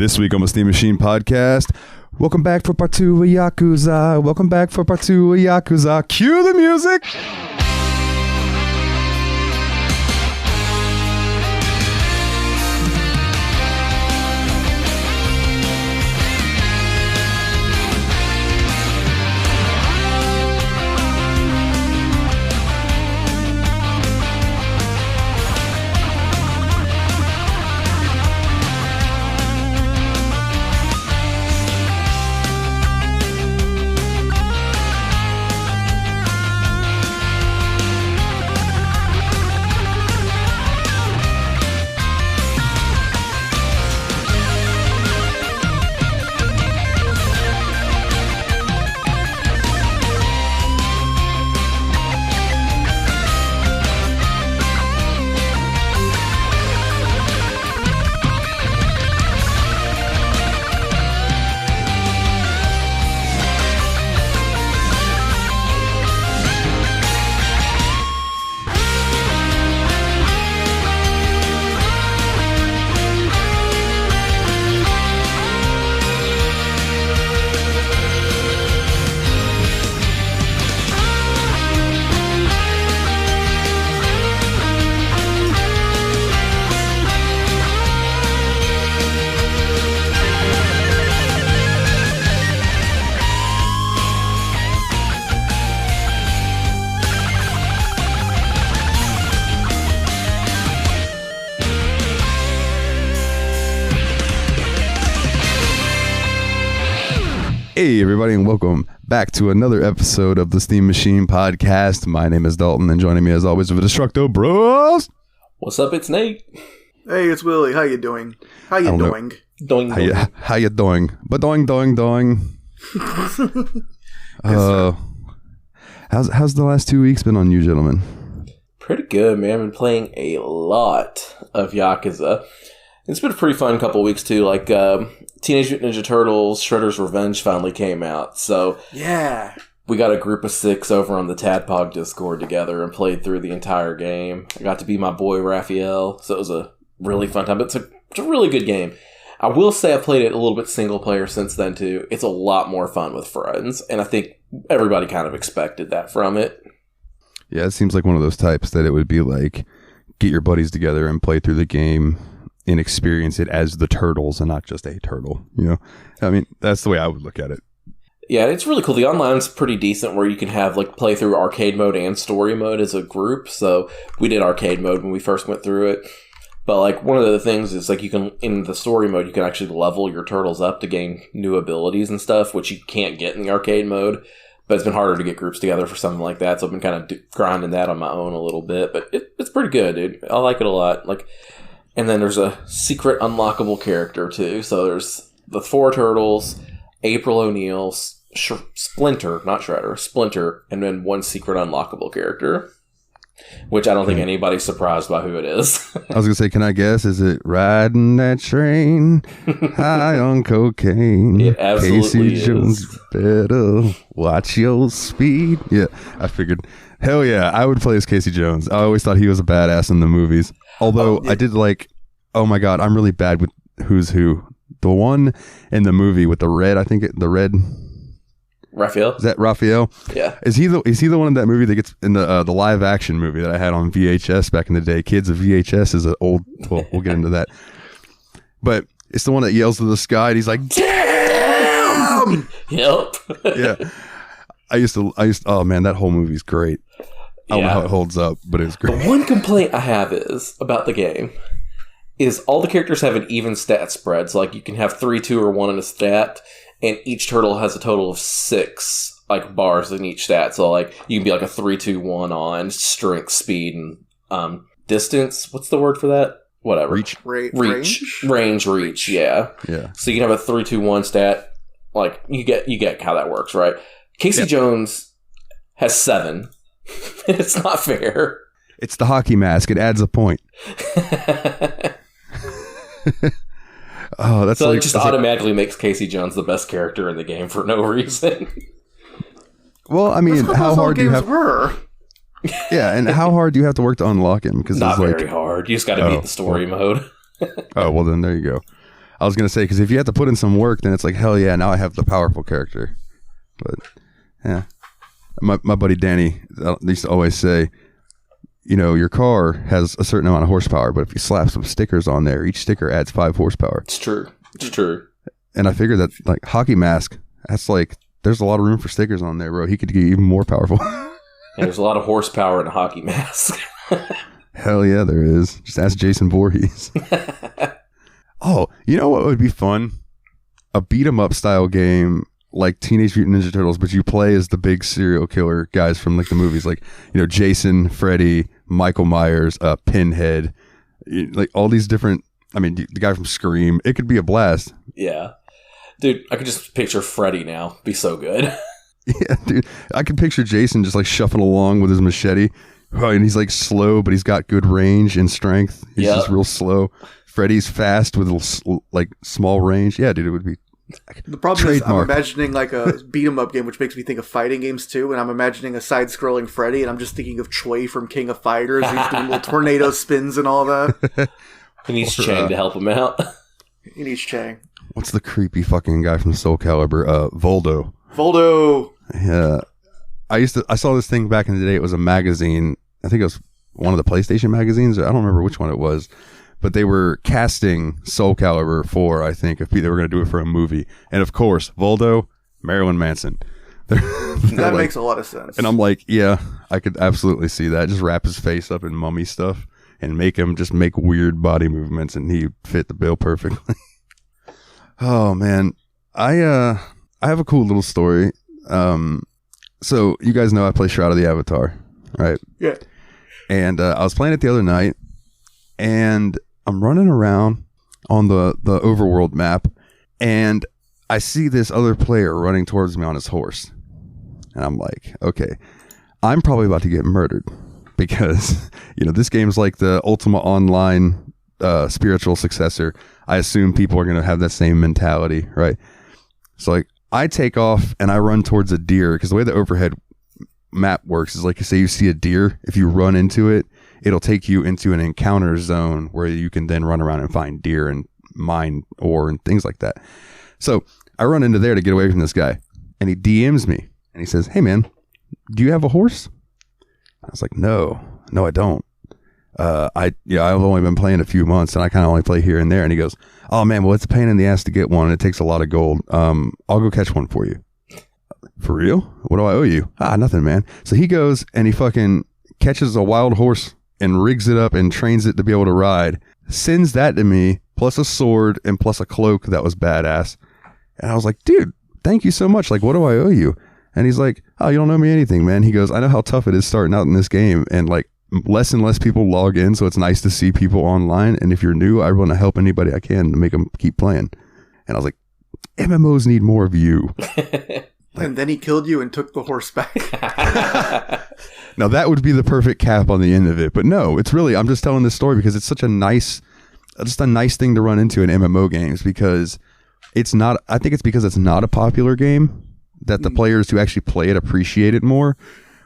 This week on the Steam Machine Podcast, welcome back for part 2 of Yakuza. Welcome back for part 2 of Yakuza. Cue the music! Hey everybody, and welcome back to another episode of the Steam Machine Podcast. My name is Dalton, and joining me as always with the Destructo Bros. What's up? It's Nate. Hey, it's Willie. How you doing? How you doing? How you doing? But doing. How's the last 2 weeks been on you, gentlemen? Pretty good, man. I've been playing a lot of Yakuza. It's been a pretty fun couple weeks too. Like Teenage Mutant Ninja Turtles: Shredder's Revenge finally came out, so yeah, we got a group of 6 over on the Tadpog Discord together and played through the entire game. I got to be my boy Raphael, so it was a really fun time. It's a really good game. I will say I played it a little bit single player since then too. It's a lot more fun with friends, and I think everybody kind of expected that from it. Yeah, it seems like one of those types that it would be like get your buddies together and play through the game and experience it as the turtles and not just a turtle, you know? I mean, that's the way I would look at it. Yeah, it's really cool. The online's pretty decent where you can have like play through arcade mode and story mode as a group. So we did arcade mode when we first went through it. But like one of the things is like you can, in the story mode, you can actually level your turtles up to gain new abilities and stuff, which you can't get in the arcade mode. But it's been harder to get groups together for something like that. So I've been kind of grinding that on my own a little bit. But it's pretty good, dude. I like it a lot. And then there's a secret unlockable character, too. So there's the 4 turtles, April O'Neil, Splinter, not Shredder, Splinter, and then 1 secret unlockable character, which I don't think anybody's surprised by who it is. I was going to say, can I guess? Is it riding that train, high on cocaine? It absolutely Casey is. Jones, better watch your speed. Yeah, I figured. Hell yeah, I would play as Casey Jones. I always thought he was a badass in the movies. Although I did oh my god, I'm really bad with who's who. The one in the movie with the red, the red. Raphael? Is that Raphael? Yeah. Is he the one in that movie that gets in the live action movie that I had on VHS back in the day? Kids of VHS is an old. Well, we'll get into that. But it's the one that yells to the sky and he's like, "Damn!" Yep. Yeah. I used to. Oh man, that whole movie's great. I don't know how it holds up, but it's great. The one complaint I have is about the game is all the characters have an even stat spread. So like you can have 3, 2, or 1 in a stat, and each turtle has a total of 6 like bars in each stat. So like you can be like a 3, 2, 1 on strength, speed, and distance. What's the word for that? Whatever. Reach. Range. Yeah. So you can have a 3, 2, 1 stat. Like you get how that works, right? Casey Jones has 7. It's not fair. It's the hockey mask. It adds a point. Oh, that's so it just automatically makes Casey Jones the best character in the game for no reason. Well, I mean, how hard do you have? Yeah, and how hard do you have to work to unlock him? Because not very hard. You just got to beat the story mode. Oh well, then there you go. I was going to say, because if you have to put in some work, then it's like, hell yeah, now I have the powerful character. But, yeah. My buddy Danny used to always say, you know, your car has a certain amount of horsepower, but if you slap some stickers on there, each sticker adds 5 horsepower. It's true. It's true. And I figured that, like, Hockey Mask, that's like, there's a lot of room for stickers on there, bro. He could get even more powerful. Yeah, there's a lot of horsepower in a Hockey Mask. Hell yeah, there is. Just ask Jason Voorhees. Oh, you know what would be fun? A beat-em-up style game like Teenage Mutant Ninja Turtles, but you play as the big serial killer guys from like the movies, like, you know, Jason, Freddy, Michael Myers, Pinhead, like all these different. I mean, the guy from Scream. It could be a blast. Yeah, dude, I could just picture Freddy now. Be so good. Yeah, dude, I could picture Jason just like shuffling along with his machete. Oh, and he's like slow, but he's got good range and strength. He's just real slow. Freddy's fast with like small range. Yeah, dude, it would be. The problem is I'm imagining like a beat 'em up game, which makes me think of fighting games too, and I'm imagining a side-scrolling Freddy, and I'm just thinking of Choi from King of Fighters. He's doing little tornado spins and all that. He needs Chang to help him out. He needs Chang. What's the creepy fucking guy from Soul Calibur? Voldo. Voldo. Yeah, I saw this thing back in the day. It was a magazine. I think it was one of the PlayStation magazines. I don't remember which one it was. But they were casting Soul Calibur 4, I think, if they were going to do it for a movie. And of course, Voldo, Marilyn Manson. That makes a lot of sense. And I'm like, yeah, I could absolutely see that. Just wrap his face up in mummy stuff and make him just make weird body movements, and he fit the bill perfectly. Oh, man. I have a cool little story. So you guys know I play Shroud of the Avatar, right? Yeah. And I was playing it the other night, and I'm running around on the overworld map, and I see this other player running towards me on his horse. And I'm like, okay, I'm probably about to get murdered because, you know, this game's like the Ultima Online spiritual successor. I assume people are going to have that same mentality, right? So, like, I take off and I run towards a deer because the way the overhead map works is like, say you see a deer, if you run into it, it'll take you into an encounter zone where you can then run around and find deer and mine ore and things like that. So I run into there to get away from this guy, and he DMs me and he says, "Hey man, do you have a horse?" I was like, No, I don't. I've only been playing a few months, and I kind of only play here and there. And he goes, "Oh man, well, it's a pain in the ass to get one, and it takes a lot of gold. I'll go catch one for you." For real? What do I owe you? Nothing, man. So he goes and he fucking catches a wild horse and rigs it up and trains it to be able to ride, sends that to me, plus a sword and plus a cloak that was badass. And I was like, dude, thank you so much. Like, what do I owe you? And he's like, oh, you don't owe me anything, man. He goes, I know how tough it is starting out in this game, and like less and less people log in, so it's nice to see people online. And if you're new, I want to help anybody I can to make them keep playing. And I was like, MMOs need more of you. And then he killed you and took the horse back. Now that would be the perfect cap on the end of it. But no, it's really, I'm just telling this story because it's such a nice thing to run into in MMO games, because it's not, I think it's because it's not a popular game that the players who actually play it appreciate it more.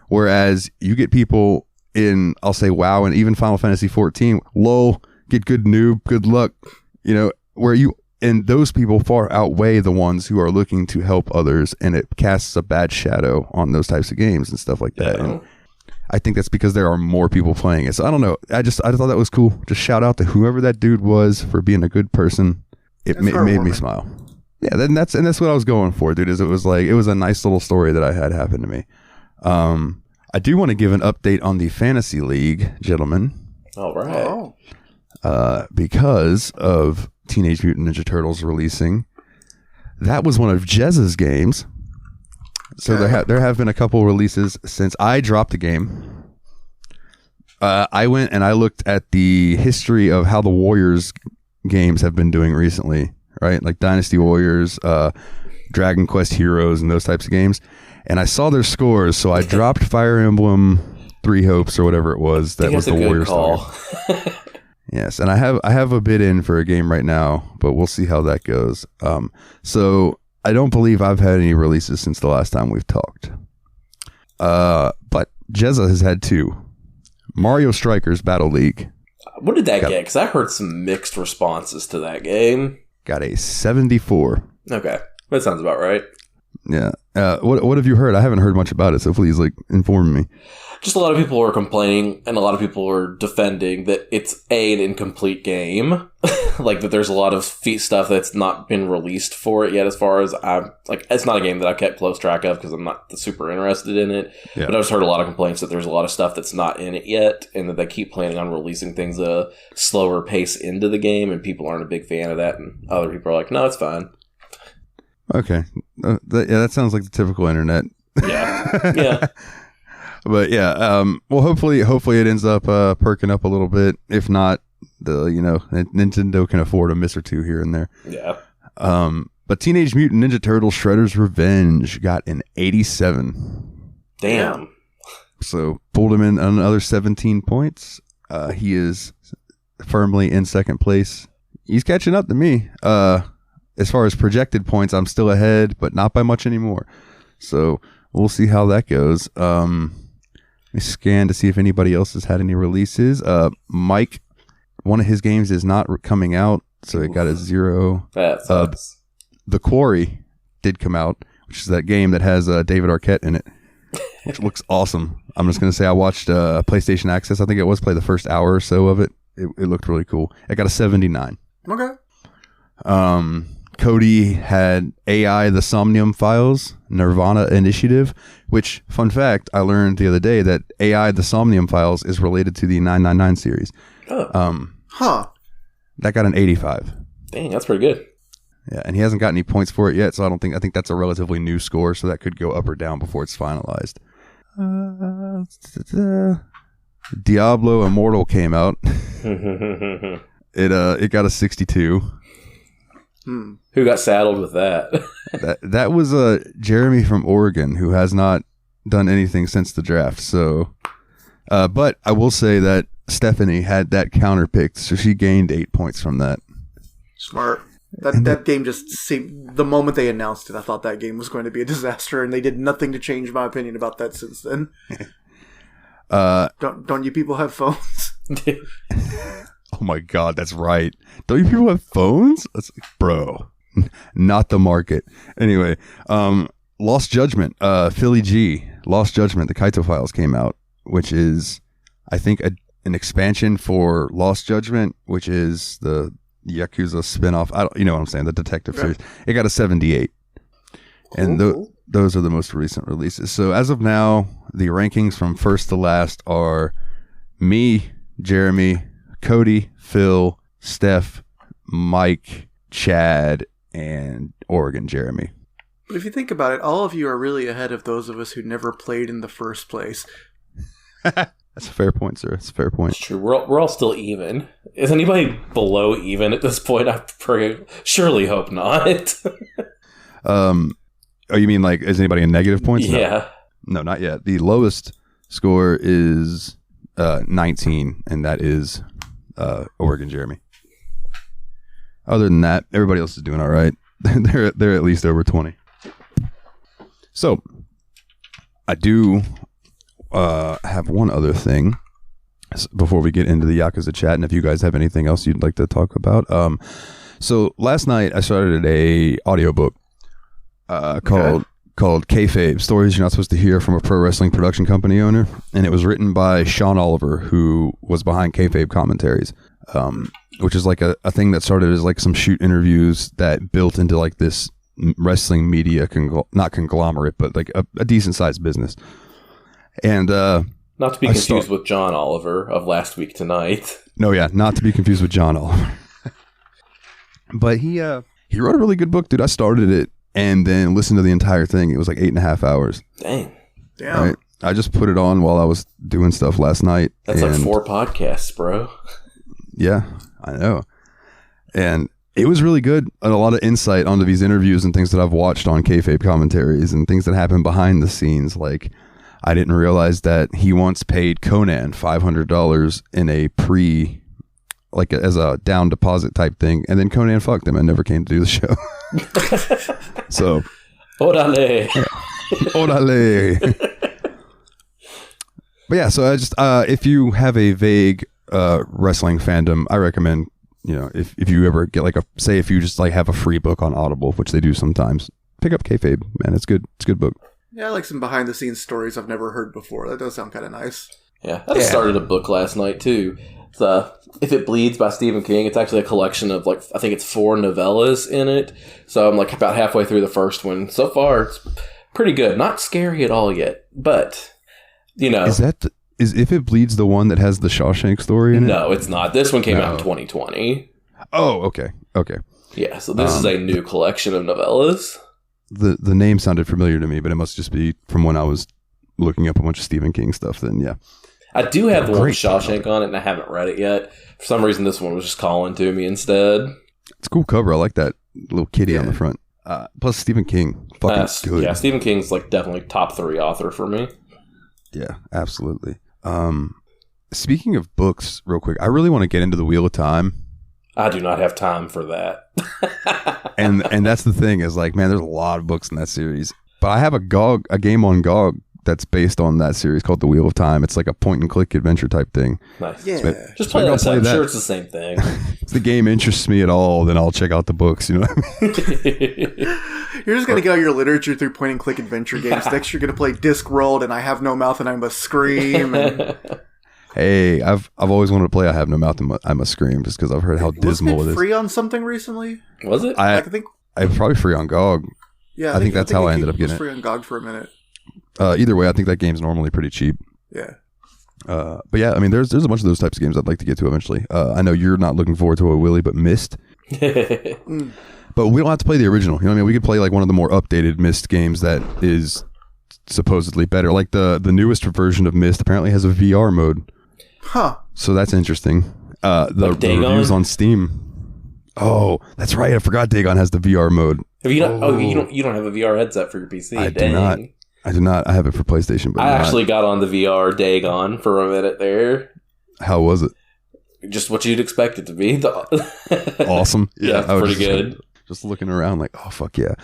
Whereas you get people in, I'll say WoW and even Final Fantasy 14, lol, get good noob, good luck, you know, where you, and those people far outweigh the ones who are looking to help others, and it casts a bad shadow on those types of games and stuff like that. Yeah. And I think that's because there are more people playing it. So I don't know. I thought that was cool. Just shout out to whoever that dude was for being a good person. It made me smile. Yeah, that's what I was going for, dude. It was a nice little story that I had happen to me. I do want to give an update on the Fantasy League, gentlemen. All right. Because of Teenage Mutant Ninja Turtles releasing, that was one of Jez's games. So there have been a couple releases since I dropped the game. I went and I looked at the history of how the Warriors games have been doing recently, right? Like Dynasty Warriors, Dragon Quest Heroes, and those types of games. And I saw their scores, so I dropped Fire Emblem Three Hopes or whatever it was. That was the Warriors call. Yes, and I have a bid in for a game right now, but we'll see how that goes. So I don't believe I've had any releases since the last time we've talked. But Jezza has had two. Mario Strikers Battle League. What did that get? Because I heard some mixed responses to that game. got a 74. Okay, that sounds about right. Yeah. What have you heard? I haven't heard much about it, so please inform me. Just a lot of people are complaining, and a lot of people are defending that it's an incomplete game. Like, that there's a lot of stuff that's not been released for it yet, as far as it's not a game that I've kept close track of because I'm not super interested in it. Yeah. But I've just heard a lot of complaints that there's a lot of stuff that's not in it yet, and that they keep planning on releasing things at a slower pace into the game, and people aren't a big fan of that, and other people are like, no, it's fine. Okay. That sounds like the typical internet. Yeah. Yeah. But yeah, well, hopefully it ends up perking up a little bit. If not, Nintendo can afford a miss or two here and there. Yeah. But Teenage Mutant Ninja Turtles Shredder's Revenge got an 87. Damn. So pulled him in another 17 points. He is firmly in second place. He's catching up to me. As far as projected points, I'm still ahead, but not by much anymore. So we'll see how that goes. Let me scan to see if anybody else has had any releases. Mike, one of his games is not coming out, so it got a 0. That sucks. The Quarry did come out, which is that game that has David Arquette in it, which looks awesome. I'm just going to say I watched PlayStation Access. I think it was play the first hour or so of it. It looked really cool. It got a 79. Okay. Cody had AI The Somnium Files, Nirvana Initiative, which, fun fact, I learned the other day that AI The Somnium Files is related to the 999 series. Oh. That got an 85. Dang, that's pretty good. Yeah, and he hasn't got any points for it yet, so I think that's a relatively new score, so that could go up or down before it's finalized. Diablo Immortal came out. It got a 62. Who got saddled with that? that was Jeremy from Oregon, who has not done anything since the draft. So, but I will say that Stephanie had that counter picked, so she gained 8 points from that. Smart. That game just seemed, the moment they announced it, I thought that game was going to be a disaster, and they did nothing to change my opinion about that since then. Don't you people have phones? Oh my God, that's right. Don't you people have phones? Bro, not the market. Anyway, Lost Judgment, Philly G, Lost Judgment, the Kaito Files came out, which is, I think, an expansion for Lost Judgment, which is the Yakuza spinoff. You know what I'm saying? The detective series. It got a 78. Cool. And those are the most recent releases. So as of now, the rankings from first to last are me, Jeremy, Cody, Phil, Steph, Mike, Chad, and Oregon Jeremy. But if you think about it, all of you are really ahead of those of us who never played in the first place. That's a fair point, sir. That's a fair point. It's true. We're all still even. Is anybody below even at this point? I surely hope not. Oh, you mean like, is anybody in negative points? Yeah. No, not yet. The lowest score is 19, and that is Oregon Jeremy. Other than that, everybody else is doing all right. They're at least over 20. So, I do have one other thing before we get into the Yakuza chat, and if you guys have anything else you'd like to talk about. So last night I started a audiobook called Kayfabe, Stories You're Not Supposed to Hear from a Pro Wrestling Production Company Owner, and it was written by Sean Oliver, who was behind Kayfabe Commentaries, which is like a thing that started as like some shoot interviews that built into like this wrestling media not conglomerate, but like a decent sized business. And not to be confused with John Oliver of Last Week Tonight. No, yeah, not to be confused with John Oliver. But he wrote a really good book, dude. I started it and then listened to the entire thing. It was like 8.5 hours. Dang. Right? I just put it on while I was doing stuff last night. That's like 4 podcasts, bro. Yeah, I know. And it was really good. And a lot of insight onto these interviews and things that I've watched on Kayfabe Commentaries and things that happen behind the scenes. Like, I didn't realize that he once paid Conan $500 in a as a down deposit type thing, and then Conan fucked him and never came to do the show. So, orale. Orale. But yeah, so I just if you have a vague wrestling fandom, I recommend if you ever get like if you just like have a free book on Audible, which they do sometimes, pick up Kayfabe, man. It's good. It's a good book. Yeah, I like some behind the scenes stories I've never heard before. That does sound kind of nice. Yeah, I just started a book last night too. It's If It Bleeds by Stephen King. It's actually a collection of I think it's 4 novellas in it. So I'm about halfway through the first one. So far, it's pretty good. Not scary at all yet, but Is If It Bleeds the one that has the Shawshank story in it? No, it's not. This one came out in 2020. Oh, okay. Yeah, so this is a new collection of novellas. The name sounded familiar to me, but it must just be from when I was looking up a bunch of Stephen King stuff then, yeah. I do have the one with Shawshank on it, and I haven't read it yet. For some reason, this one was just calling to me instead. It's a cool cover. I like that little kitty on the front. Plus, Stephen King. Fucking good. Yeah, Stephen King's definitely top 3 author for me. Yeah, absolutely. Speaking of books, real quick, I really want to get into the Wheel of Time. I do not have time for that. and that's the thing is man, there's a lot of books in that series. But I have a game on GOG that's based on that series called The Wheel of Time. It's like a point and click adventure type thing. Nice. Yeah. So just play that. I'm sure it's the same thing. If the game interests me at all, then I'll check out the books. You know what I mean? You're just going to get all your literature through point and click adventure games. Next, you're going to play Discworld and I Have No Mouth and I Must Scream. And... Hey, I've always wanted to play I Have No Mouth and I Must Scream just because I've heard how dismal it is. Free on something recently? Was it? I think it's probably free on GOG. Yeah, I think that's how I ended up getting it. Free on GOG for a minute. Either way, I think that game's normally pretty cheap. Yeah. But yeah, I mean, there's a bunch of those types of games I'd like to get to eventually. I know you're not looking forward to a Willy, but Myst. But we don't have to play the original. You know what I mean? We could play one of the more updated Myst games that is supposedly better. Like the newest version of Myst apparently has a VR mode. Huh. So that's interesting. The reviews on Steam. Oh, that's right. I forgot Dagon has the VR mode. Have you not? You don't have a VR headset for your PC. I do not. I have it for PlayStation, but I actually got on the VR Dagon for a minute there. How was it? Just what you'd expect it to be. Awesome. Yeah, pretty good. Just looking around oh, fuck yeah.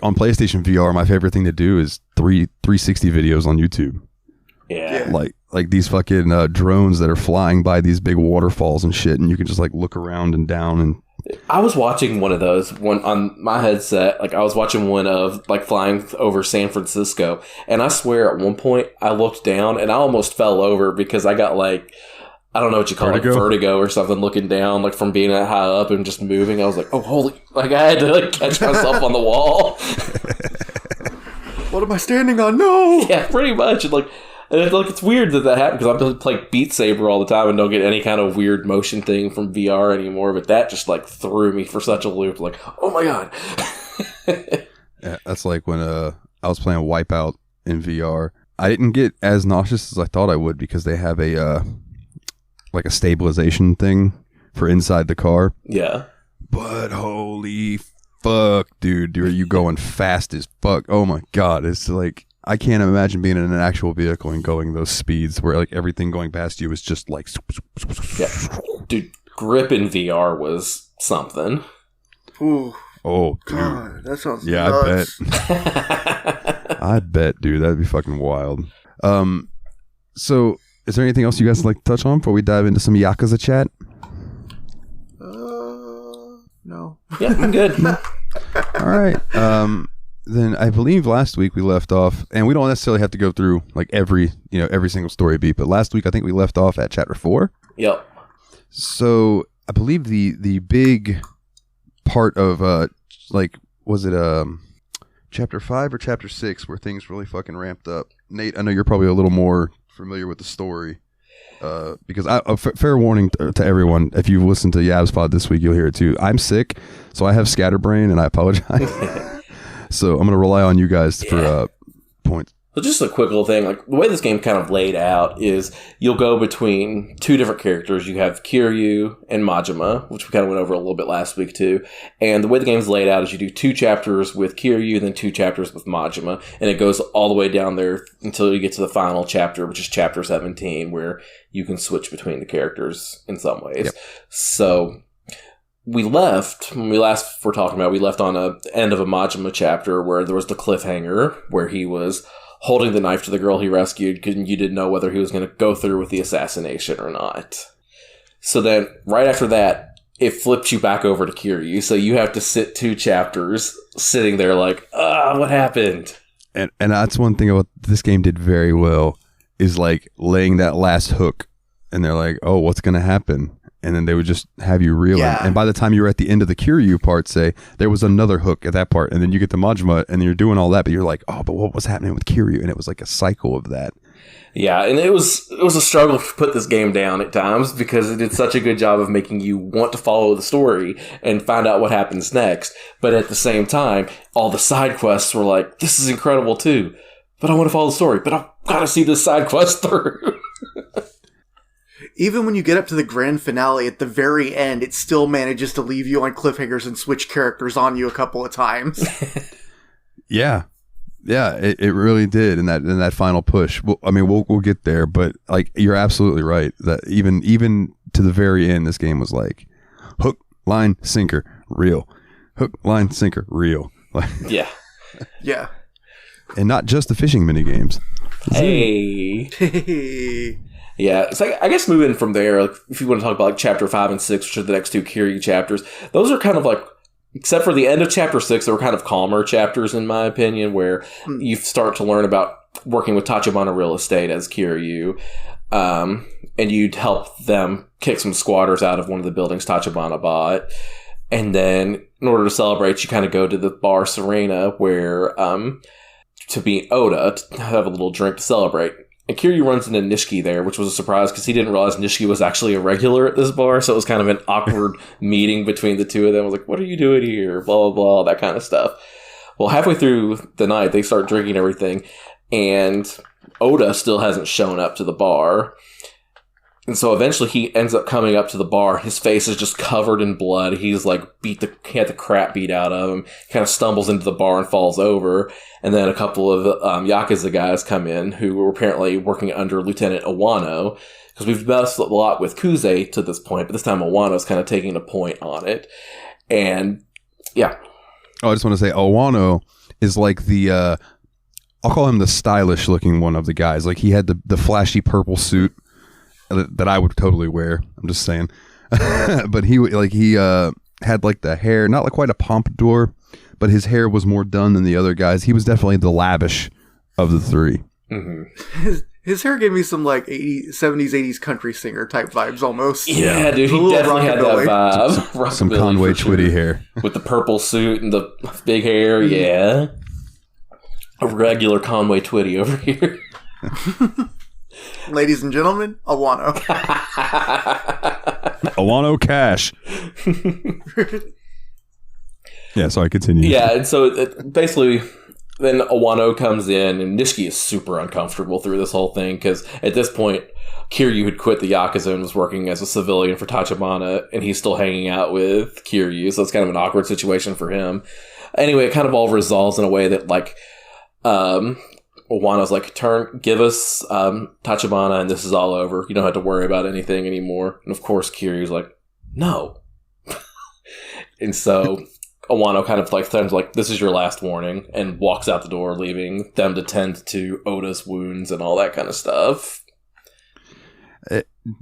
On PlayStation VR, my favorite thing to do is 360 videos on YouTube. Yeah. Like these fucking drones that are flying by these big waterfalls and shit, and you can just look around and down. And I was watching one of those on my headset. I was watching one of flying over San Francisco, and I swear at one point I looked down and I almost fell over because I got I don't know what you call it, vertigo or something, looking down from being that high up and just moving. I was like, oh holy! I had to catch myself on the wall. What am I standing on? No. Yeah, pretty much. And it's weird that happened because I'm playing Beat Saber all the time and don't get any kind of weird motion thing from VR anymore. But that just threw me for such a loop. Oh my god! Yeah, that's when I was playing Wipeout in VR. I didn't get as nauseous as I thought I would because they have a stabilization thing for inside the car. Yeah. But holy fuck, dude! Are you going fast as fuck? Oh my god! It's I can't imagine being in an actual vehicle and going those speeds where everything going past you is just yeah. Dude, grip in VR was something. Ooh. Oh, dude. God, that sounds nuts. I bet. I bet, dude. That'd be fucking wild. So is there anything else you guys would like to touch on before we dive into some Yakuza chat? No. Yeah, I'm good. All right. Then I believe last week we left off, and we don't necessarily have to go through every single story beat, but last week I think we left off at chapter 4. Yep. So I believe the big part of was it chapter 5 or chapter 6 where things really fucking ramped up. Nate, I know you're probably a little more familiar with the story. Because fair warning to everyone, if you've listened to YABSPOD this week, you'll hear it too. I'm sick, so I have scatterbrain, and I apologize. So I'm going to rely on you guys for points. So just a quick little thing, the way this game kind of laid out is you'll go between 2 different characters. You have Kiryu and Majima, which we kind of went over a little bit last week too. And the way the game's laid out is you do 2 chapters with Kiryu, then 2 chapters with Majima, and it goes all the way down there until you get to the final chapter, which is chapter 17, where you can switch between the characters in some ways. Yep. So when we left on the end of a Majima chapter where there was the cliffhanger where he was holding the knife to the girl he rescued because you didn't know whether he was going to go through with the assassination or not. So then, right after that, it flips you back over to Kiryu. So you have to sit 2 chapters sitting there like, what happened? And that's one thing about this game did very well, is like laying that last hook, and they're like, oh, what's going to happen? And then they would just have you reeling. Yeah. And by the time you were at the end of the Kiryu part, say, there was another hook at that part. And then you get to Majima, and you're doing all that, but you're like, oh, but what was happening with Kiryu? And it was like a cycle of that. Yeah, and it was a struggle to put this game down at times, because it did such a good job of making you want to follow the story and find out what happens next. But at the same time, all the side quests were like, this is incredible too, but I want to follow the story, but I've got to see this side quest through. Even when you get up to the grand finale at the very end, it still manages to leave you on cliffhangers and switch characters on you a couple of times. Yeah, it really did in that final push. Well, I mean, we'll get there, but like you're absolutely right that even to the very end, this game was like hook, line, sinker, reel, hook, line, sinker, reel. Like, yeah, and not just the fishing mini games. Hey. Yeah, so I guess moving from there, like, if you want to talk about like chapter 5 and 6, which are the next 2 Kiryu chapters, those are kind of like, except for the end of chapter 6, they were kind of calmer chapters in my opinion, where you start to learn about working with Tachibana Real Estate as Kiryu, and you'd help them kick some squatters out of one of the buildings Tachibana bought. And then in order to celebrate, you kind of go to the bar Serena, where to meet Oda, to have a little drink to celebrate. And Kiryu runs into Nishiki there, which was a surprise because he didn't realize Nishiki was actually a regular at this bar. So it was kind of an awkward meeting between the two of them. I was like, what are you doing here? Blah, blah, blah, that kind of stuff. Well, halfway through the night, they start drinking everything. And Oda still hasn't shown up to the bar. And so eventually he ends up coming up to the bar. His face is just covered in blood. He's like he had the crap beat out of him. He kind of stumbles into the bar and falls over. And then a couple of Yakuza guys come in who were apparently working under Lieutenant Iwano. Because we've messed a lot with Kuze to this point, but this time Iwano's kind of taking a point on it. And yeah. Oh, I just want to say Iwano is like the I'll call him the stylish looking one of the guys. Like he had the flashy purple suit that I would totally wear. I'm just saying. But he had like the hair, not like quite a pompadour, but his hair was more done than the other guys. He was definitely the lavish of the three. Mm-hmm. His hair gave me some like 70s, 80s country singer type vibes almost. Yeah, dude, he definitely had that vibe. Some Conway Twitty hair. With the purple suit and the big hair, yeah. A regular Conway Twitty over here. Ladies and gentlemen, Iwano. Iwano Cash. Yeah, sorry, continue. Yeah, and so basically, then Iwano comes in, and Nishiki is super uncomfortable through this whole thing, because at this point, Kiryu had quit the Yakuza and was working as a civilian for Tachibana, and he's still hanging out with Kiryu, so it's kind of an awkward situation for him. Anyway, it kind of all resolves in a way that, like, Iwano's like, give us Tachibana and this is all over. You don't have to worry about anything anymore. And of course, Kiryu's like, no. And so Iwano kind of like threatens, like, this is your last warning, and walks out the door, leaving them to tend to Oda's wounds and all that kind of stuff.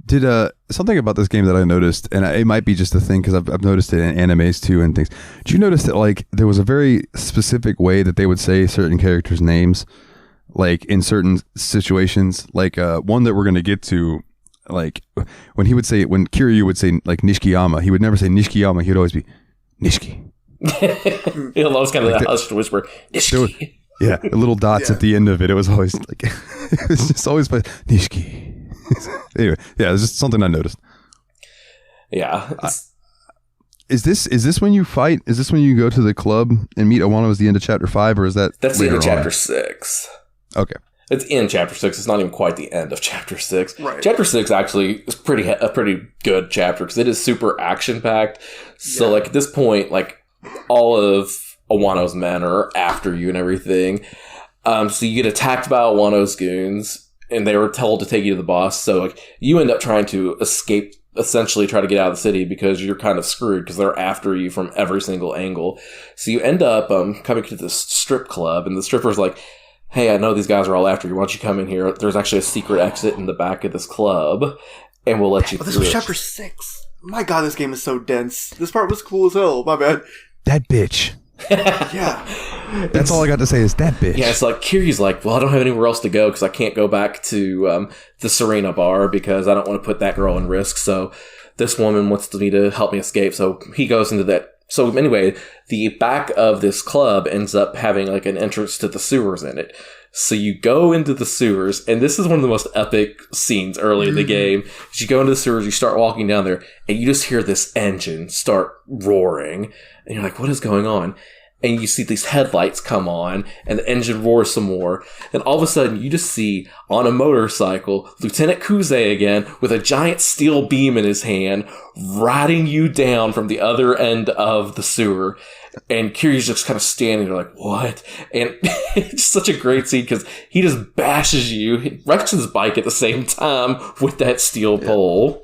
Did something about this game that I noticed, and it might be just a thing because I've noticed it in animes too and things. Did you notice that like there was a very specific way that they would say certain characters' names? Like in certain situations, like one that we're going to get to, like when Kiryu would say like Nishikiyama, he would never say Nishikiyama. He'd always be Nishiki. He'll always kind of that hushed whisper, Nishiki. Yeah, little dots at the end of it. It was always like, it was just always like Nishiki. Anyway, yeah, it's just something I noticed. Yeah. Is this when you fight? Is this when you go to the club and meet Iwano as the end of chapter 5, or is that that's the end of chapter 6? Okay. It's in chapter 6. It's not even quite the end of chapter 6. Right. Chapter 6 actually is a pretty good chapter because it is super action packed. So like at this point, like all of Iwano's men are after you and everything. So you get attacked by Iwano's goons, and they were told to take you to the boss. So like you end up trying to escape, essentially try to get out of the city because you're kind of screwed because they're after you from every single angle. So you end up coming to this strip club, and the stripper's like, hey, I know these guys are all after you. Why don't you come in here? There's actually a secret exit in the back of this club, and we'll let you through. This was chapter 6. My God, this game is so dense. This part was cool as hell. My bad. That bitch. Yeah. That's all I got to say is that bitch. Yeah, it's like, Kiryu's like, well, I don't have anywhere else to go because I can't go back to the Serena bar because I don't want to put that girl in risk. So this woman wants me to help me escape. So he goes into that. So anyway, the back of this club ends up having like an entrance to the sewers in it. So you go into the sewers, and this is one of the most epic scenes early in the game. You go into the sewers, you start walking down there, and you just hear this engine start roaring. And you're like, what is going on? And you see these headlights come on, and the engine roars some more. And all of a sudden, you just see, on a motorcycle, Lieutenant Kuze again, with a giant steel beam in his hand, riding you down from the other end of the sewer. And Kiryu's just kind of standing there like, what? And it's such a great scene because he just bashes you, he wrecks his bike at the same time with that steel pole.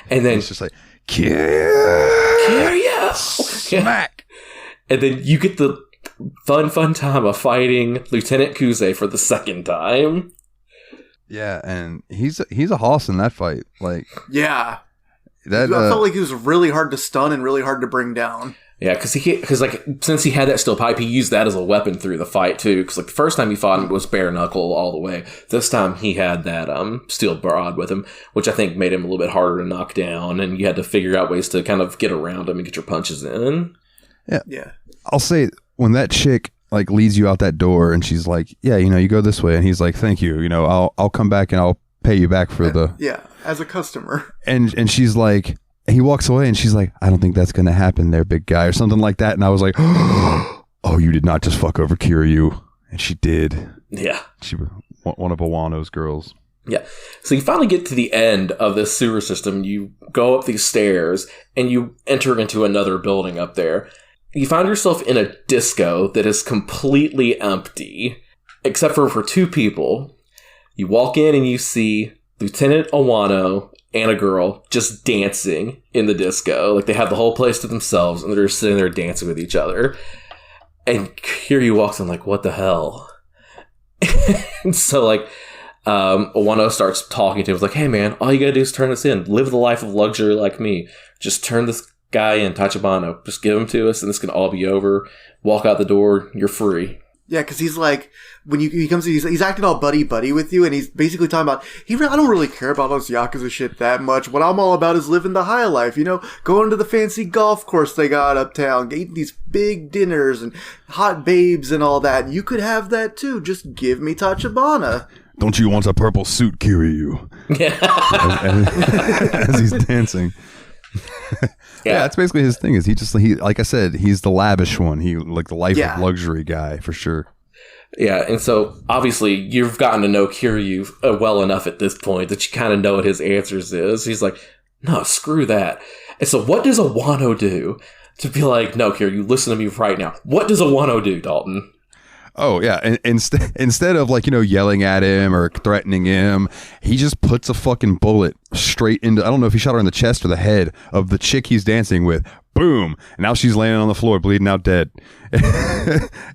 And then it's just like, Kiryu! Smack! And then you get the fun time of fighting Lieutenant Kuze for the second time. Yeah, and he's a hoss in that fight. Like, yeah. That, I felt like he was really hard to stun and really hard to bring down. Yeah, because like since he had that steel pipe, he used that as a weapon through the fight too. Because like the first time he fought him was bare knuckle all the way. This time he had that steel rod with him, which I think made him a little bit harder to knock down. And you had to figure out ways to kind of get around him and get your punches in. Yeah. I'll say when that chick like leads you out that door and she's like, yeah, you go this way, and he's like, thank you, I'll come back and I'll pay you back for as a customer. And she's like. He walks away and she's like, I don't think that's going to happen there, big guy, or something like that. And I was like, oh, you did not just fuck over Kiryu. And she did. Yeah. She was one of Awano's girls. Yeah. So you finally get to the end of this sewer system. You go up these stairs and you enter into another building up there. You find yourself in a disco that is completely empty, except for two people. You walk in and you see Lieutenant Awano and a girl just dancing in the disco. Like, they have the whole place to themselves, and they're just sitting there dancing with each other. And Kiryu walks in like, what the hell? And so, like, Awano starts talking to him. He's like, hey, man, all you gotta do is turn us in. Live the life of luxury like me. Just turn this guy in, Tachibana. Just give him to us, and this can all be over. Walk out the door. You're free. Yeah, because he's like, when he comes, he's acting all buddy with you, and he's basically talking about, I don't really care about this Yakuza shit that much. What I'm all about is living the high life, going to the fancy golf course they got uptown, eating these big dinners and hot babes and all that. You could have that too. Just give me Tachibana. Don't you want a purple suit, Kiryu? As he's dancing. Yeah, that's basically his thing. Is he like I said, he's the lavish one. He like the life of luxury guy for sure. Yeah, and so obviously you've gotten to know Kiryu well enough at this point that you kind of know what his answers is. He's like, no, screw that. And so what does Awano do to be like, no, Kiryu, listen to me right now. What does Awano do, Dalton? Oh, yeah. And instead of like, yelling at him or threatening him, he just puts a fucking bullet straight into, I don't know if he shot her in the chest or the head of the chick he's dancing with. Boom. And now she's laying on the floor, bleeding out dead.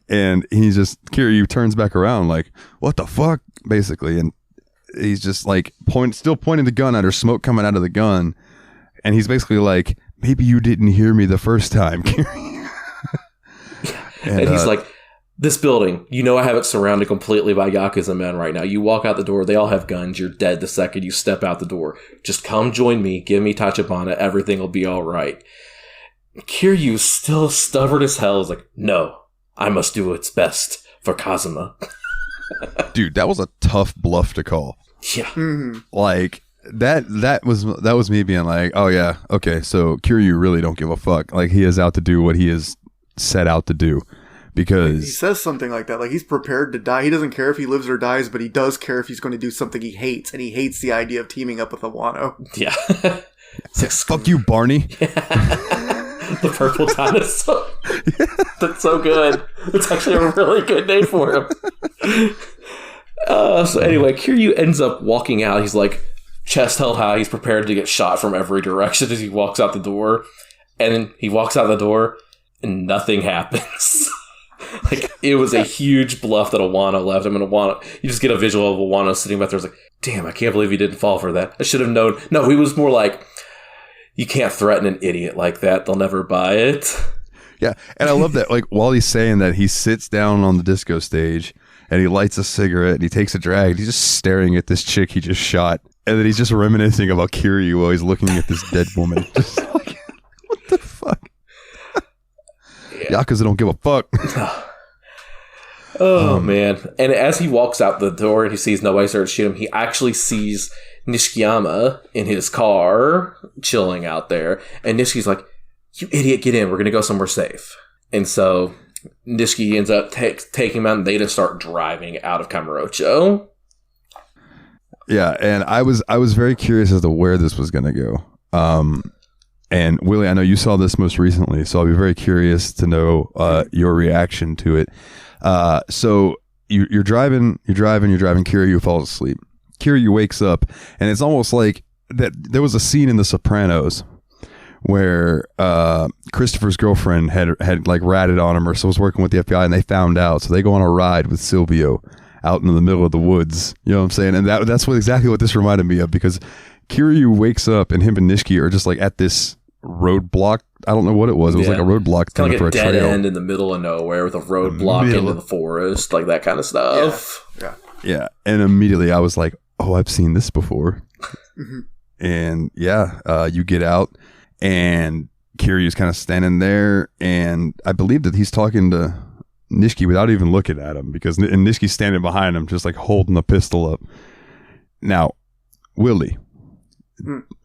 And Kiryu turns back around like, what the fuck? Basically. And he's just like still pointing the gun at her, smoke coming out of the gun. And he's basically like, maybe you didn't hear me the first time, Kiryu. and he's like, this building, I have it surrounded completely by Yakuza men right now. You walk out the door, they all have guns. You're dead the second you step out the door. Just come join me. Give me Tachibana. Everything will be all right. Kiryu's still stubborn as hell. Is like, no, I must do what's best for Kazuma. Dude, that was a tough bluff to call. Yeah. Mm-hmm. Like, that was me being like, oh yeah, okay, so Kiryu really don't give a fuck. Like, he is out to do what he is set out to do. Because he says something like that, like he's prepared to die. He doesn't care if he lives or dies, but he does care if he's going to do something he hates, and he hates the idea of teaming up with Awano. Yeah. Fuck you, Barney. The purple dinosaur. That's so good. It's actually a really good name for him. So anyway, Kiryu ends up walking out. He's like chest held high. He's prepared to get shot from every direction as he walks out the door. And then he walks out the door and nothing happens. Like, it was a huge bluff that Awano left him. And Awano, you just get a visual of Awano sitting back there. It's like, damn, I can't believe he didn't fall for that. I should have known. No, he was more like, you can't threaten an idiot like that. They'll never buy it. Yeah, and I love that, like, while he's saying that, he sits down on the disco stage, and he lights a cigarette, and he takes a drag, and he's just staring at this chick he just shot, and then he's just reminiscing about Kiryu while he's looking at this dead woman. Just like, what the fuck? Yeah. Yakuza don't give a fuck. Oh, man. And as he walks out the door and he sees nobody start to shoot him, he actually sees Nishikiyama in his car, chilling out there, and Nishiki's like, you idiot, get in. We're going to go somewhere safe. And so Nishiki ends up taking him out, and they just start driving out of Kamurocho. Yeah, and I was very curious as to where this was going to go. And Willie, I know you saw this most recently, so I'll be very curious to know your reaction to it. So you're driving. Kiryu falls asleep. Kiryu wakes up, and it's almost like that. There was a scene in The Sopranos where Christopher's girlfriend had like ratted on him, or so was working with the FBI, and they found out. So they go on a ride with Silvio out in the middle of the woods. You know what I'm saying? And that's exactly what this reminded me of, because Kiryu wakes up and him and Nishiki are just like at this roadblock. I don't know what it was. It was like a roadblock kind of for like a a dead trail end in the middle of nowhere with a roadblock into the forest, like that kind of stuff. Yeah. And immediately I was like, oh, I've seen this before. And you get out, and Kiryu's kind of standing there, and I believe that he's talking to Nishiki without even looking at him, because and Nishiki's standing behind him, just like holding the pistol up. Now, Willie,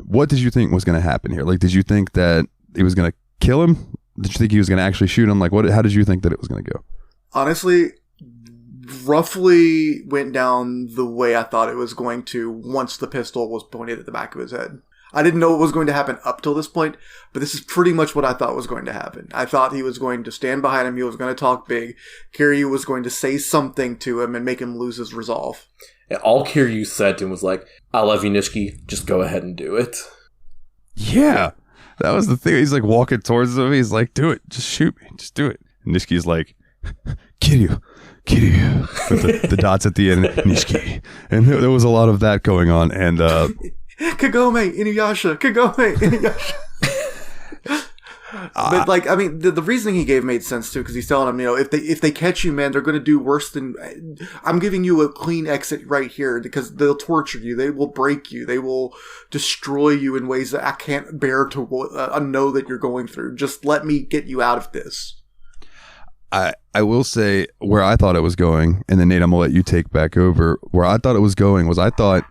what did you think was going to happen here? Like, did you think that it was going to kill him? Did you think he was going to actually shoot him? Like, how did you think that it was going to go? Honestly, roughly went down the way I thought it was going to once the pistol was pointed at the back of his head. I didn't know what was going to happen up till this point, but this is pretty much what I thought was going to happen. I thought he was going to stand behind him, he was going to talk big, Kiryu was going to say something to him and make him lose his resolve. And all Kiryu said to him was like, I love you, Nishiki, just go ahead and do it. Yeah, that was the thing. He's like walking towards him, he's like, do it, just shoot me, just do it. And Nishiki's like, Kiryu, with the dots at the end, Nishiki. And there was a lot of that going on, and Kagome Inuyasha. But like, I mean, the reasoning he gave made sense too, because he's telling him, you know, if they catch you, man, they're going to do worse than. I'm giving you a clean exit right here, because they'll torture you, they will break you, they will destroy you in ways that I can't bear to know that you're going through. Just let me get you out of this. I will say where I thought it was going, and then Nate, I'm gonna let you take back over. Where I thought it was going was, I thought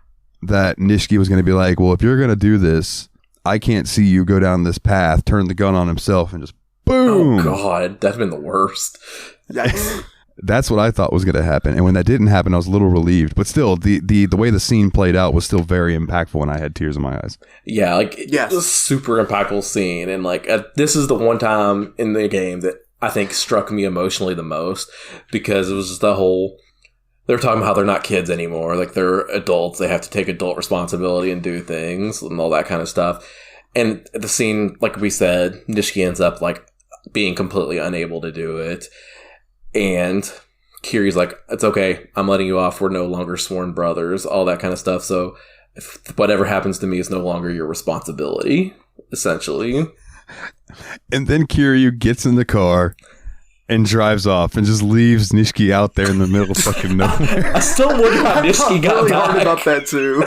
that Nishiki was going to be like, well, if you're going to do this, I can't see you go down this path, turn the gun on himself, and just boom. Oh, God. That's been the worst. Yikes. That's what I thought was going to happen. And when that didn't happen, I was a little relieved. But still, the way the scene played out was still very impactful, and I had tears in my eyes. Yeah, like, yes. It was a super impactful scene. And, like, this is the one time in the game that I think struck me emotionally the most, because it was just the whole... They're talking about how they're not kids anymore. Like, they're adults. They have to take adult responsibility and do things and all that kind of stuff. And the scene, like we said, Nishiki ends up, like, being completely unable to do it. And Kiryu's like, it's okay. I'm letting you off. We're no longer sworn brothers. All that kind of stuff. So if whatever happens to me is no longer your responsibility, essentially. And then Kiryu gets in the car and drives off and just leaves Nishiki out there in the middle of fucking nowhere. I still wonder how Nishiki got really back. hard about that too.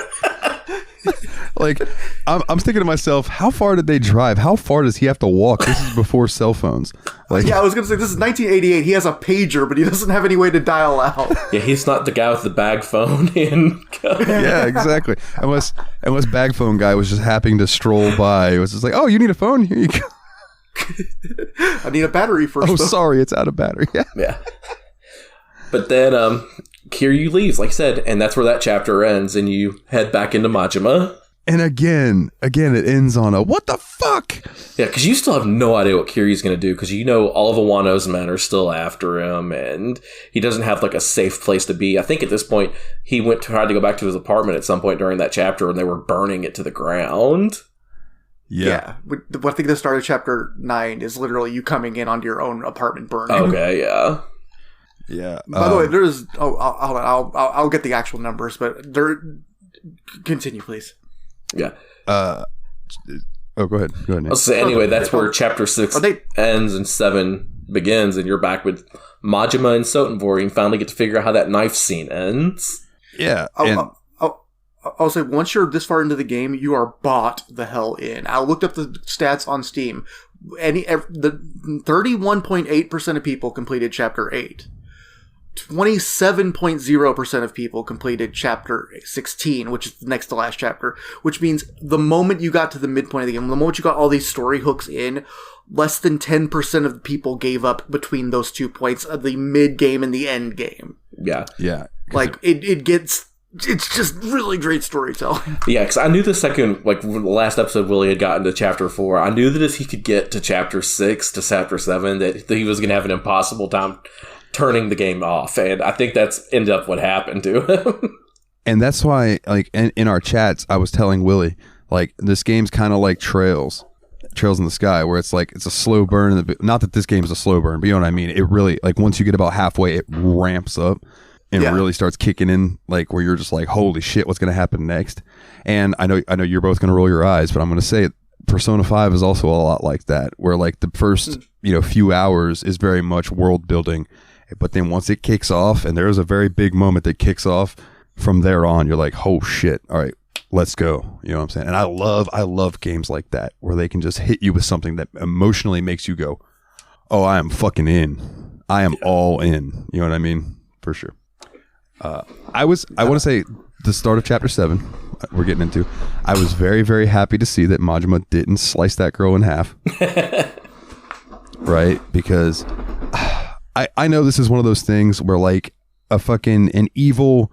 Like, I'm thinking to myself, how far did they drive? How far does he have to walk? This is before cell phones. Like, yeah, I was gonna say, this is 1988. He has a pager, but he doesn't have any way to dial out. Yeah, he's not the guy with the bag phone. Yeah, exactly. Unless bag phone guy was just happening to stroll by. It was just like, oh, you need a phone? Here you go. I need a battery first. Oh, sorry, it's out of battery. Yeah. But then Kiryu leaves, like I said, and that's where that chapter ends, and you head back into Majima. And again, it ends on a what the fuck? Yeah, because you still have no idea what Kiryu's going to do, because you know all of Wano's men are still after him, and he doesn't have like a safe place to be. I think at this point, he tried to go back to his apartment at some point during that chapter, and they were burning it to the ground. Yeah. I think the start of chapter 9 is literally you coming in onto your own apartment burning. Okay, yeah. Yeah. By the way, there's... Oh, hold on. I'll get the actual numbers, but there... Continue, please. Yeah. Oh, go ahead. Nate. So anyway, that's where chapter 6 ends and 7 begins, and you're back with Majima and Sotenbor, and you finally get to figure out how that knife scene ends. Yeah. I'll say, once you're this far into the game, you are bought the hell in. I looked up the stats on Steam. The 31.8% of people completed Chapter 8. 27.0% of people completed Chapter 16, which is the next to last chapter, which means the moment you got to the midpoint of the game, the moment you got all these story hooks in, less than 10% of the people gave up between those 2 points of the mid-game and the end game. Yeah. Yeah. Like, it's just really great storytelling. Yeah, because I knew the last episode Willie had gotten to Chapter 4, I knew that if he could get to Chapter 6 to Chapter 7, that he was going to have an impossible time turning the game off, and I think that's ended up what happened to him. And that's why, like, in our chats, I was telling Willie, like, this game's kind of like Trails in the Sky, where it's like, it's a slow burn. Not that this game is a slow burn, but you know what I mean? It really, like, once you get about halfway, it ramps up and really starts kicking in, like, where you're just like, holy shit, what's going to happen next? And I know you're both going to roll your eyes, but I'm going to say it. Persona 5 is also a lot like that, where, like, the first, few hours is very much world building. But then once it kicks off, and there's a very big moment that kicks off, from there on, you're like, oh shit, all right, let's go. You know what I'm saying? And I love games like that, where they can just hit you with something that emotionally makes you go, oh, I am fucking in. I am all in. You know what I mean? For sure. I want to say the start of Chapter 7, we're getting into, I was very, very happy to see that Majima didn't slice that girl in half. Right? Because I know this is one of those things where, like, an evil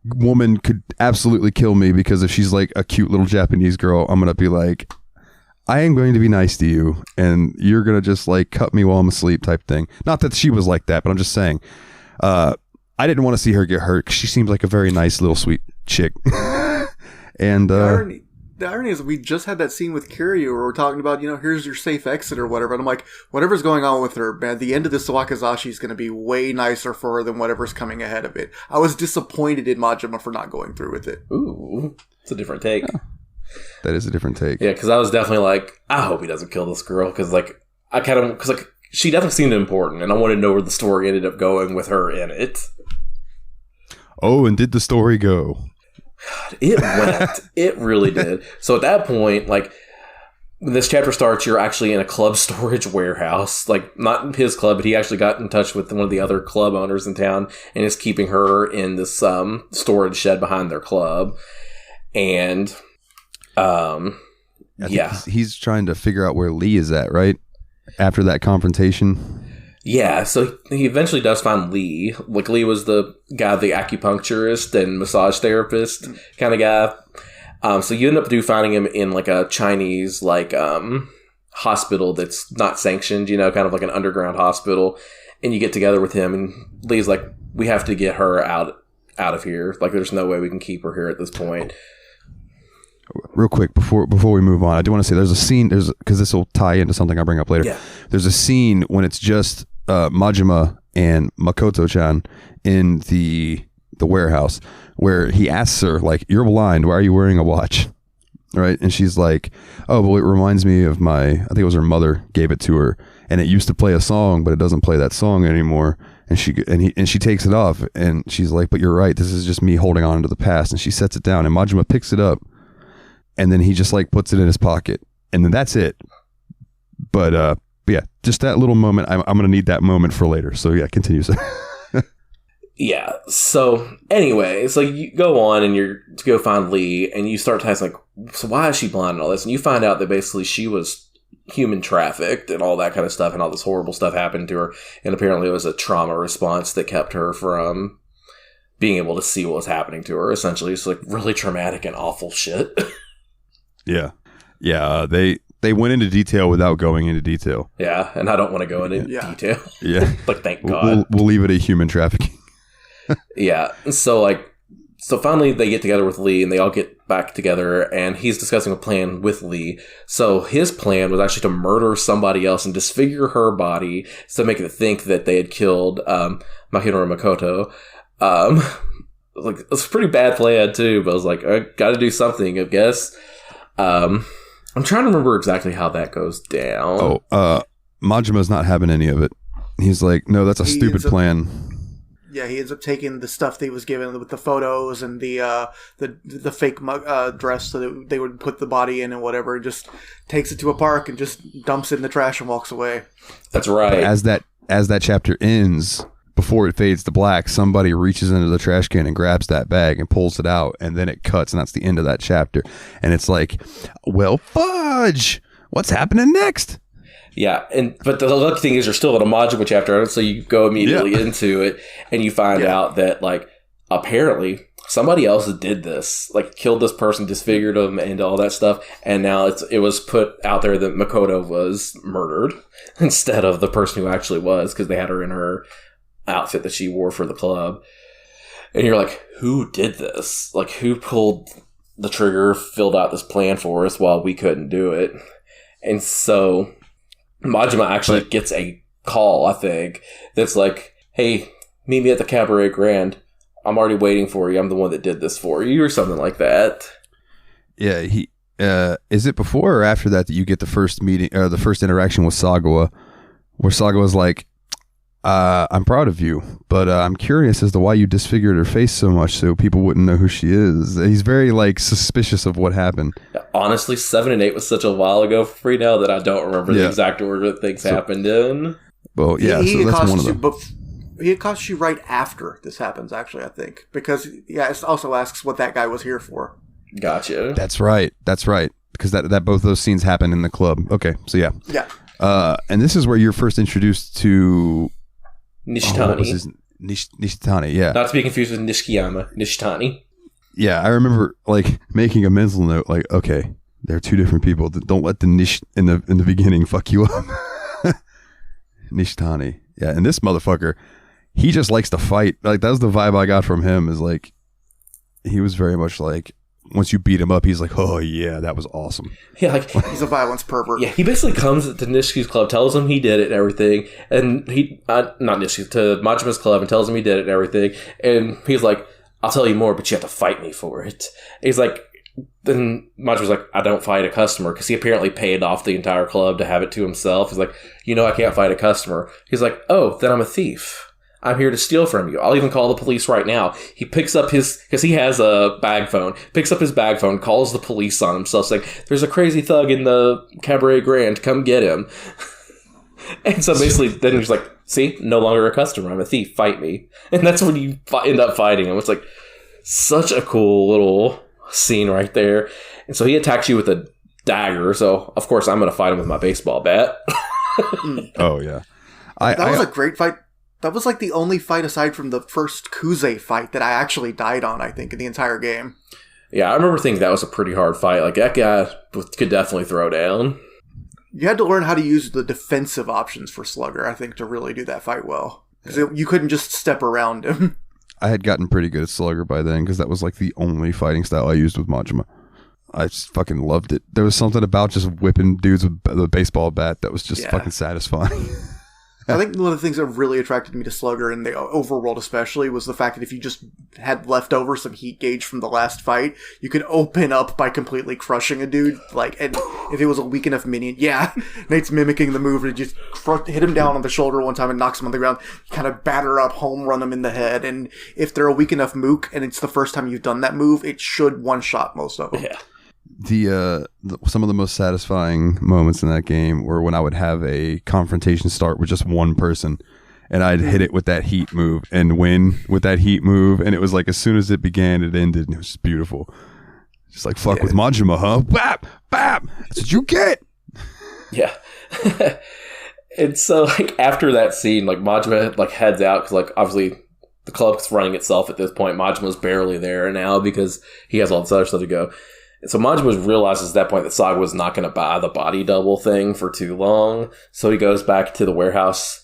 woman could absolutely kill me, because if she's like a cute little Japanese girl, I'm gonna be like, I am going to be nice to you, and you're gonna just like cut me while I'm asleep type thing. Not that she was like that, but I'm just saying, I didn't want to see her get hurt, because she seems like a very nice little sweet chick. And the irony is, we just had that scene with Kiryu where we're talking about, here's your safe exit or whatever. And I'm like, whatever's going on with her, man, the end of this Wakazashi is going to be way nicer for her than whatever's coming ahead of it. I was disappointed in Majima for not going through with it. Ooh, it's a different take. Yeah. That is a different take. Yeah, because I was definitely like, I hope he doesn't kill this girl, because she definitely seemed important, and I wanted to know where the story ended up going with her in it. Oh, and did the story go? God, it went. It really did. So at that point, like, when this chapter starts, you're actually in a club storage warehouse. Like, not his club, but he actually got in touch with one of the other club owners in town and is keeping her in this storage shed behind their club. And, he's trying to figure out where Lee is at, right? After that confrontation. Yeah, so he eventually does find Lee. Like, Lee was the guy, the acupuncturist and massage therapist kind of guy. So you end up finding him in, like, a Chinese, like, hospital that's not sanctioned, kind of like an underground hospital. And you get together with him, and Lee's like, we have to get her out of here. Like, there's no way we can keep her here at this point. Real quick, before we move on, I do want to say there's a scene, because this will tie into something I'll bring up later. Yeah. There's a scene when it's just Majima and Makoto-chan in the warehouse, where he asks her, like, you're blind, why are you wearing a watch? Right? And she's like, oh, well, it reminds me of I think it was her mother gave it to her, and it used to play a song, but it doesn't play that song anymore. And she takes it off, and she's like, but you're right, this is just me holding on to the past. And she sets it down, and Majima picks it up, and then he just, like, puts it in his pocket, and then that's it. But yeah, just that little moment. I'm going to need that moment for later. So yeah, continue. Yeah. So anyway, so you go on and you're to go find Lee, and you start asking, like, so why is she blind and all this? And you find out that basically she was human trafficked and all that kind of stuff, and all this horrible stuff happened to her. And apparently it was a trauma response that kept her from being able to see what was happening to her. Essentially, it's like really traumatic and awful shit. Yeah. Yeah. They went into detail without going into detail. Yeah, and I don't want to go into detail. Yeah. Like, thank God. We'll leave it at human trafficking. Yeah. So finally they get together with Lee, and they all get back together, and he's discussing a plan with Lee. So his plan was actually to murder somebody else and disfigure her body to make it think that they had killed Mahiro Makoto. Like, it's a pretty bad plan too, but I was like, I gotta do something, I guess. I'm trying to remember exactly how that goes down. Majima's not having any of it. He's like, no, that's a stupid plan. Yeah, he ends up taking the stuff that he was given with the photos and the fake dress so that they would put the body in and whatever. Just takes it to a park and just dumps it in the trash and walks away. That's right. As that chapter ends, before it fades to black, somebody reaches into the trash can and grabs that bag and pulls it out, and then it cuts, and that's the end of that chapter. And it's like, well, fudge! What's happening next? Yeah, but the lucky thing is you're still in a Majima chapter, so you go immediately into it, and you find out that, like, apparently somebody else did this, like, killed this person, disfigured them, and all that stuff, and now it was put out there that Makoto was murdered instead of the person who actually was, because they had her in her outfit that she wore for the club. And you're like, who did this? Like, who pulled the trigger, filled out this plan for us while we couldn't do it? And so Majima actually gets a call, I think, that's like, hey, meet me at the Cabaret Grand. I'm already waiting for you. I'm the one that did this for you, or something like that. Yeah, he is it before or after that you get the first meeting, the first interaction with Sagawa, where Sagawa's like, I'm proud of you, but I'm curious as to why you disfigured her face so much so people wouldn't know who she is. He's very, like, suspicious of what happened. Honestly, 7 and 8 was such a while ago for me now that I don't remember the exact order that things happened in. Well, yeah, so that's one of them. He accosts you right after this happens, actually, I think. Because, it also asks what that guy was here for. Gotcha. That's right. Because that both those scenes happen in the club. Okay, so yeah. Yeah. And this is where you're first introduced to Nishitani. Nishitani, yeah. Not to be confused with Nishikiyama. Nishitani. Yeah, I remember, like, making a mental note, like, okay, they're two different people. Don't let the nish in the beginning fuck you up. Nishitani. Yeah, and this motherfucker, he just likes to fight. Like, that was the vibe I got from him, is like, he was very much like, once you beat him up, he's like, oh yeah, that was awesome. Yeah, like, he's a violence pervert. Yeah, he basically comes to Nishiki's club, tells him he did it and everything, and not Nishiki, to Majima's club and tells him he did it and everything, and he's like, I'll tell you more, but you have to fight me for it. And he's like, then Majima's like, I don't fight a customer, because he apparently paid off the entire club to have it to himself. He's like, I can't fight a customer. He's like, oh, then I'm a thief. I'm here to steal from you. I'll even call the police right now. He picks up because he has a bag phone, picks up his bag phone, calls the police on himself, saying, there's a crazy thug in the Cabaret Grand, come get him. And so basically, then he's like, see, no longer a customer, I'm a thief, fight me. And that's when you end up fighting him. It's like, such a cool little scene right there. And so he attacks you with a dagger, so of course I'm going to fight him with my baseball bat. Oh, yeah. That was a great fight. That was like the only fight aside from the first Kuze fight that I actually died on, I think, in the entire game. Yeah, I remember thinking that was a pretty hard fight. Like, that guy could definitely throw down. You had to learn how to use the defensive options for Slugger, I think, to really do that fight well. Because you couldn't just step around him. I had gotten pretty good at Slugger by then, because that was like the only fighting style I used with Majima. I just fucking loved it. There was something about just whipping dudes with the baseball bat that was just fucking satisfying. I think one of the things that really attracted me to Slugger in the overworld especially was the fact that if you just had left over some heat gauge from the last fight, you could open up by completely crushing a dude. Like, and if it was a weak enough minion, Nate's mimicking the move to just hit him down on the shoulder one time and knocks him on the ground, kind of batter up, home run him in the head. And if they're a weak enough mook and it's the first time you've done that move, it should one-shot most of them. Yeah. Some of the most satisfying moments in that game were when I would have a confrontation start with just one person, and I'd hit it with that heat move and win with that heat move, and it was like as soon as it began, it ended, and it was just beautiful. Just like, fuck with Majima, huh? Bap! Bap! That's what you get! Yeah. And so, like, after that scene, like, Majima, like, heads out, because, like, obviously the club's running itself at this point. Majima's barely there now because he has all this other stuff to go. And so Majima realizes at that point that Saga was not going to buy the body double thing for too long. So he goes back to the warehouse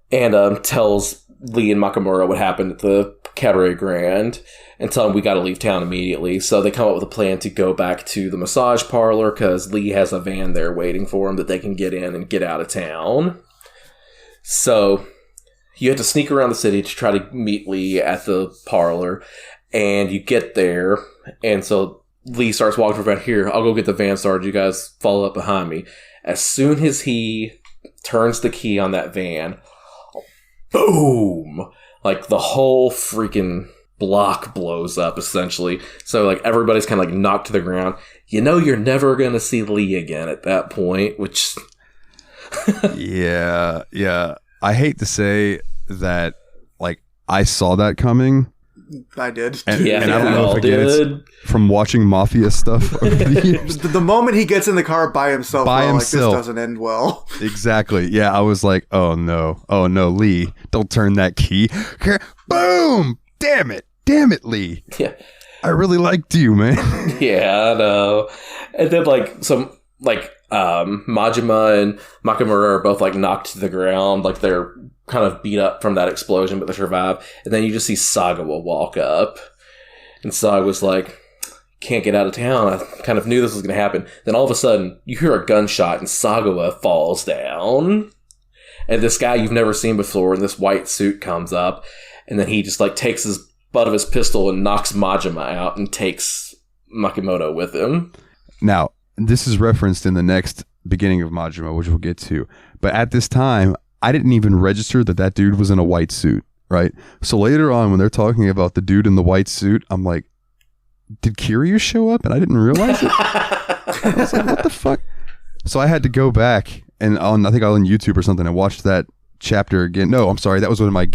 and tells Lee and Makamura what happened at the Cabaret Grand and tell him we got to leave town immediately. So they come up with a plan to go back to the massage parlor because Lee has a van there waiting for him that they can get in and get out of town. So you have to sneak around the city to try to meet Lee at the parlor, and you get there, and so Lee starts walking around here. I'll go get the van started. You guys follow up behind me. As soon as he turns the key on that van, boom! Like the whole freaking block blows up, essentially. So like everybody's kind of like knocked to the ground. You know you're never going to see Lee again at that point, which... yeah. I hate to say that, like, I saw that coming. I did. And I don't we know all if again did. it's from watching Mafia stuff over the years. The moment he gets in the car by himself, like, this doesn't end well. Exactly. Yeah, I was like, oh no, Lee, don't turn that key. Boom! Damn it, Lee. Yeah. I really liked you, man. Yeah, I know. And then Majima and Makamura are both like knocked to the ground, like they're kind of beat up from that explosion, but they survive. And then you just see Sagawa walk up, and Sagawa's like, "Can't get out of town. I kind of knew this was going to happen." Then all of a sudden, you hear a gunshot, and Sagawa falls down. And this guy you've never seen before in this white suit comes up, and then he just like takes his butt of his pistol and knocks Majima out and takes Makimoto with him. Now, this is referenced in the next beginning of Majima, which we'll get to. But at this time, I didn't even register that dude was in a white suit, right? So later on, when they're talking about the dude in the white suit, I'm like, did Kiryu show up? And I didn't realize it. I was like, what the fuck? So I had to go back and I think I was on YouTube or something and watched that chapter again. No, I'm sorry. That was when I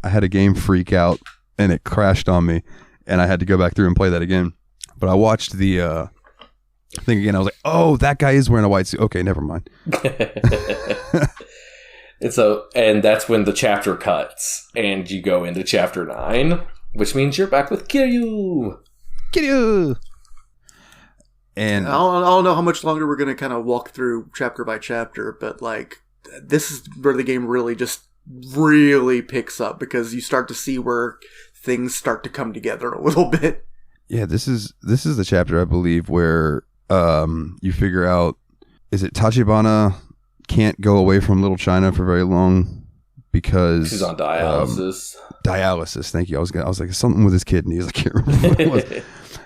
had a game freak out and it crashed on me and I had to go back through and play that again. But I watched the thing again. I was like, oh, that guy is wearing a white suit. Okay, never mind. And that's when the chapter cuts and you go into chapter 9, which means you're back with Kiryu. And I don't know how much longer we're going to kind of walk through chapter by chapter, but like this is where the game really picks up because you start to see where things start to come together a little bit. Yeah, this is the chapter I believe where you figure out, is it Tachibana can't go away from Little China for very long because she's on dialysis. Dialysis, thank you. I was like something with his kidneys. I can't remember what it was.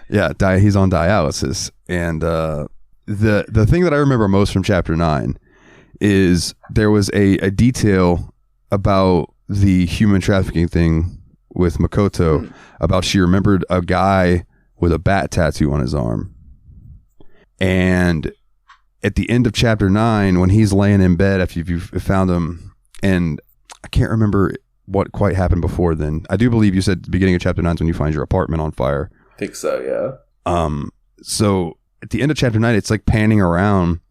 Yeah, he's on dialysis, and the thing that I remember most from chapter 9 is there was a detail about the human trafficking thing with Makoto, about she remembered a guy with a bat tattoo on his arm, and at the end of chapter 9, when he's laying in bed after you've found him, and I can't remember what quite happened before then. I do believe you said at the beginning of chapter 9 is when you find your apartment on fire. I think so, yeah. So at the end of chapter 9, it's like panning around,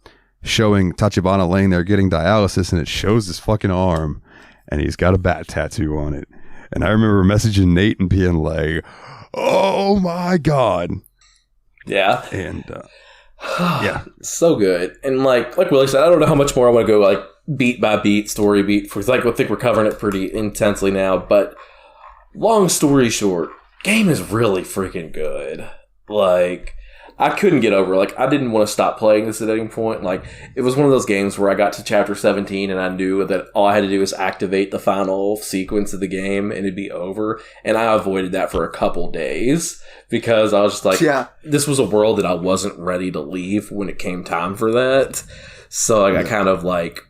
showing Tachibana laying there getting dialysis, and it shows his fucking arm, and he's got a bat tattoo on it. And I remember messaging Nate and being like, "Oh my god!" Yeah, and yeah, so good. And like Willie said, I don't know how much more I want to go like beat by beat, story beat, because I think we're covering it pretty intensely now. But long story short, game is really freaking good. Like, I couldn't get over it. Like, I didn't want to stop playing this at any point. Like, it was one of those games where I got to chapter 17 and I knew that all I had to do was activate the final sequence of the game and it'd be over. And I avoided that for a couple days because I was just like, this was a world that I wasn't ready to leave when it came time for that. So like, I kind of like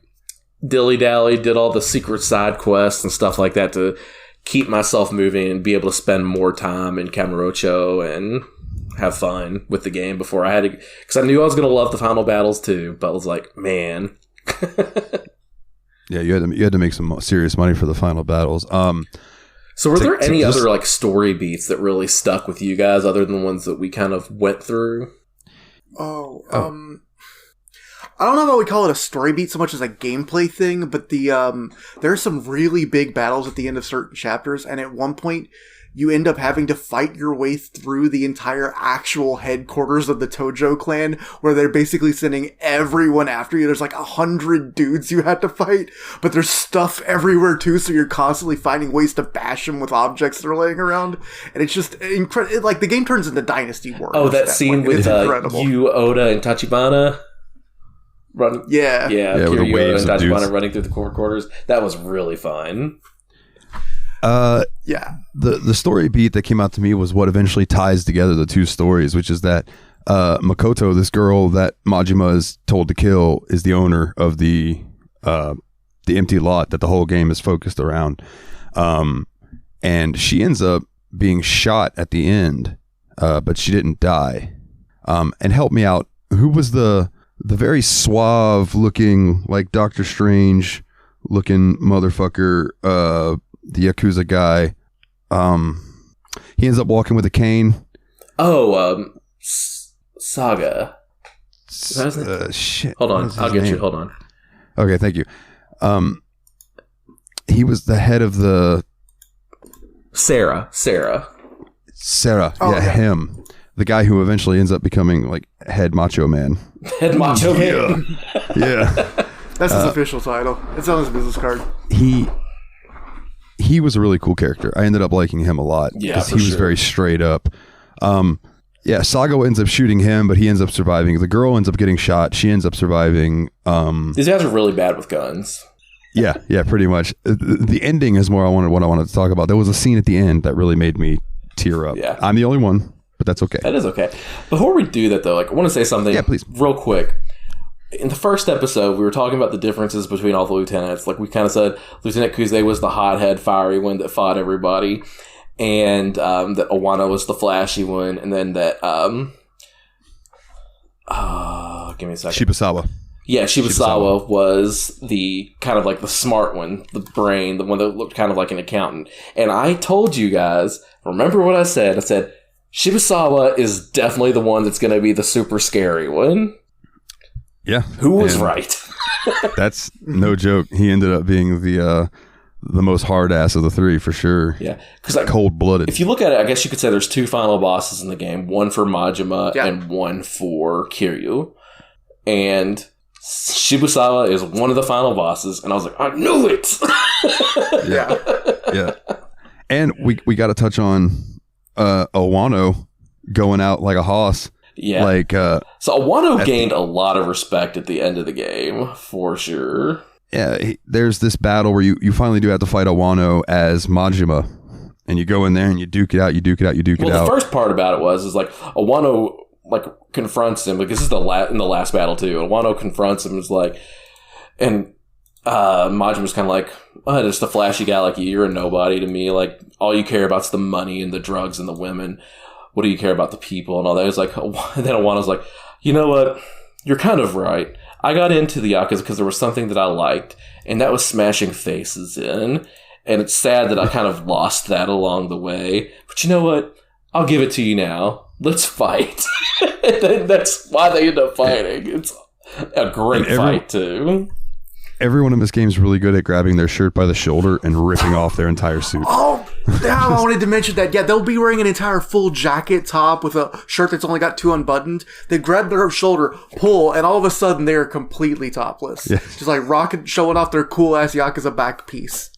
dilly-dally, did all the secret side quests and stuff like that to keep myself moving and be able to spend more time in Kamurocho and have fun with the game before I had to, because I knew I was going to love the final battles too, but I was like, man. Yeah, you had to make some serious money for the final battles. So were there any other like story beats that really stuck with you guys other than the ones that we kind of went through? I don't know if I would call it a story beat so much as a gameplay thing, but there are some really big battles at the end of certain chapters, and at one point you end up having to fight your way through the entire actual headquarters of the Tojo clan, where they're basically sending everyone after you. There's like 100 dudes you have to fight, but there's stuff everywhere too, so you're constantly finding ways to bash them with objects that are laying around. And it's just incredible. Like, the game turns into Dynasty Warriors. Oh, that scene with Yu, Oda, and Tachibana? With the Kiryu waves and of Judgement dudes running through the core quarters. That was really fun. Yeah. The story beat that came out to me was what eventually ties together the two stories, which is that Makoto, this girl that Majima is told to kill, is the owner of the empty lot that the whole game is focused around. And she ends up being shot at the end, but she didn't die. And help me out. Who was the very suave looking, like Doctor Strange looking motherfucker, the Yakuza guy? He ends up walking with a cane. Saga. Shit. Hold on. I'll get you. Hold on. Okay, thank you. He was the head of the... Sarah. Oh, yeah, him. The guy who eventually ends up becoming like head macho man. Head macho man. Yeah. That's his official title. It's on his business card. He was a really cool character. I ended up liking him a lot. Yeah, because he was very straight up. Yeah, Saga ends up shooting him, but he ends up surviving. The girl ends up getting shot. She ends up surviving. These guys are really bad with guns. Yeah, pretty much. The ending is more what I wanted to talk about. There was a scene at the end that really made me tear up. Yeah. I'm the only one, but that's okay. That is okay. Before we do that, though, I want to say something please. Real quick. In the first episode, we were talking about the differences between all the lieutenants. Like, we kind of said Lieutenant Kuze was the hothead, fiery one that fought everybody. And that Owano was the flashy one. And then that... give me a second. Shibusawa. Yeah, Shibusawa was the kind of like the smart one, the brain, the one that looked kind of like an accountant. And I told you guys, remember what I said? I said, Shibusawa is definitely the one that's going to be the super scary one. Yeah. Who was right? That's no joke. He ended up being the most hard ass of the three for sure. Yeah. Because cold blooded. If you look at it, I guess you could say there's two final bosses in the game, one for Majima and one for Kiryu. And Shibusawa is one of the final bosses, and I was like, I knew it. Yeah. And we got to touch on Owano going out like a hoss. Yeah. Like so Owano gained a lot of respect at the end of the game, for sure. Yeah, there's this battle where you finally do have to fight Owano as Majima, and you go in there and you duke it out. Well, the first part about it is like Owano confronts him, because this is in the last battle too. Owano confronts him, is like, and Majima's kind of like, just a flashy guy like you. You're a nobody to me. Like, all you care about is the money and the drugs and the women. What do you care about the people and all that? It's like, and then Owano's like, you know what? You're kind of right. I got into the Yakuza because there was something that I liked, and that was smashing faces in. And it's sad that I kind of lost that along the way. But you know what? I'll give it to you now. Let's fight. And that's why they end up fighting. It's a great fight, too. Everyone in this game is really good at grabbing their shirt by the shoulder and ripping off their entire suit. Oh, yeah, I wanted to mention that. Yeah, they'll be wearing an entire full jacket top with a shirt that's only got two unbuttoned. They grab their shoulder, pull, and all of a sudden they are completely topless. Yeah. Just like showing off their cool-ass Yakuza back piece.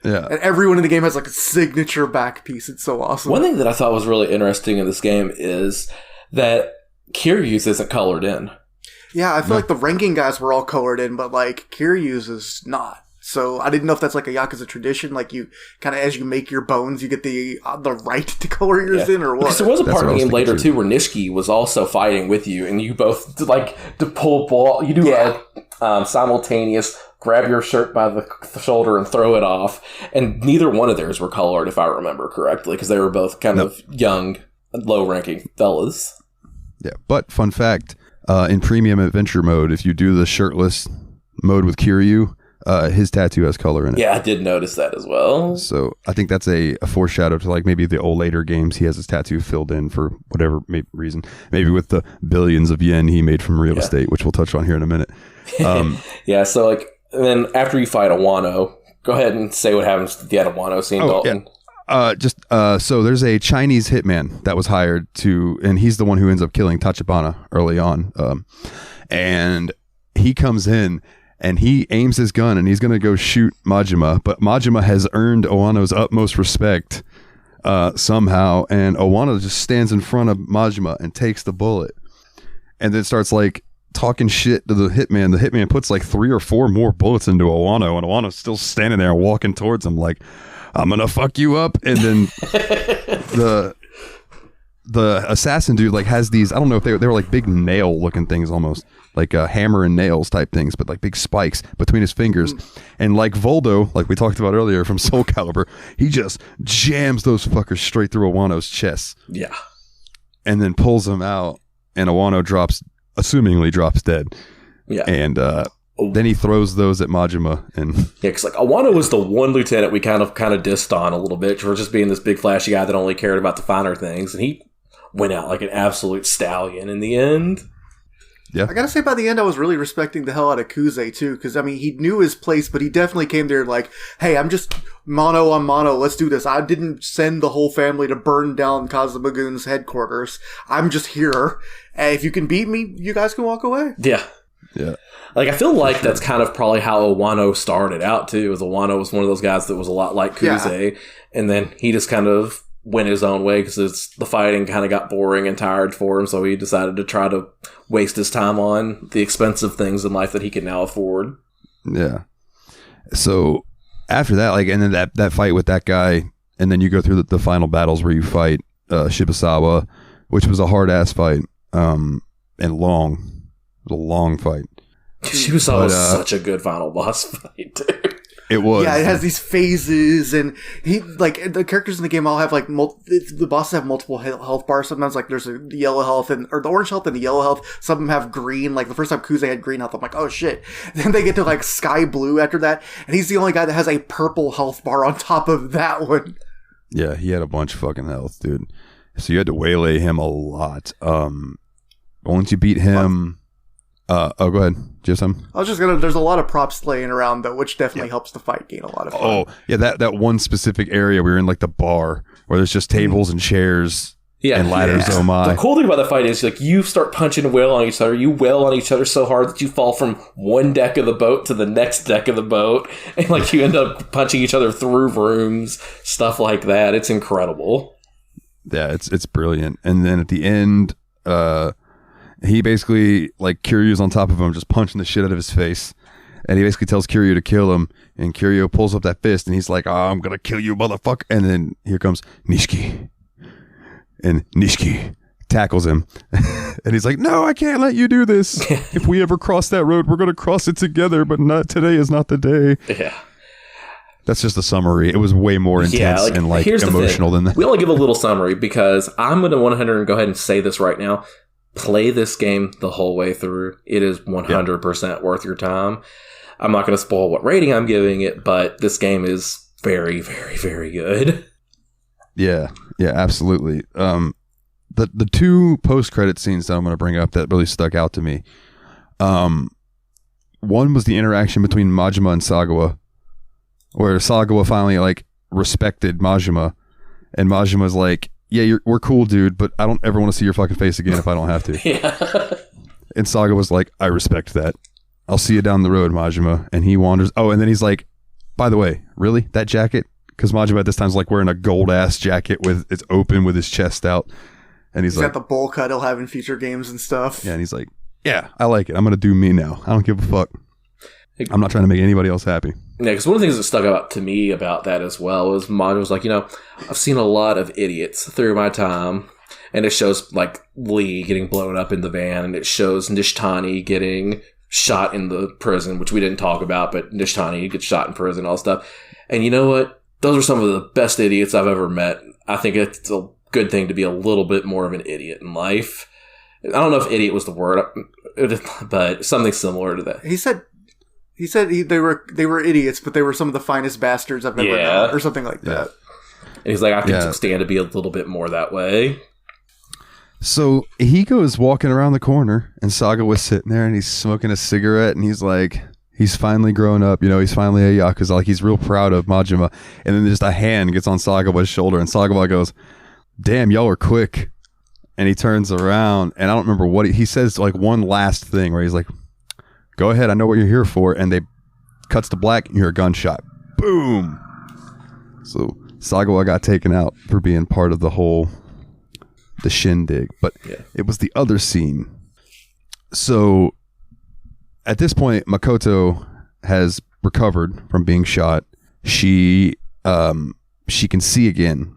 Yeah. And everyone in the game has like a signature back piece. It's so awesome. One thing that I thought was really interesting in this game is that Kiryu's isn't colored in. Yeah, I feel like the ranking guys were all colored in, but like Kiryu's is not. So I didn't know if that's like a Yakuza tradition, like you kind of, as you make your bones, you get the right to color yours in, or what? Because there was a part of the game later too where Nishiki was also fighting with you, and you both like to pull ball. You do a simultaneous grab your shirt by the shoulder and throw it off, and neither one of theirs were colored, if I remember correctly, because they were both kind of young, low-ranking fellas. Yeah, but fun fact. In premium adventure mode, if you do the shirtless mode with Kiryu, his tattoo has color in it. Yeah, I did notice that as well. So I think that's a foreshadow to like maybe the old later games. He has his tattoo filled in for whatever reason. Maybe with the billions of yen he made from real estate, which we'll touch on here in a minute. Yeah, so like, and then after you fight Owano, go ahead and say what happens to the Owano scene, Dalton. Yeah. So there's a Chinese hitman that was hired and he's the one who ends up killing Tachibana early on. And he comes in and he aims his gun and he's going to go shoot Majima, but Majima has earned Owano's utmost respect somehow. And Owano just stands in front of Majima and takes the bullet and then starts like talking shit to the hitman puts like 3 or 4 more bullets into Wano, and Wano's still standing there walking towards him like, I'm gonna fuck you up. And then the assassin dude like has these, I don't know if they were like big nail looking things, almost like hammer and nails type things, but like big spikes between his fingers. And like Voldo, like we talked about earlier from Soul Calibur, he just jams those fuckers straight through Wano's chest. Yeah. And then pulls him out, and Wano assumingly drops dead. Yeah. And then he throws those at Majima. And yeah, because like Wano was the one lieutenant we kind of dissed on a little bit for just being this big flashy guy that only cared about the finer things, and he went out like an absolute stallion in the end. Yeah. I gotta say, by the end, I was really respecting the hell out of Kuze, too, because, I mean, he knew his place, but he definitely came there like, hey, I'm just mano on mano, let's do this. I didn't send the whole family to burn down Kazumagun's headquarters. I'm just here, and if you can beat me, you guys can walk away. Yeah. Yeah. Like, I feel like that's kind of probably how Wano started out, too, as Wano was one of those guys that was a lot like Kuze, and then he just kind of went his own way because the fighting kind of got boring and tired for him, so he decided to try to waste his time on the expensive things in life that he can now afford. Yeah. So after that, like, and then that fight with that guy, and then you go through the final battles where you fight Shibusawa, which was a hard ass fight, and long. It was a long fight. Shibusawa was such a good final boss fight, dude. It was. Yeah, it has these phases, and he, like, the characters in the game all have, like, the bosses have multiple health bars. Sometimes, like, there's a yellow health, or the orange health and the yellow health. Some of them have green. Like, the first time Kuze had green health, I'm like, oh, shit. Then they get to, like, sky blue after that, and he's the only guy that has a purple health bar on top of that one. Yeah, he had a bunch of fucking health, dude. So you had to waylay him a lot. Once you beat him... go ahead. Do you have some? I was just gonna. There's a lot of props laying around though, which definitely helps the fight gain a lot of fun. Oh yeah, that one specific area we were in, like the bar where there's just tables and chairs and ladders. Oh my! The cool thing about the fight is like you start punching and wail on each other. You wail on each other so hard that you fall from one deck of the boat to the next deck of the boat, and like you end up punching each other through rooms, stuff like that. It's incredible. Yeah, it's brilliant. And then at the end, he basically, like, Kiryu's on top of him, just punching the shit out of his face. And he basically tells Kiryu to kill him. And Kiryu pulls up that fist, and he's like, oh, I'm going to kill you, motherfucker. And then here comes Nishiki. And Nishiki tackles him. And he's like, no, I can't let you do this. If we ever cross that road, we're going to cross it together. But not today is not the day. Yeah. That's just a summary. It was way more intense and, like, emotional than that. We only give a little summary because I'm going to 100 go ahead and say this right now. Play this game the whole way through. It is 100% worth your time. I'm not going to spoil what rating I'm giving it, but this game is very, very, very good. Yeah, absolutely. The 2 post-credit scenes that I'm going to bring up that really stuck out to me. One was the interaction between Majima and Sagawa, where Sagawa finally, like, respected Majima, and Majima's like, yeah, we're cool, dude, but I don't ever want to see your fucking face again if I don't have to. Yeah. And Saga was like, I respect that. I'll see you down the road, Majima. And he wanders. Oh, and then he's like, by the way, really? That jacket? Because Majima at this time is like wearing a gold-ass jacket with it's open with his chest out. And he's like... got the bowl cut he'll have in future games and stuff. Yeah, and he's like, yeah, I like it. I'm going to do me now. I don't give a fuck. I'm not trying to make anybody else happy. Yeah, because one of the things that stuck out to me about that as well is Majima was like, I've seen a lot of idiots through my time, and it shows like Lee getting blown up in the van, and it shows Nishtani getting shot in the prison, which we didn't talk about, but Nishtani gets shot in prison, all that stuff. And you know what? Those are some of the best idiots I've ever met. I think it's a good thing to be a little bit more of an idiot in life. I don't know if idiot was the word, but something similar to that. He said they were idiots, but they were some of the finest bastards I've ever known, or something like that. And he's like, I can stand to be a little bit more that way. So he goes walking around the corner, and Saga was sitting there, and he's smoking a cigarette, and he's like, he's finally grown up, he's finally a Yakuza, like he's real proud of Majima. And then just a hand gets on Sagawa's shoulder, and Sagawa goes, damn, y'all are quick. And he turns around, and I don't remember what he says, like one last thing where he's like, go ahead, I know what you're here for. And they cuts to black, and you hear a gunshot. Boom! So Sagawa got taken out for being part of the shindig. But it was the other scene. So at this point, Makoto has recovered from being shot. She can see again,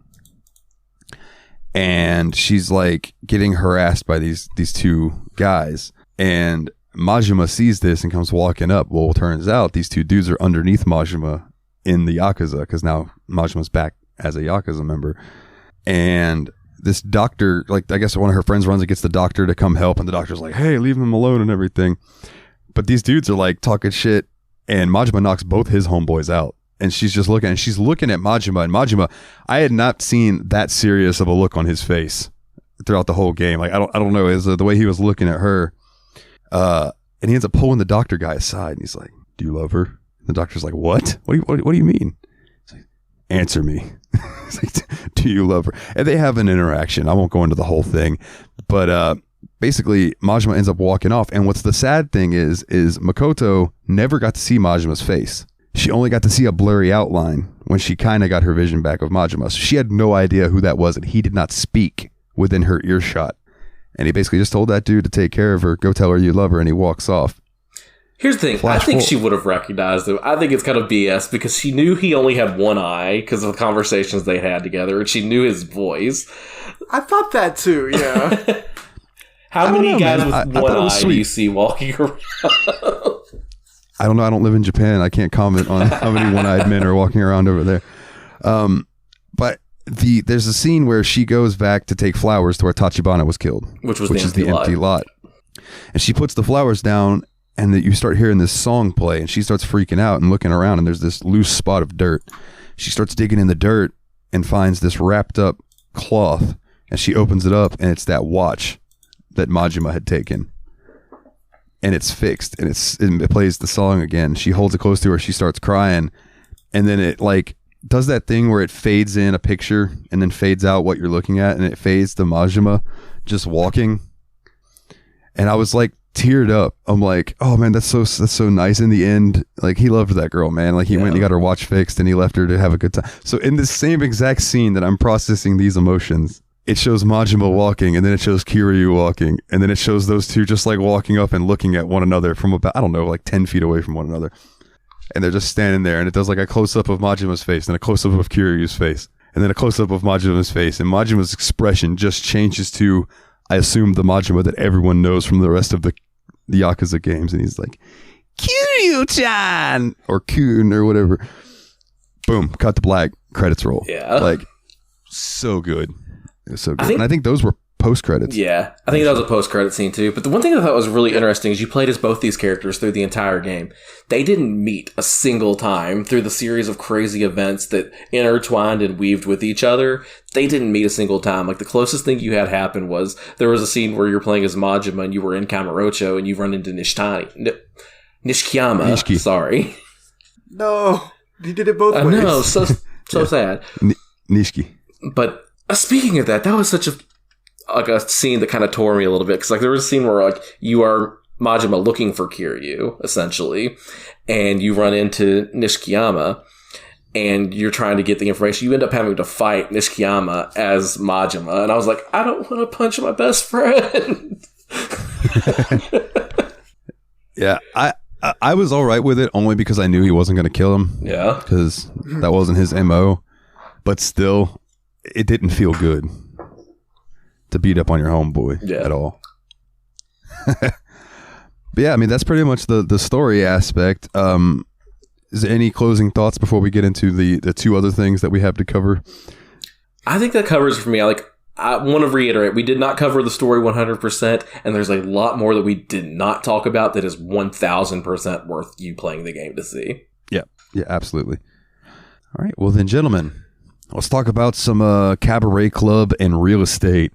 and she's like getting harassed by these two guys. And Majima sees this and comes walking up. Well, it turns out these two dudes are underneath Majima in the Yakuza, because now Majima's back as a Yakuza member. And this doctor, like, I guess one of her friends runs and gets the doctor to come help, and the doctor's like, hey, leave him alone and everything. But these dudes are like talking shit, and Majima knocks both his homeboys out. And she's just looking, and she's looking at Majima, and Majima, I had not seen that serious of a look on his face throughout the whole game. Like, I don't know, is the way he was looking at her. And he ends up pulling the doctor guy aside, and he's like, do you love her? The doctor's like, what? What do you mean? He's like, answer me. He's like, do you love her? And they have an interaction. I won't go into the whole thing, but basically Majima ends up walking off. And what's the sad thing is Makoto never got to see Majima's face. She only got to see a blurry outline when she kind of got her vision back of Majima. So she had no idea who that was, and he did not speak within her earshot. And he basically just told that dude to take care of her, go tell her you love her, and he walks off. Here's the thing. I think she would have recognized him. I think it's kind of BS, because she knew he only had one eye because of the conversations they had together, and she knew his voice. I thought that too, yeah. How many guys with one eye do you see walking around? I don't know. I don't live in Japan. I can't comment on how many one-eyed men are walking around over there. But there's a scene where she goes back to take flowers to where Tachibana was killed, which is the empty lot. And she puts the flowers down, and you start hearing this song play, and she starts freaking out and looking around, and there's this loose spot of dirt. She starts digging in the dirt and finds this wrapped up cloth, and she opens it up, and it's that watch that Majima had taken. And it's fixed, and it plays the song again. She holds it close to her. She starts crying, and then it like does that thing where it fades in a picture and then fades out what you're looking at, and it fades to Majima just walking. And I was like teared up. I'm like, oh man, that's so nice. In the end, like, he loved that girl, man. Like, he went and he got her watch fixed, and he left her to have a good time. So in this same exact scene that I'm processing these emotions, it shows Majima walking, and then it shows Kiryu walking, and then it shows those two just like walking up and looking at one another from about, I don't know, like 10 feet away from one another. And they're just standing there, and it does like a close-up of Majima's face, and a close-up of Kiryu's face, and then a close-up of Majima's face, and Majima's expression just changes to, I assume, the Majima that everyone knows from the rest of the Yakuza games, and he's like, Kiryu-chan! Or Kun, or whatever. Boom, cut to black, credits roll. Yeah. Like, so good. It was so good. And I think those were post-credits. Yeah, I think that was a post-credit scene too. But the one thing I thought was really interesting is you played as both these characters through the entire game. They didn't meet a single time through the series of crazy events that intertwined and weaved with each other. They didn't meet a single time. Like, the closest thing you had happen was there was a scene where you're playing as Majima and you were in Kamurocho and you run into Nishikiyama. Sorry. No, you did it both ways. No, so sad. Nishiki. But speaking of that was such a scene that kind of tore me a little bit, because like there was a scene where like you are Majima looking for Kiryu essentially, and you run into Nishikiyama, and you're trying to get the information. You end up having to fight Nishikiyama as Majima, and I was like, I don't want to punch my best friend. Yeah, I was all right with it only because I knew he wasn't going to kill him. Yeah, because that wasn't his MO, but still, it didn't feel good to beat up on your homeboy at all. But yeah, I mean, that's pretty much the story aspect. Is there any closing thoughts before we get into the two other things that we have to cover? I think that covers it for me. I want to reiterate, we did not cover the story 100%, and there's a lot more that we did not talk about that is 1,000% worth you playing the game to see. Yeah, absolutely. All right, well then, gentlemen, let's talk about some cabaret club and real estate.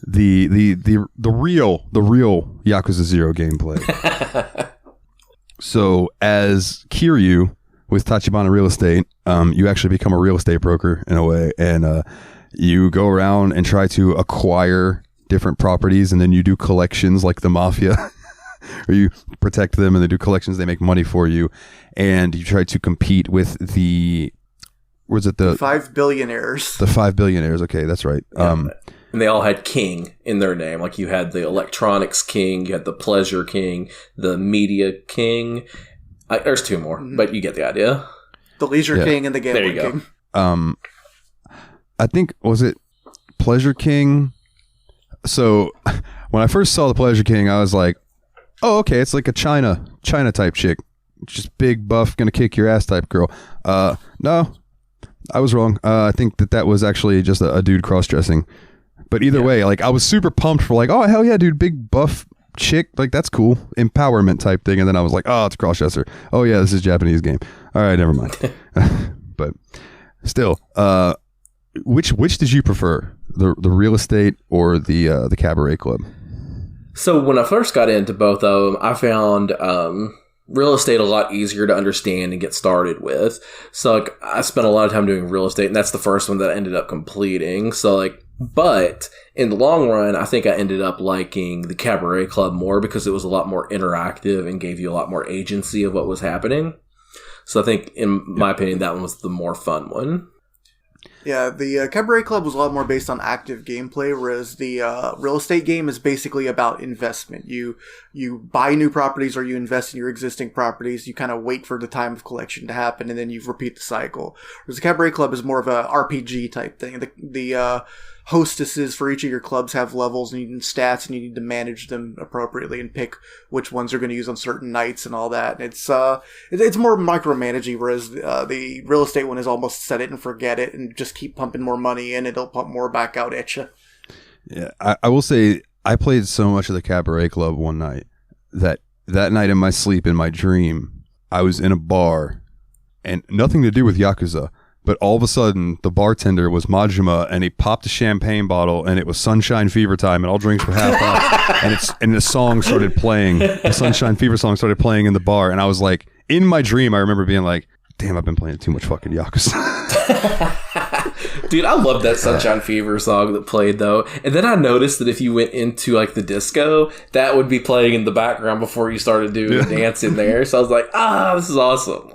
The real Yakuza 0 gameplay. So as Kiryu with Tachibana Real Estate, you actually become a real estate broker in a way, and you go around and try to acquire different properties, and then you do collections like the mafia, or you protect them and they do collections. They make money for you, and you try to compete with the 5 billionaires. The 5 billionaires. Okay, that's right. Yeah. And they all had king in their name. Like, you had the electronics king, you had the pleasure king, the media king. There's 2 more, but you get the idea. The leisure king and the gambling king. I think, was it Pleasure King? So when I first saw the Pleasure King, I was like, oh, okay, it's like a China type chick. Just big, buff, gonna kick your ass type girl. No, I was wrong. I think that was actually just a dude cross-dressing. But either way, like, I was super pumped for like, oh, hell yeah, dude, big, buff chick. Like, that's cool. Empowerment type thing. And then I was like, oh, it's a cross-dresser. Oh, yeah, this is a Japanese game. All right, never mind. But still, which did you prefer? The real estate or the cabaret club? So when I first got into both of them, I found real estate a lot easier to understand and get started with. So like, I spent a lot of time doing real estate, and that's the first one that I ended up completing. So like, but in the long run, I think I ended up liking the cabaret club more because it was a lot more interactive and gave you a lot more agency of what was happening. So I think, in my opinion, that one was the more fun one. Yeah, the Cabaret Club was a lot more based on active gameplay, whereas the real estate game is basically about investment. You buy new properties or you invest in your existing properties. You kind of wait for the time of collection to happen, and then you repeat the cycle. Whereas the Cabaret Club is more of a RPG type thing. The hostesses for each of your clubs have levels and stats, and you need to manage them appropriately and pick which ones you're going to use on certain nights and all that. And it's more micromanaging, whereas the real estate one is almost set it and forget it and just keep pumping more money in. It'll pump more back out at you. Yeah, I will say I played so much of the Cabaret Club one night that night in my sleep, in my dream, I was in a bar and nothing to do with Yakuza. But all of a sudden, the bartender was Majima, and he popped a champagne bottle, and it was Sunshine Fever time, and all drinks were half off. And the song started playing. The Sunshine Fever song started playing in the bar, and I was like, in my dream, I remember being like, damn, I've been playing too much fucking Yakuza. Dude, I love that Sunshine Fever song that played, though. And then I noticed that if you went into, like, the disco, that would be playing in the background before you started doing the dance in there. So I was like, this is awesome.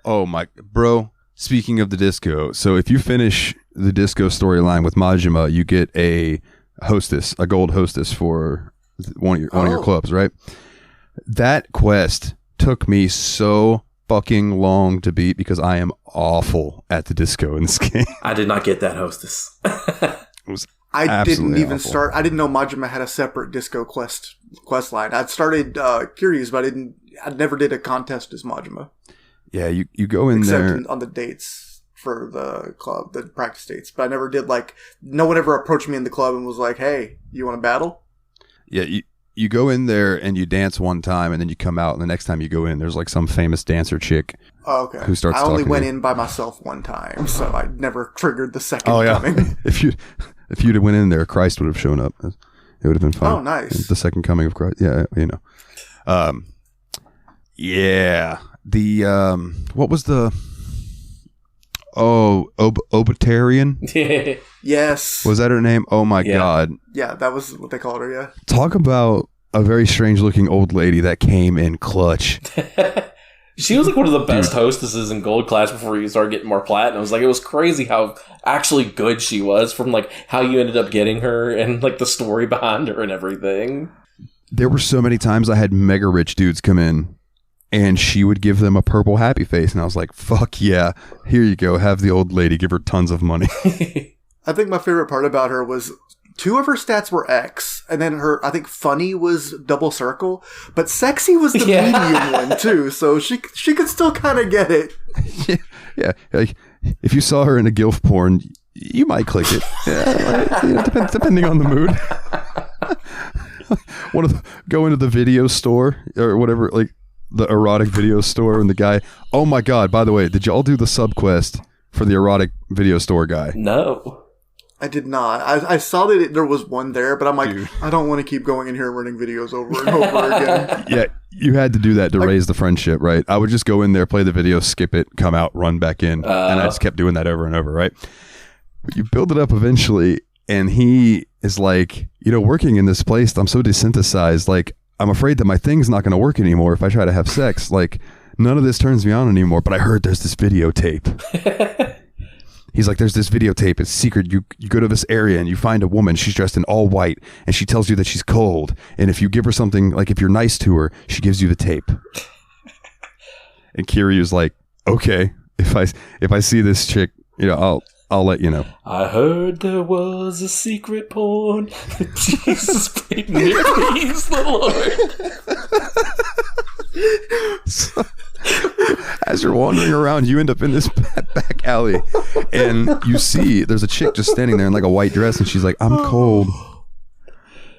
Oh, my... Bro... Speaking of the disco, so if you finish the disco storyline with Majima, you get a gold hostess for one of your clubs, right? That quest took me so fucking long to beat because I am awful at the disco in this game. I did not get that hostess. I didn't even start. I didn't know Majima had a separate disco quest line. I'd started curious, but I never did a contest as Majima. Yeah, you go in there. Except on the dates for the club, the practice dates. But I never did, like, no one ever approached me in the club and was like, hey, you want to battle? Yeah, you go in there and you dance one time and then you come out and the next time you go in, there's like some famous dancer chick. Oh, okay. Who starts I only talking went to you. In by myself one time, so I never triggered the second coming. If you'd have went in there, Christ would have shown up. It would have been fun. Oh, nice. The second coming of Christ. Yeah, you know. Yeah. The what was the Obitarian? Yes. Was that her name? Oh my god. Yeah, that was what they called her, yeah. Talk about a very strange looking old lady that came in clutch. She was like one of the best hostesses in gold class before you started getting more platinum. It was like, it was crazy how actually good she was, from like how you ended up getting her and like the story behind her and everything. There were so many times I had mega rich dudes come in and she would give them a purple happy face. And I was like, fuck yeah, here you go. Have the old lady. Give her tons of money. I think my favorite part about her was 2 of her stats were X. And then her, I think funny was double circle. But sexy was the medium one too. So she could still kind of get it. Yeah. Like, if you saw her in a GILF porn, you might click it. Yeah, depending on the mood. Go into the video store or whatever, like, the erotic video store, and the guy, oh my god, by the way, did y'all do the sub quest for the erotic video store guy? No. I did not. I saw that there was one there, but I'm like, dude, I don't want to keep going in here and running videos over and over again. Yeah, you had to do that to raise the friendship, right? I would just go in there, play the video, skip it, come out, run back in, and I just kept doing that over and over, right? But you build it up eventually, and he is like, working in this place, I'm so desynthesized, like, I'm afraid that my thing's not going to work anymore if I try to have sex. Like, none of this turns me on anymore, but I heard there's this videotape. He's like, there's this videotape. It's secret. You go to this area and you find a woman. She's dressed in all white and she tells you that she's cold. And if you give her something, like if you're nice to her, she gives you the tape. And Kiryu's like, okay, if I see this chick, I'll let you know. I heard there was a secret porn. Jesus, praise the Lord. So, as you're wandering around, you end up in this back alley, and you see there's a chick just standing there in like a white dress, and she's like, "I'm cold."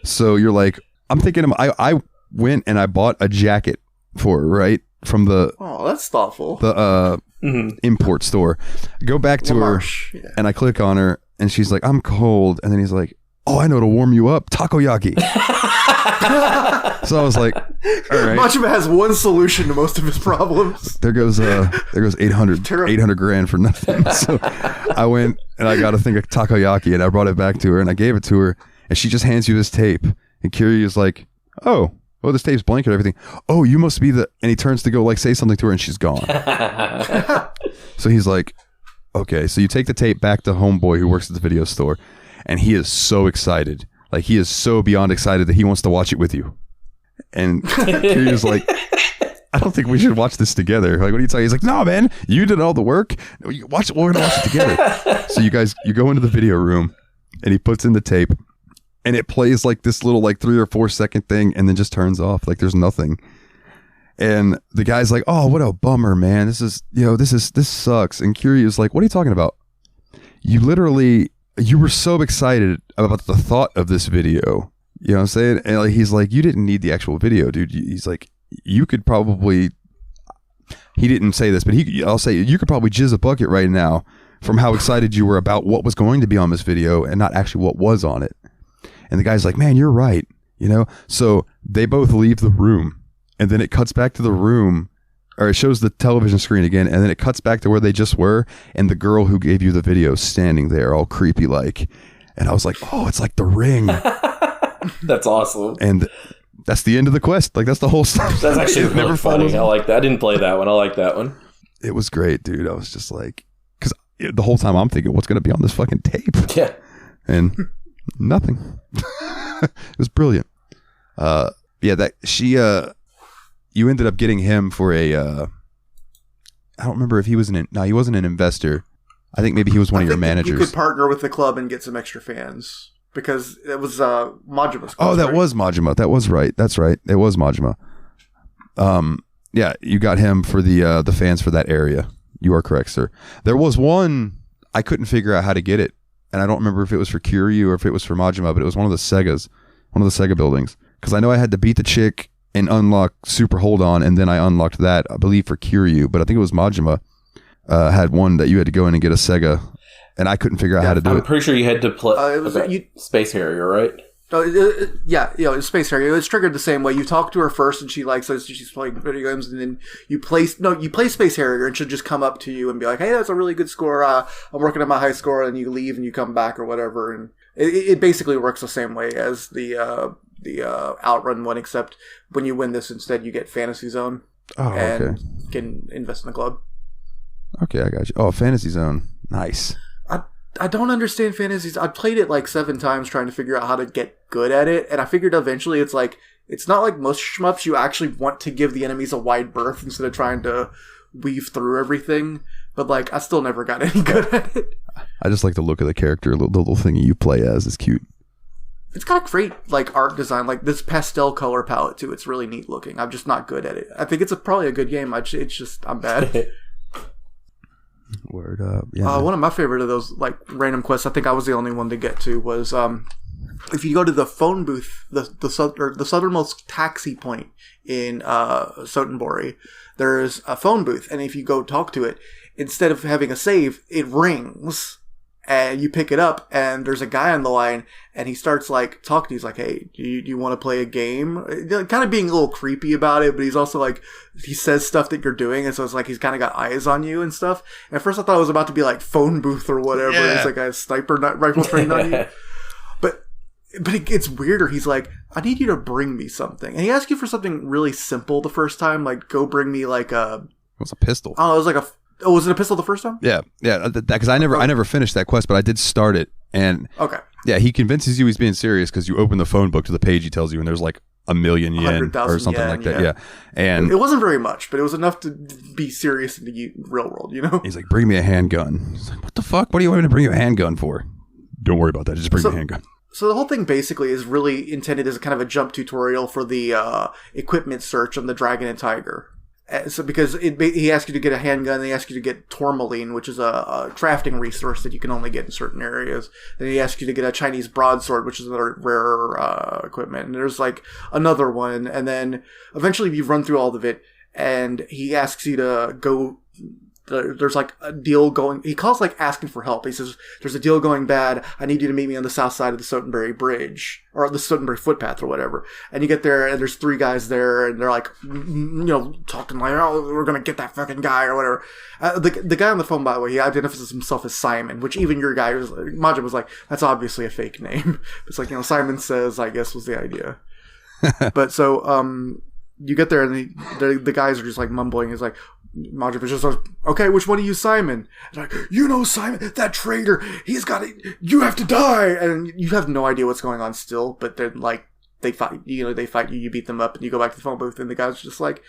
So you're like, I'm thinking, I went and I bought a jacket for her, right, from the that's thoughtful. The import store. Go back to her, and I click on her, and she's like, "I'm cold," and then he's like, "Oh, I know to warm you up, takoyaki." So I was like, all right. Machima has one solution to most of his problems. There goes 800 grand for nothing. So I went and I got a thing of takoyaki and I brought it back to her and I gave it to her and she just hands you this tape and Kiryu is like, oh, this tape's blank and everything. Oh, you must be and he turns to go like say something to her and she's gone. So he's like, okay. So you take the tape back to homeboy who works at the video store and he is so excited. Like he is so beyond excited that he wants to watch it with you. And Kiryu's like, I don't think we should watch this together. Like, what are you talking? He's like, no, man, you did all the work. We're going to watch it together. So you go into the video room and he puts in the tape and it plays like this little like 3 or 4 second thing and then just turns off. Like there's nothing. And the guy's like, oh, what a bummer, man. This sucks. And Kiryu's like, what are you talking about? You were so excited about the thought of this video. You know what I'm saying? And like, he's like, you didn't need the actual video, dude. He's like, you could probably, he didn't say this, but I'll say you could probably jizz a bucket right now from how excited you were about what was going to be on this video and not actually what was on it. And the guy's like, man, you're right. So they both leave the room and then it cuts back to the room, or it shows the television screen again. And then it cuts back to where they just were. And the girl who gave you the video standing there all creepy like, and I was like, oh, it's like The Ring. That's awesome. And that's the end of the quest. Like, that's the whole stuff. That's actually really funny. I like that. I didn't play that one. I like that one. It was great, dude. I was just like, because the whole time I'm thinking, what's going to be on this fucking tape? Yeah. And nothing. It was brilliant. You ended up getting him for I don't remember if he was he wasn't an investor. I think maybe he was one of your managers. You could partner with the club and get some extra fans. Because it was Majima's. Oh, that was Majima. That was right. That's right. It was Majima. Yeah, you got him for the fans for that area. You are correct, sir. There was one I couldn't figure out how to get it, and I don't remember if it was for Kiryu or if it was for Majima, but it was one of the Sega buildings. Because I know I had to beat the chick and unlock Super Hold On, and then I unlocked that, I believe, for Kiryu, but I think it was Majima had one that you had to go in and get a Sega. And I couldn't figure out how to do it. I'm pretty sure you had to play Space Harrier, right? Yeah, Space Harrier. It was triggered the same way. You talk to her first, and she says she's playing video games, and then you play Space Harrier, and she'll just come up to you and be like, "Hey, that's a really good score. I'm working on my high score," and you leave and you come back or whatever. And it basically works the same way as the Outrun one, except when you win this, instead you get Fantasy Zone and can invest in the club. Okay, I got you. Oh, Fantasy Zone, nice. I don't understand fantasies. I played it like 7 times trying to figure out how to get good at it, and I figured eventually it's not like most shmups. You actually want to give the enemies a wide berth instead of trying to weave through everything. But I still never got any good at it. I just like the look of the character. The little thing you play as is cute. It's got a great art design, this pastel color palette too. It's really neat looking. I'm just not good at it. I think it's probably a good game. It's just I'm bad at it. Word up. Yeah. One of my favorite of those random quests, I think I was the only one to get to, was if you go to the phone booth, the southernmost taxi point in Sotenbori, there's a phone booth, and if you go talk to it, instead of having a save, it rings. And you pick it up, and there's a guy on the line, and he starts talking to you. He's like, "Hey, do you want to play a game?" Kind of being a little creepy about it, but he's also he says stuff that you're doing, and so it's he's kind of got eyes on you and stuff. And at first, I thought it was about to be phone booth or whatever. Yeah. It's a sniper rifle trained on you. But it gets weirder. He's like, "I need you to bring me something," and he asks you for something really simple the first time, go bring me a. It was a pistol. Oh, it was Oh, was it a pistol the first time? Yeah. Because I never finished that quest, but I did start it. And okay. Yeah, he convinces you he's being serious because you open the phone book to the page he tells you, and there's like 1,000,000 yen or something like that. Yeah. And it wasn't very much, but it was enough to be serious in the real world, you know? He's like, bring me a handgun. He's like, what the fuck? What do you want me to bring you a handgun for? Don't worry about that. Just bring me a handgun. So the whole thing basically is really intended as a kind of a jump tutorial for the equipment search on the Dragon and Tiger. So because he asks you to get a handgun, and he asks you to get tourmaline, which is a crafting resource that you can only get in certain areas. Then he asks you to get a Chinese broadsword, which is another rare equipment. And there's like another one, and then eventually you run through all of it, and he asks you to go. There's like a deal going. He calls like asking for help. He says, "There's a deal going bad. I need you to meet me on the south side of the Sotenbury Bridge or the Sotenbury footpath or whatever." And you get there, and there's 3 guys there, and they're like, talking like, "Oh, we're gonna get that fucking guy or whatever." The guy on the phone, by the way, he identifies himself as Simon, which even your guy Majin was like, "That's obviously a fake name." It's like, Simon Says, I guess, was the idea. But so you get there, and the guys are just like mumbling. He's like. Majin just says, "Okay, which one are you, Simon?" And like, Simon, that traitor. He's got it. You have to die, and you have no idea what's going on still. But they're like, they fight. They fight you. You beat them up, and you go back to the phone booth, and the guy's just like,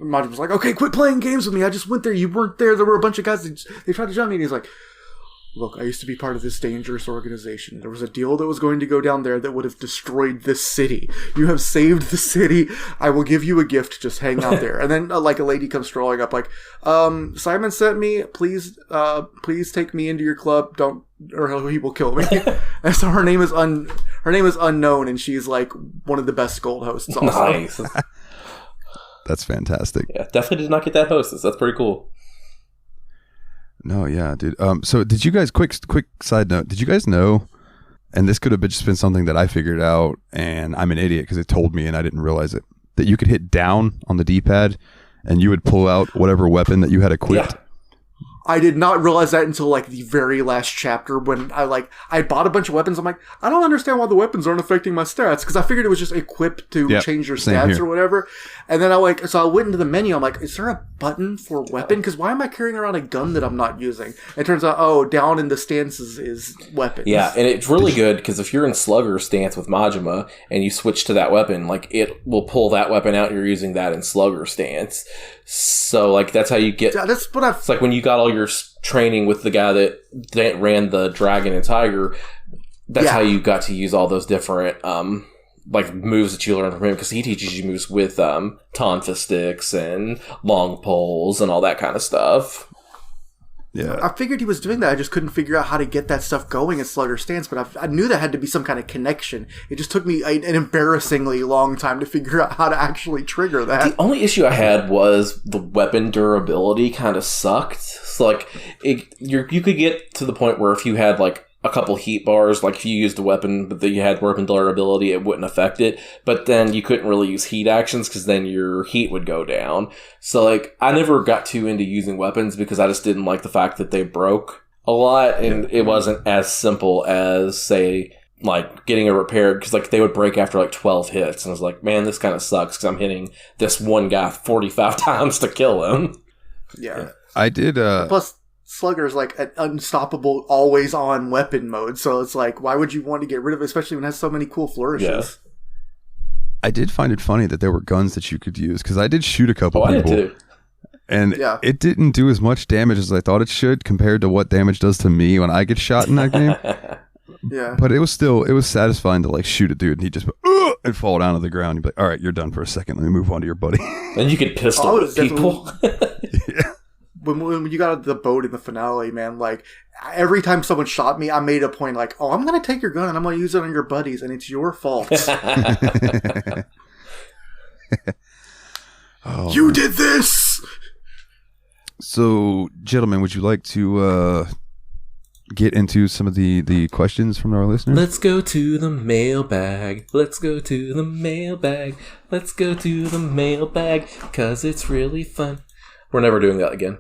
Majin was like, "Okay, quit playing games with me. I just went there. You weren't there. There were a bunch of guys. They tried to jump me." And he's like, "Look, I used to be part of this dangerous organization. There was a deal that was going to go down there that would have destroyed this city. You have saved the city. I will give you a gift. Just hang out there." And then, like, a lady comes strolling up, like, "Simon sent me. Please take me into your club. Don't, or he will kill me." And so her name is unknown, and she's like one of the best gold hosts. Also. Nice. That's fantastic. Yeah, definitely did not get that hostess. That's pretty cool. No, yeah, dude. So did you guys, quick side note, did you guys know, and this could have just been something that I figured out, and I'm an idiot because it told me and I didn't realize it, that you could hit down on the D-pad and you would pull out whatever weapon that you had equipped? Yeah. I did not realize that until like the very last chapter when I bought a bunch of weapons. I'm like, I don't understand why the weapons aren't affecting my stats, because I figured it was just equipped to change your stats or whatever. And then I went into the menu. I'm like, is there a button for weapon? Because why am I carrying around a gun that I'm not using? And it turns out, down in the stances is weapons. Yeah, and it's really good because if you're in Slugger stance with Majima and you switch to that weapon, like it will pull that weapon out. You're using that in Slugger stance. So like that's how you get. Yeah, that's what it's like when you got all your training with the guy that ran the Dragon and Tiger. That's how you got to use all those different like moves that you learn from him, because he teaches you moves with Tonfa sticks and long poles and all that kind of stuff. Yeah, I figured he was doing that. I just couldn't figure out how to get that stuff going in Slugger Stance, but I knew there had to be some kind of connection. It just took me an embarrassingly long time to figure out how to actually trigger that. The only issue I had was the weapon durability kind of sucked. So, like, you could get to the point where if you had, like, a couple heat bars, like if you used a weapon but you had weapon durability, it wouldn't affect it. But then you couldn't really use heat actions because then your heat would go down. So like I never got too into using weapons because I just didn't like the fact that they broke a lot, and it wasn't as simple as, say, like getting a repair, because like they would break after like 12 hits, and I was like, man, this kind of sucks because I'm hitting this one guy 45 times to kill him. Yeah, I did. Plus, Slugger is like an unstoppable, always on weapon mode, so it's like, why would you want to get rid of it, especially when it has so many cool flourishes? Yeah. I did find it funny that there were guns that you could use, because I did shoot a couple people. I did too. And it didn't do as much damage as I thought it should compared to what damage does to me when I get shot in that game. Yeah. But it was satisfying to like shoot a dude and he'd just and fall down to the ground. You'd be like, all right, you're done for a second. Let me move on to your buddy. And you could pistol with people. Yeah. When you got out of the boat in the finale, man, like every time someone shot me, I made a point like, oh, I'm going to take your gun and I'm going to use it on your buddies, and it's your fault. Oh, you did this! So, gentlemen, would you like to get into some of the questions from our listeners? Let's go to the mailbag. Let's go to the mailbag. Let's go to the mailbag, because it's really fun. We're never doing that again.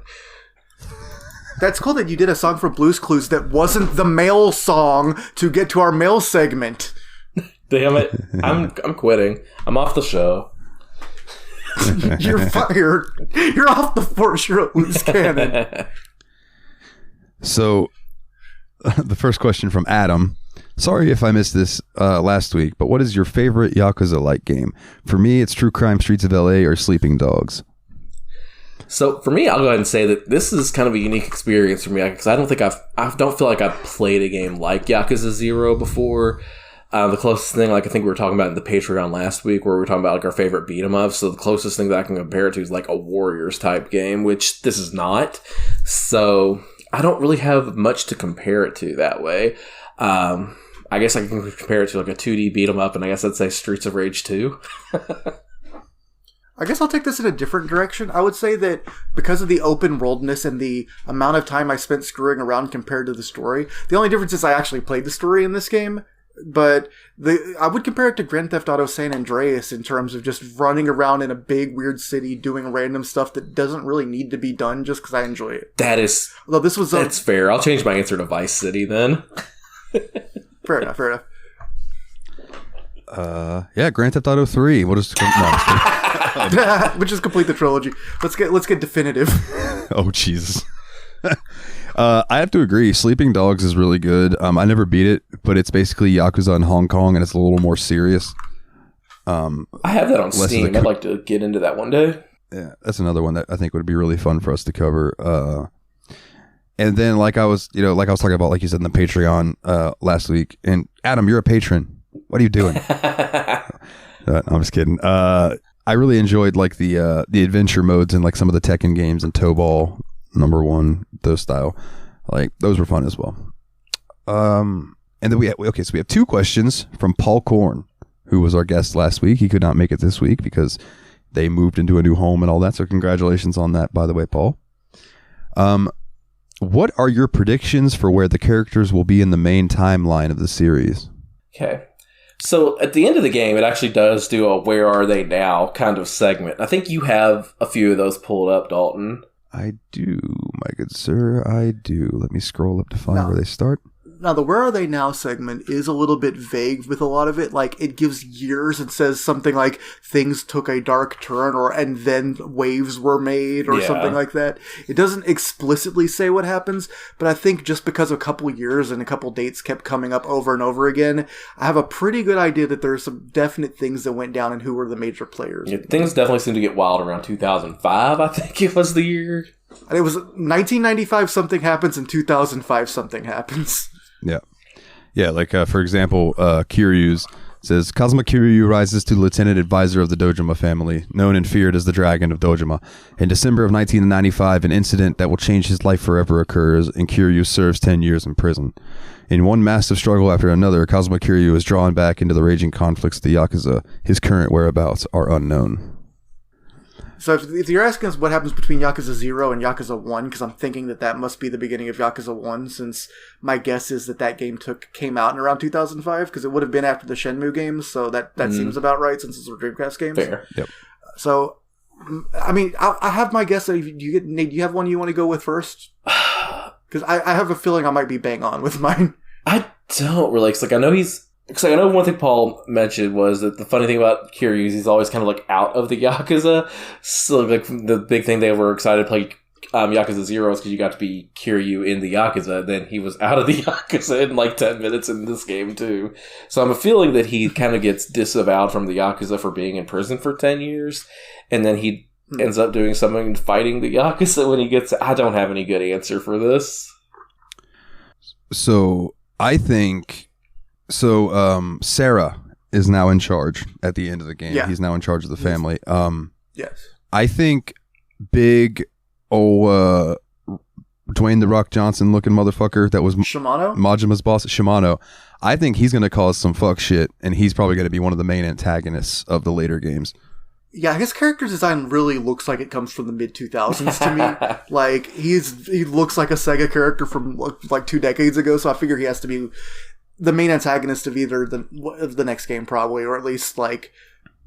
That's cool that you did a song for Blue's Clues that wasn't the mail song to get to our mail segment. Damn it. I'm quitting. I'm off the show. You're fired. You're off the force. You're a loose cannon. So, the first question from Adam. Sorry if I missed this last week, but what is your favorite Yakuza-like game? For me, it's True Crime Streets of LA or Sleeping Dogs. So for me, I'll go ahead and say that this is kind of a unique experience for me because I don't feel like I've played a game like Yakuza 0 before. The closest thing, like I think we were talking about in the Patreon last week, where we were talking about like our favorite beat 'em ups. So the closest thing that I can compare it to is like a Warriors type game, which this is not. So I don't really have much to compare it to that way. I guess I can compare it to like a 2D beat 'em up, and I guess I'd say Streets of Rage 2. I guess I'll take this in a different direction. I would say that because of the open worldness and the amount of time I spent screwing around compared to the story, the only difference is I actually played the story in this game. But I would compare it to Grand Theft Auto San Andreas in terms of just running around in a big, weird city doing random stuff that doesn't really need to be done just because I enjoy it. That's fair. I'll change my answer to Vice City then. Fair enough. Yeah, Grand Theft Auto 3. What is We'll just complete the trilogy. Let's get definitive. Oh Jesus. I have to agree. Sleeping Dogs is really good. I never beat it, but it's basically Yakuza in Hong Kong, and it's a little more serious. I have that on Steam. I'd like to get into that one day. Yeah, that's another one that I think would be really fun for us to cover. And then, like I was talking about, like you said in the Patreon last week. And Adam, you're a patron. What are you doing? I'm just kidding. I really enjoyed like the adventure modes and like some of the Tekken games and Toe Ball #1, those style. Like those were fun as well. And then we have 2 questions from Paul Korn, who was our guest last week. He could not make it this week because they moved into a new home and all that. So congratulations on that, by the way, Paul. What are your predictions for where the characters will be in the main timeline of the series? Okay. So at the end of the game, it actually does do a "Where Are They Now" kind of segment. I think you have a few of those pulled up, Dalton. I do, my good sir. I do. Let me scroll up to find where they start. Now, the Where Are They Now segment is a little bit vague with a lot of it. Like, it gives years. It says something like, things took a dark turn, and then waves were made, or something like that. It doesn't explicitly say what happens, but I think just because a couple years and a couple dates kept coming up over and over again, I have a pretty good idea that there's some definite things that went down and who were the major players. Yeah, things definitely seem to get wild around 2005, I think it was the year. And it was 1995 something happens, and 2005 something happens. Yeah, like for example, Kiryu's says Kazuma Kiryu rises to lieutenant advisor of the Dojima family, known and feared as the Dragon of Dojima. In December of 1995, an incident that will change his life forever occurs, and Kiryu serves 10 years in prison. In one massive struggle after another, Kazuma Kiryu is drawn back into the raging conflicts of the Yakuza. His current whereabouts are unknown. So if you're asking us what happens between Yakuza 0 and Yakuza 1, because I'm thinking that must be the beginning of Yakuza 1, since my guess is that game came out in around 2005, because it would have been after the Shenmue games, so that seems about right, since it's Dreamcast games. Fair. Yep. So, I mean, I have my guess. Nate, do you have one you want to go with first? Because I have a feeling I might be bang on with mine. I don't really, because I know one thing Paul mentioned was that the funny thing about Kiryu is he's always kind of like out of the Yakuza. So like the big thing they were excited to play Yakuza 0 is because you got to be Kiryu in the Yakuza. Then he was out of the Yakuza in like 10 minutes in this game too. So I'm a feeling that he kind of gets disavowed from the Yakuza for being in prison for 10 years. And then he ends up doing something fighting the Yakuza when he gets... I don't have any good answer for this. So I think... Sarah is now in charge at the end of the game. Yeah. He's now in charge of the family. Yes. I think big Dwayne The Rock Johnson looking motherfucker that was Shimano? Majima's boss, Shimano. I think he's going to cause some fuck shit, and he's probably going to be one of the main antagonists of the later games. Yeah, his character design really looks like it comes from the mid-2000s to me. Like, he looks like a Sega character from like 2 decades ago, so I figure he has to be the main antagonist of either the next game, probably, or at least like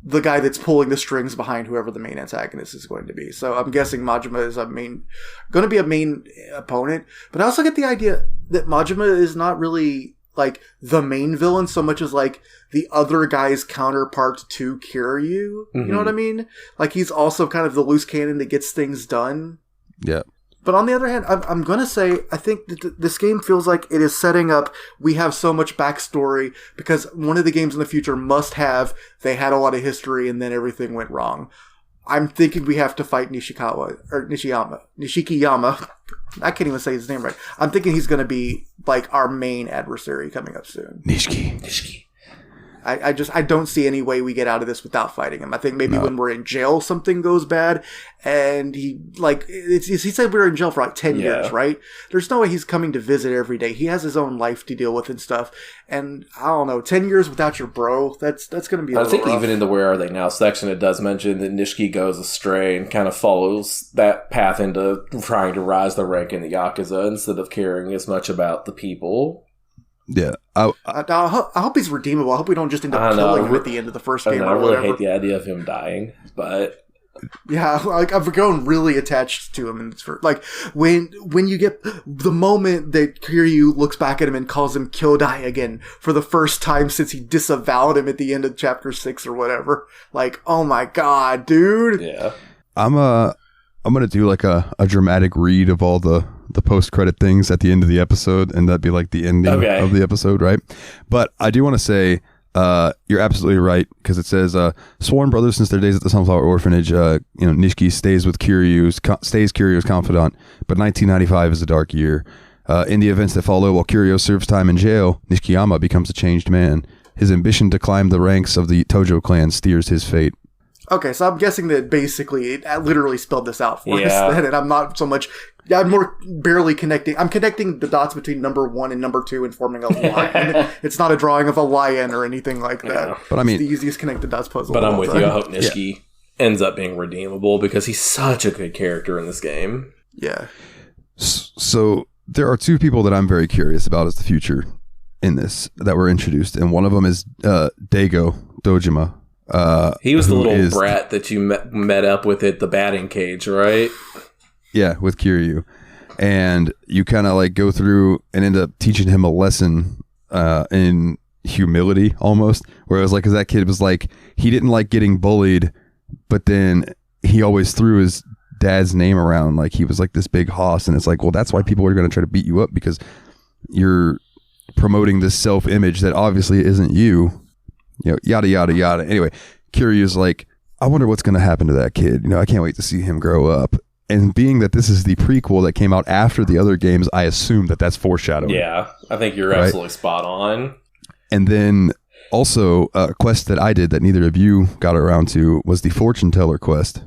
the guy that's pulling the strings behind whoever the main antagonist is going to be. So I'm guessing Majima is going to be a main opponent, but I also get the idea that Majima is not really like the main villain so much as like the other guy's counterpart to Kiryu. You know what I mean? Like he's also kind of the loose cannon that gets things done. Yeah. But on the other hand, I'm going to say, I think that this game feels like it is setting up, we have so much backstory, because one of the games in the future must have, they had a lot of history and then everything went wrong. I'm thinking we have to fight Nishikiyama. I can't even say his name right. I'm thinking he's going to be like our main adversary coming up soon. Nishiki. I don't see any way we get out of this without fighting him. I think maybe when we're in jail, something goes bad, and he said we were in jail for like 10 years, right? There's no way he's coming to visit every day. He has his own life to deal with and stuff. And I don't know, 10 years without your bro, that's going to be. I think rough. Even in the Where Are They Now section, it does mention that Nishiki goes astray and kind of follows that path into trying to rise the rank in the Yakuza instead of caring as much about the people. Yeah, I hope he's redeemable. I hope we don't just end up killing him at the end of the first game. I really hate the idea of him dying, but yeah, like I've grown really attached to him, and it's like when you get the moment that Kiryu looks back at him and calls him Kyodai again for the first time since he disavowed him at the end of chapter 6 or whatever. Like, oh my god, dude! Yeah, I'm gonna do like a dramatic read of all the post-credit things at the end of the episode, and that'd be like the ending of the episode, right? But I do want to say you're absolutely right, because it says sworn brothers since their days at the Sunflower Orphanage. Nishiki stays Kiryu's confidant, but 1995 is a dark year. In the events that follow, while Kiryu serves time in jail, Nishikiyama becomes a changed man. His ambition to climb the ranks of the Tojo clan steers his fate. Okay, so I'm guessing that basically it literally spelled this out for us then, and I'm not so much... I'm more barely connecting... I'm connecting the dots between number 1 and number 2 and forming a line. It's not a drawing of a lion or anything like that. Yeah. But I mean... It's the easiest connected dots puzzle. But I'm with you. I hope Nishiki ends up being redeemable, because he's such a good character in this game. Yeah. So there are 2 people that I'm very curious about as the future in this that were introduced, and one of them is Dojima. He was the little brat that you met up with at the batting cage, right? Yeah, with Kiryu. And you kind of like go through and end up teaching him a lesson in humility almost, where it was like, because that kid was like, he didn't like getting bullied, but then he always threw his dad's name around like he was like this big hoss, and it's like, well, that's why people are going to try to beat you up, because you're promoting this self-image that obviously isn't you. Yada, yada, yada. Anyway, Kiryu's like, I wonder what's going to happen to that kid. I can't wait to see him grow up. And being that this is the prequel that came out after the other games, I assume that that's foreshadowing. Yeah, I think you're absolutely spot on. And then also a quest that I did that neither of you got around to was the Fortune Teller quest,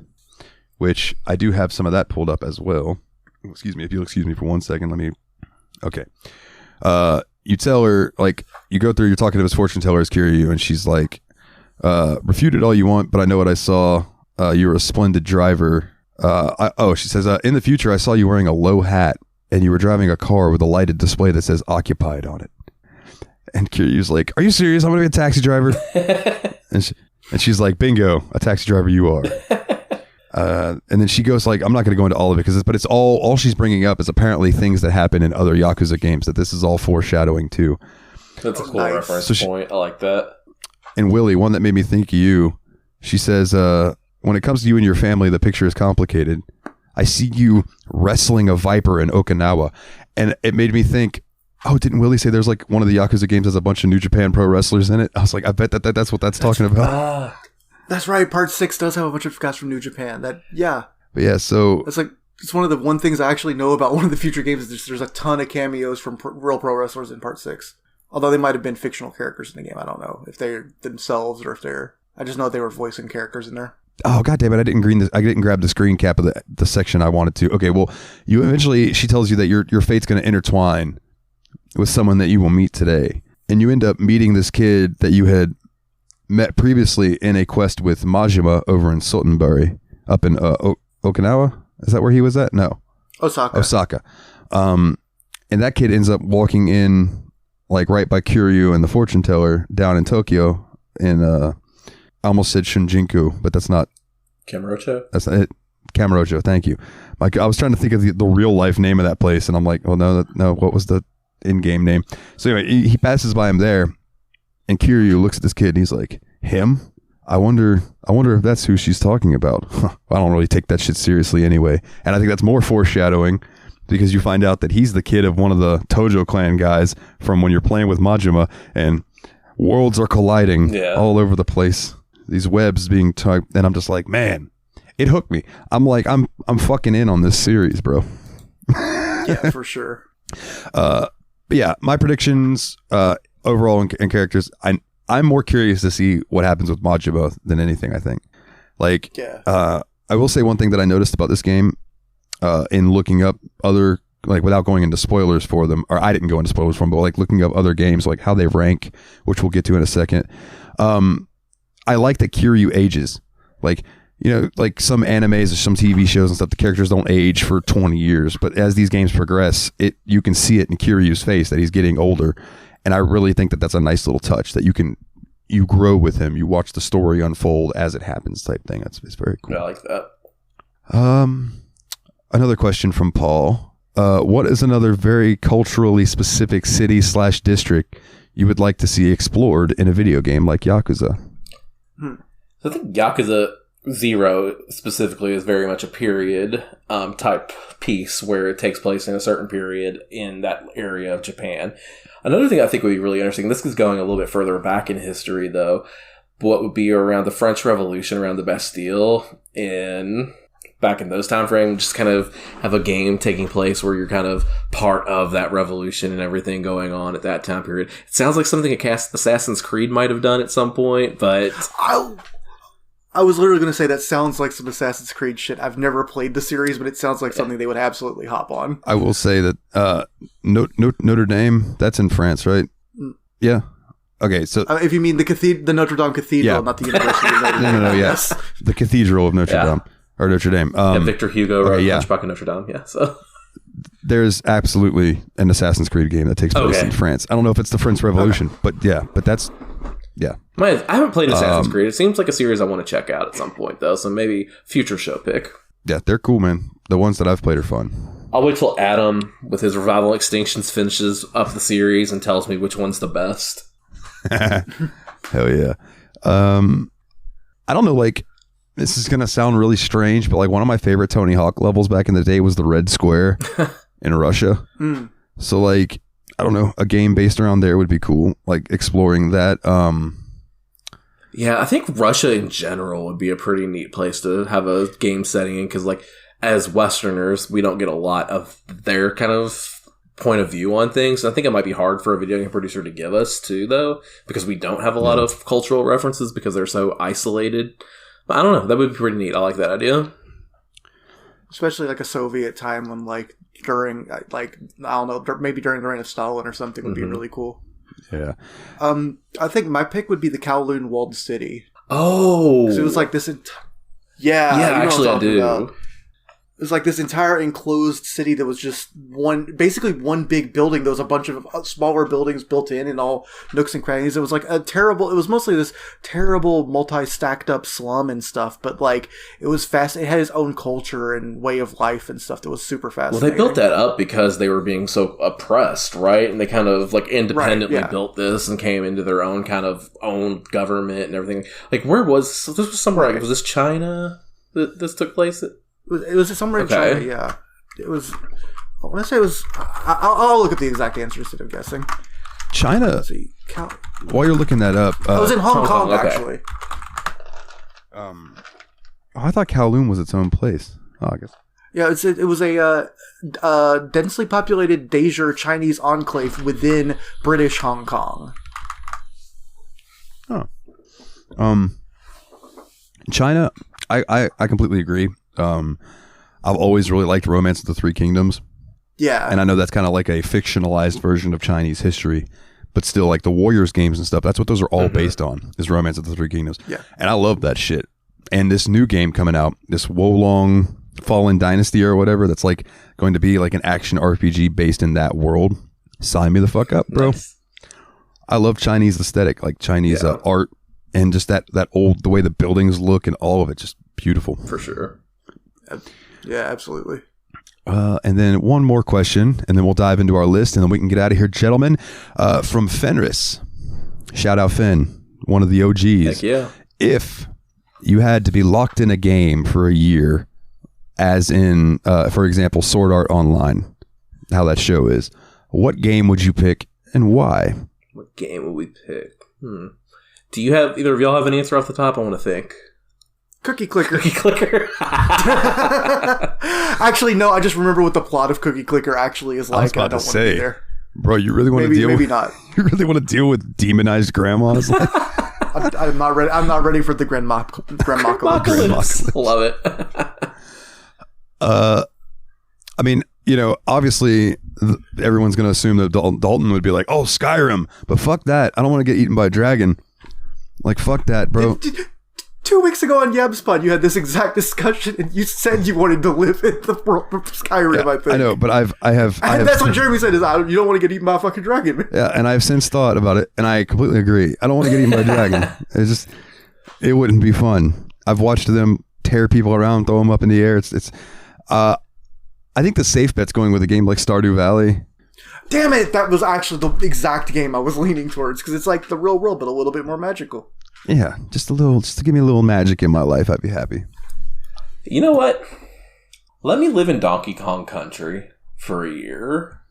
which I do have some of that pulled up as well. Excuse me, if you'll excuse me for 1 second. Okay. You tell her, like, you go through, you're talking to this fortune teller as Kiryu, and she's like, refute it all you want, but I know what I saw. You're a splendid driver. She says, in the future, I saw you wearing a low hat, and you were driving a car with a lighted display that says occupied on it. And Kiryu's like, are you serious? I'm going to be a taxi driver. and she's like, bingo, a taxi driver you are. And then she goes like, I'm not going to go into all of it, but it's all she's bringing up is apparently things that happen in other Yakuza games, that this is all foreshadowing too. That's a cool reference point. I like that. And Willie, one that made me think of you, she says, when it comes to you and your family, the picture is complicated. I see you wrestling a viper in Okinawa. And it made me think, oh, didn't Willie say there's like one of the Yakuza games has a bunch of New Japan Pro wrestlers in it? I was like, I bet that's what that's talking about. That's right. Part 6 does have a bunch of guys from New Japan. But yeah, so it's one of the things I actually know about one of the future games is there's a ton of cameos from real pro wrestlers in Part 6. Although they might have been fictional characters in the game. I don't know if they're themselves or if they're... I just know they were voicing characters in there. Oh, god damn it. I didn't grab the screen cap of the section I wanted to. Okay, well, she tells you that your fate's going to intertwine with someone that you will meet today. And you end up meeting this kid that you had met previously in a quest with Majima over in Sotenburi, up in Okinawa. Is that where he was at? No. Osaka. And that kid ends up walking in like right by Kiryu and the fortune teller down in Tokyo in I almost said Shinjuku, but that's not Kamurocho. That's not it. Kamurocho, thank you. I was trying to think of the real life name of that place, and I'm like, oh no, what was the in-game name. So anyway, he passes by him there, and Kiryu looks at this kid and he's like, him? I wonder if that's who she's talking about. I don't really take that shit seriously anyway. And I think that's more foreshadowing because you find out that he's the kid of one of the Tojo clan guys from when you're playing with Majima, and worlds are colliding all over the place. These webs being tugged, and I'm just like, man, it hooked me. I'm like, I'm fucking in on this series, bro. Yeah, for sure. But yeah, my predictions overall and characters, I'm more curious to see what happens with Majima than anything, I think. Like, I will say one thing that I noticed about this game in looking up other, like without going into spoilers for them, or I didn't go into spoilers for them, but like looking up other games, like how they rank, which we'll get to in a second. I like that Kiryu ages. Like, you know, like some animes or some TV shows and stuff, the characters don't age for 20 years. But as these games progress, you can see it in Kiryu's face that he's getting older. And I really think that that's a nice little touch that you grow with him. You watch the story unfold as it happens type thing. It's very cool. Yeah, I like that. Another question from Paul. What is another very culturally specific city/district you would like to see explored in a video game like Yakuza? So I think Yakuza 0 specifically is very much a period type piece where it takes place in a certain period in that area of Japan. Another thing I think would be really interesting, this is going a little bit further back in history though, what would be around the French Revolution, around the Bastille, back in those time frames, just kind of have a game taking place where you're kind of part of that revolution and everything going on at that time period. It sounds like something Assassin's Creed might have done at some point, but I was literally going to say that sounds like some Assassin's Creed shit. I've never played the series, but it sounds like something they would absolutely hop on. I will say that Notre Dame, that's in France, right? Yeah. Okay, so if you mean the Notre Dame Cathedral, not the University of Notre Dame. No, yes. The Cathedral of Notre Dame. Or Notre Dame. Victor Hugo wrote Hunchback of Notre Dame, so... There's absolutely an Assassin's Creed game that takes place in France. I don't know if it's the French Revolution, but that's... Yeah. I haven't played Assassin's Creed. It seems like a series I want to check out at some point, though, so maybe future show pick. Yeah, they're cool, man. The ones that I've played are fun. I'll wait till Adam, with his Revival Extinctions, finishes up the series and tells me which one's the best. Hell yeah. I don't know, like, this is going to sound really strange, but like one of my favorite Tony Hawk levels back in the day was the Red Square in Russia. So like, I don't know, a game based around there would be cool, like exploring that. Yeah, I think Russia in general would be a pretty neat place to have a game setting in, because like as Westerners, we don't get a lot of their kind of point of view on things. I think it might be hard for a video game producer to give us too, though, because we don't have a lot of cultural references because they're so isolated. But I don't know, that would be pretty neat. I like that idea. Especially like a Soviet time when like during like, I don't know, maybe during the reign of Stalin or something would be really cool. Yeah. I think my pick would be the Kowloon Walled City. Oh. Because it was like this... Yeah, actually I do. About. It was like this entire enclosed city that was just basically one big building. There was a bunch of smaller buildings built in all nooks and crannies. It was like it was mostly this terrible multi-stacked up slum and stuff, but like it was fast. It had its own culture and way of life and stuff that was super fascinating. Well, they built that up because they were being so oppressed, right? And they kind of like independently built this and came into their own kind of own government and everything. Like where was this? Was somewhere like, was this China that this took place at? It was somewhere in China, yeah. It was... I want to say it was... I'll look at the exact answer instead of guessing. China? Let's see. While you're looking that up... I was in Hong Kong, actually. I thought Kowloon was its own place. Oh, I guess. Yeah, it was a densely populated Daejer Chinese enclave within British Hong Kong. Oh. China, I completely agree. I've always really liked Romance of the Three Kingdoms. Yeah. And I know that's kind of like a fictionalized version of Chinese history, but still like the Warriors games and stuff, that's what those are all based on, is Romance of the Three Kingdoms. Yeah. And I love that shit. And this new game coming out, this Wolong Fallen Dynasty or whatever, that's like going to be like an action RPG based in that world. Sign me the fuck up, bro. Nice. I love Chinese aesthetic, like Chinese art, and just that old, the way the buildings look and all of it, just beautiful. For sure. Yeah, absolutely. And then one more question, and then we'll dive into our list, and then we can get out of here, gentlemen. From Fenris. Shout out Fen, one of the OGs. Heck yeah. If you had to be locked in a game for a year, as in, for example, Sword Art Online, how that show is, what game would you pick and why? What game would we pick? Do you have, either of y'all have an answer off the top? I want to think. Cookie Clicker. Cookie Clicker. Actually, no, I just remember what the plot of Cookie Clicker actually is like. I was about to say, be there. Bro, you really want to deal maybe with... not. You really want to deal with demonized grandmas? I'm not ready. I'm not ready for the grandmacalypse. Love it. I mean, you know, obviously everyone's going to assume that Dalton would be like, oh, Skyrim, but fuck that. I don't want to get eaten by a dragon. Like, fuck that, bro. 2 weeks ago on YABSPOD, you had this exact discussion, and you said you wanted to live in the world of Skyrim. Yeah, I think I know, but I have. That's what Jeremy said. Is you don't want to get eaten by a fucking dragon, man. Yeah, and I've since thought about it, and I completely agree. I don't want to get eaten by a dragon. It wouldn't be fun. I've watched them tear people around, throw them up in the air. I think the safe bet's going with a game like Stardew Valley. Damn it! That was actually the exact game I was leaning towards, because it's like the real world, but a little bit more magical. Yeah, just to give me a little magic in my life, I'd be happy. You know what? Let me live in Donkey Kong Country for a year.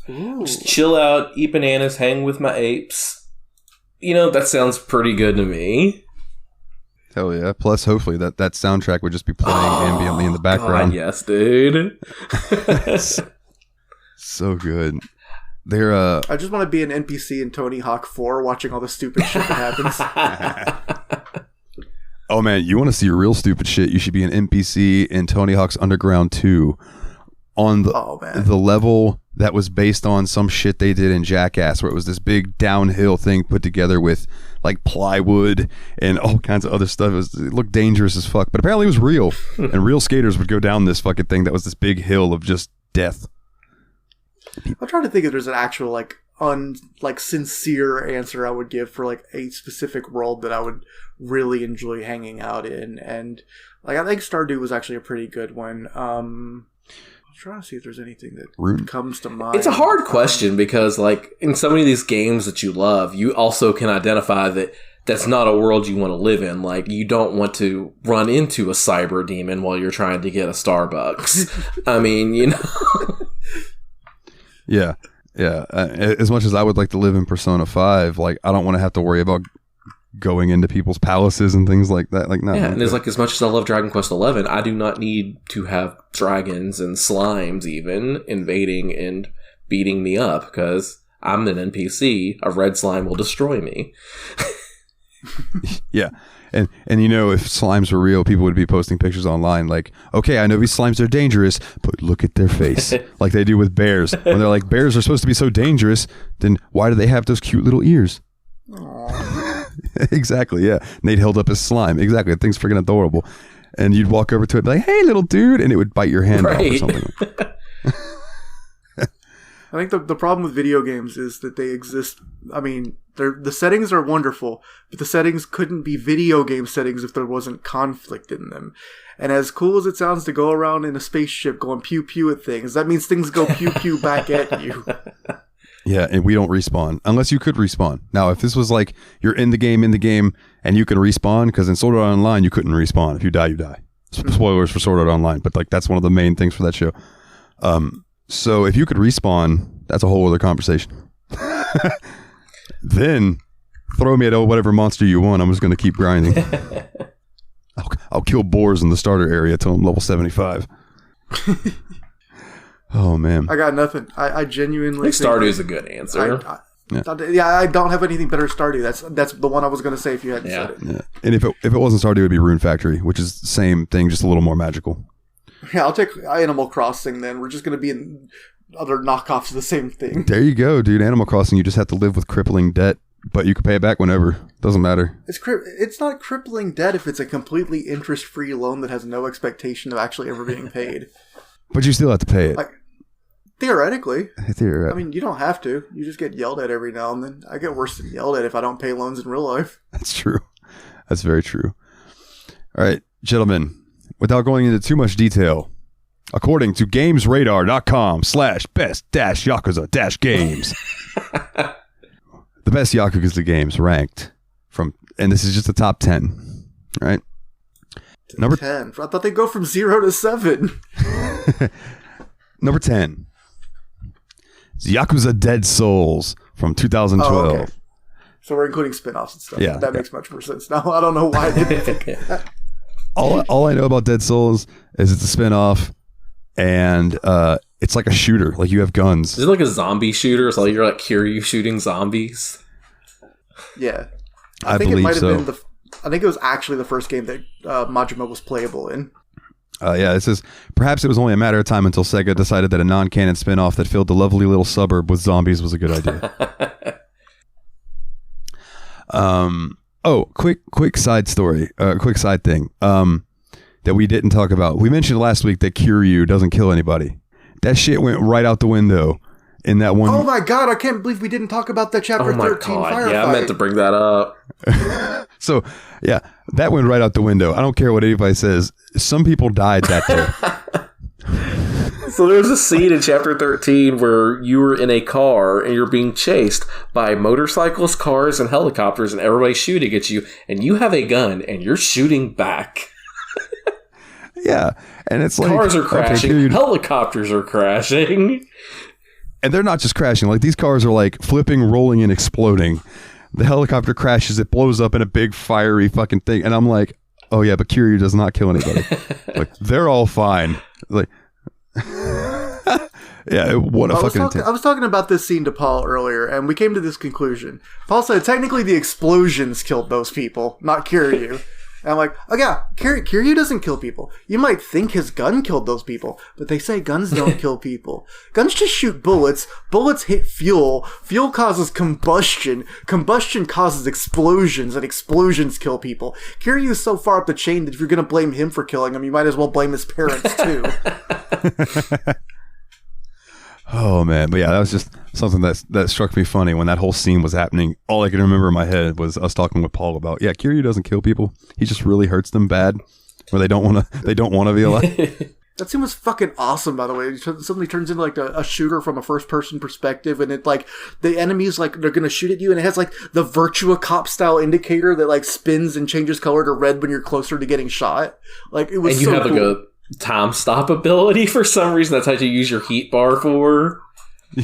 Ooh. Just chill out, eat bananas, hang with my apes. You know, that sounds pretty good to me. Hell yeah. Plus, hopefully, that soundtrack would just be playing ambiently in the background. God, yes, dude. So good. They're I just want to be an NPC in Tony Hawk 4 watching all the stupid shit that happens. Oh man, you want to see real stupid shit? You should be an NPC in Tony Hawk's Underground 2 on the level that was based on some shit they did in Jackass, where it was this big downhill thing put together with like plywood and all kinds of other stuff. It looked dangerous as fuck, but apparently it was real. And real skaters would go down this fucking thing that was this big hill of just death. I'm trying to think if there's an actual sincere answer I would give for like a specific world that I would really enjoy hanging out in, and like I think Stardew was actually a pretty good one. I'm trying to see if there's anything that comes to mind. It's a hard question because like in so many of these games that you love, you also can identify that that's not a world you want to live in. Like you don't want to run into a cyber demon while you're trying to get a Starbucks. I mean, you know. Yeah. As much as I would like to live in Persona 5, like I don't want to have to worry about going into people's palaces and things like that. Like, no. Yeah, and there's like as much as I love Dragon Quest 11, I do not need to have dragons and slimes even invading and beating me up because I'm an NPC. A red slime will destroy me. Yeah. And you know, if slimes were real, people would be posting pictures online like, okay, I know these slimes are dangerous, but look at their face. Like they do with bears. When they're like, bears are supposed to be so dangerous, then why do they have those cute little ears? Exactly, yeah. Nate held up his slime. Exactly. That thing's freaking adorable. And you'd walk over to it and be like, hey, little dude. And it would bite your hand off or something. I think the problem with video games is that they exist. I mean, the settings are wonderful, but the settings couldn't be video game settings if there wasn't conflict in them. And as cool as it sounds to go around in a spaceship going pew pew at things, that means things go pew pew back at you. Yeah, and we don't respawn unless you could respawn. Now, if this was like you're in the game, and you can respawn, because in Sword Art Online you couldn't respawn. If you die, you die. Spoilers for Sword Art Online, but like that's one of the main things for that show. So if you could respawn, that's a whole other conversation. Then throw me at whatever monster you want. I'm just going to keep grinding. I'll kill boars in the starter area till I'm level 75. Oh man, I got nothing. I genuinely think Stardew is a good answer. I don't have anything better than Stardew. That's the one I was going to say if you hadn't said it. Yeah. And if it wasn't Stardew, it would be Rune Factory, which is the same thing, just a little more magical. Yeah, I'll take Animal Crossing then. We're just going to be in other knockoffs of the same thing. There you go, dude. Animal Crossing, you just have to live with crippling debt, but you can pay it back whenever. Doesn't matter. It's not crippling debt if it's a completely interest-free loan that has no expectation of actually ever being paid. But you still have to pay it. Like, theoretically. I mean, you don't have to. You just get yelled at every now and then. I get worse than yelled at if I don't pay loans in real life. That's true. That's very true. All right, gentlemen. Without going into too much detail, according to GamesRadar.com/best-Yakuza-games. The best Yakuza games ranked from, and this is just the top 10, right? Number 10. I thought they'd go from 0 to 7. Number 10. Yakuza Dead Souls from 2012. Oh, okay. So we're including spin-offs and stuff. Yeah, that makes much more sense now. I don't know why I didn't think that. All I know about Dead Souls is it's a spin-off, and it's like a shooter. Like, you have guns. Is it like a zombie shooter? So you're like Kiryu shooting zombies? Yeah. I think believe it might have so. been I think it was actually the first game that Majima was playable in. Yeah, it says, perhaps it was only a matter of time until Sega decided that a non-canon spin-off that filled the lovely little suburb with zombies was a good idea. Quick side story, quick side thing that we didn't talk about. We mentioned last week that Kiryu doesn't kill anybody. That shit went right out the window in that one. Oh my god, I can't believe we didn't talk about that chapter 13 firefight. Yeah, I meant to bring that up. So, yeah, that went right out the window. I don't care what anybody says. Some people died that day. So there's a scene in chapter 13 where you were in a car and you're being chased by motorcycles, cars, and helicopters, and everybody's shooting at you, and you have a gun and you're shooting back. Yeah, and it's like cars are crashing, okay, helicopters are crashing, and they're not just crashing. Like, these cars are like flipping, rolling, and exploding. The helicopter crashes, it blows up in a big fiery fucking thing, and I'm like, oh yeah, but Kiryu does not kill anybody. Like, they're all fine. Like, yeah, what a fucking. I was talking about this scene to Paul earlier, and we came to this conclusion. Paul said technically the explosions killed those people, not Kiryu. And I'm like, oh yeah, Kiryu doesn't kill people. You might think his gun killed those people, but they say guns don't kill people. Guns just shoot bullets. Bullets hit fuel. Fuel causes combustion. Combustion causes explosions, and explosions kill people. Kiryu is so far up the chain that if you're going to blame him for killing him, you might as well blame his parents too. Oh man, but yeah, that was just something that struck me funny when that whole scene was happening. All I can remember in my head was us talking with Paul about, yeah, Kiryu doesn't kill people. He just really hurts them bad, where they don't want to be alive. That scene was fucking awesome, by the way. It suddenly turns into like a shooter from a first-person perspective, and it like the enemies like they're gonna shoot at you, and it has like the Virtua Cop style indicator that like spins and changes color to red when you're closer to getting shot. Like, it was. And you have cool. Like a time stop ability for some reason. That's how you use your heat bar for.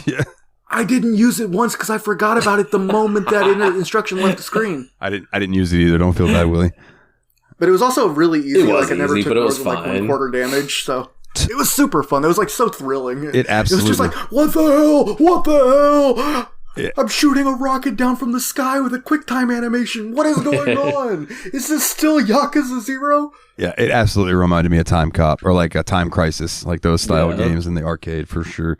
Yeah. I didn't use it once because I forgot about it the moment that instruction left the screen. I didn't use it either. Don't feel bad, Willie. But it was also really easy. It was like, I never easy, took but it more was than fine. like 1/4 damage, so it was super fun. It was like so thrilling. It absolutely. It was just like, what the hell? What the hell? Yeah. I'm shooting a rocket down from the sky with a QuickTime animation. What is going on? Is this still Yakuza 0? Yeah, it absolutely reminded me of Time Cop or like a Time Crisis, like those style of games in the arcade for sure.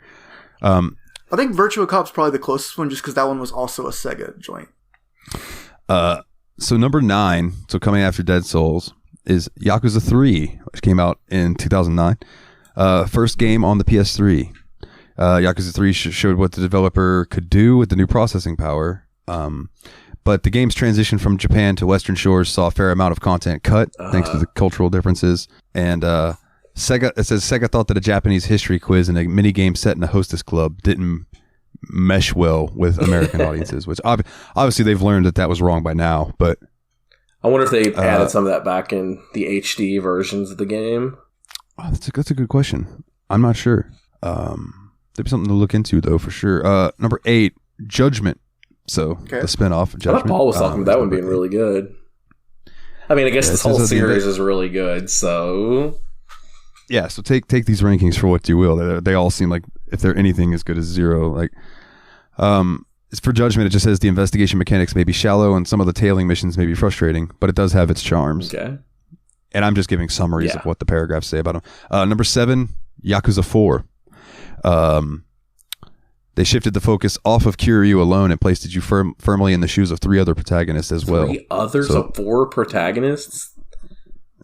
I think Virtua Cop's probably the closest one just because that one was also a Sega joint. So number 9, so coming after Dead Souls, is Yakuza 3, which came out in 2009. First game on the PS3. Yakuza 3 showed what the developer could do with the new processing power. But the game's transition from Japan to Western shores saw a fair amount of content cut, thanks to the cultural differences. And Sega thought that a Japanese history quiz and a mini game set in a hostess club didn't mesh well with American audiences, which obviously they've learned that was wrong by now. But I wonder if they added some of that back in the HD versions of the game. Oh, that's a good question. I'm not sure. There'd be something to look into though for sure. Number 8, Judgment. So the spinoff of Judgment. I thought Paul was talking about that one being really good. I mean, I guess this whole series is really good. So yeah, so take these rankings for what you will. They all seem like if they're anything as good as 0. Like, it's for Judgment. It just says the investigation mechanics may be shallow and some of the tailing missions may be frustrating, but it does have its charms. Okay. And I'm just giving summaries of what the paragraphs say about them. Number 7, Yakuza 4. They shifted the focus off of Kiryu alone and placed you firmly in the shoes of 3 other protagonists as well. 3 others of 4 protagonists?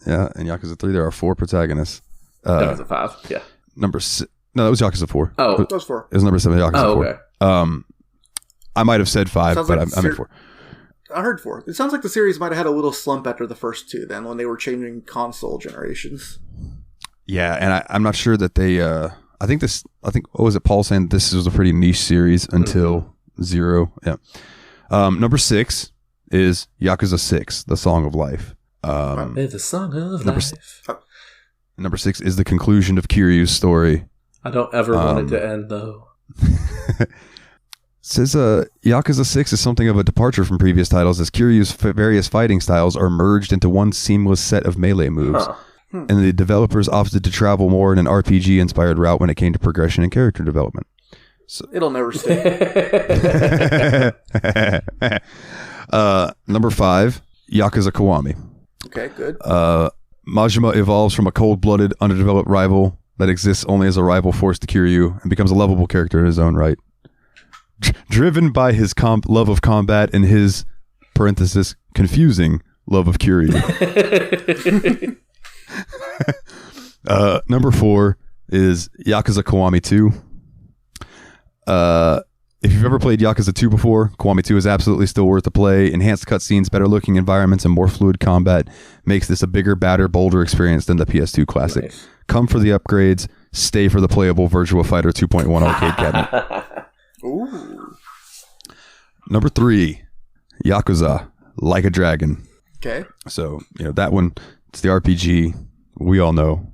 Yeah, in Yakuza 3 there are 4 protagonists. That was a 5, yeah. No, that was Yakuza 4. Oh. That was 4. It was number 7, Yakuza 4. Okay. I might have said 5, but I meant 4. I heard 4. It sounds like the series might have had a little slump after the first 2 then, when they were changing console generations. Yeah, and I'm not sure that they. I think what was it? Paul saying this was a pretty niche series until Zero. Yeah. Number 6 is Yakuza 6, The Song of Life. The Song of Life. Number 6 is the conclusion of Kiryu's story. I don't ever want it to end, though. Says Yakuza 6 is something of a departure from previous titles, as Kiryu's various fighting styles are merged into one seamless set of melee moves. And the developers opted to travel more in an RPG-inspired route when it came to progression and character development. So, it'll never stay. Number 5, Yakuza Kiwami. Okay, good. Majima evolves from a cold-blooded, underdeveloped rival that exists only as a rival force to Kiryu and becomes a lovable character in his own right. Driven by his love of combat and his, parenthesis, confusing love of Kiryu. Number 4 is Yakuza Kiwami 2. If you've ever played Yakuza 2 before, Kiwami 2 is absolutely still worth the play. Enhanced cutscenes, better looking environments, and more fluid combat makes this a bigger, badder, bolder experience than the PS2 classic. Nice. Come for the upgrades, stay for the playable Virtua Fighter 2.1 arcade cabinet. Ooh. Number 3, Yakuza Like a Dragon. Okay. So, that one, it's the RPG. We all know.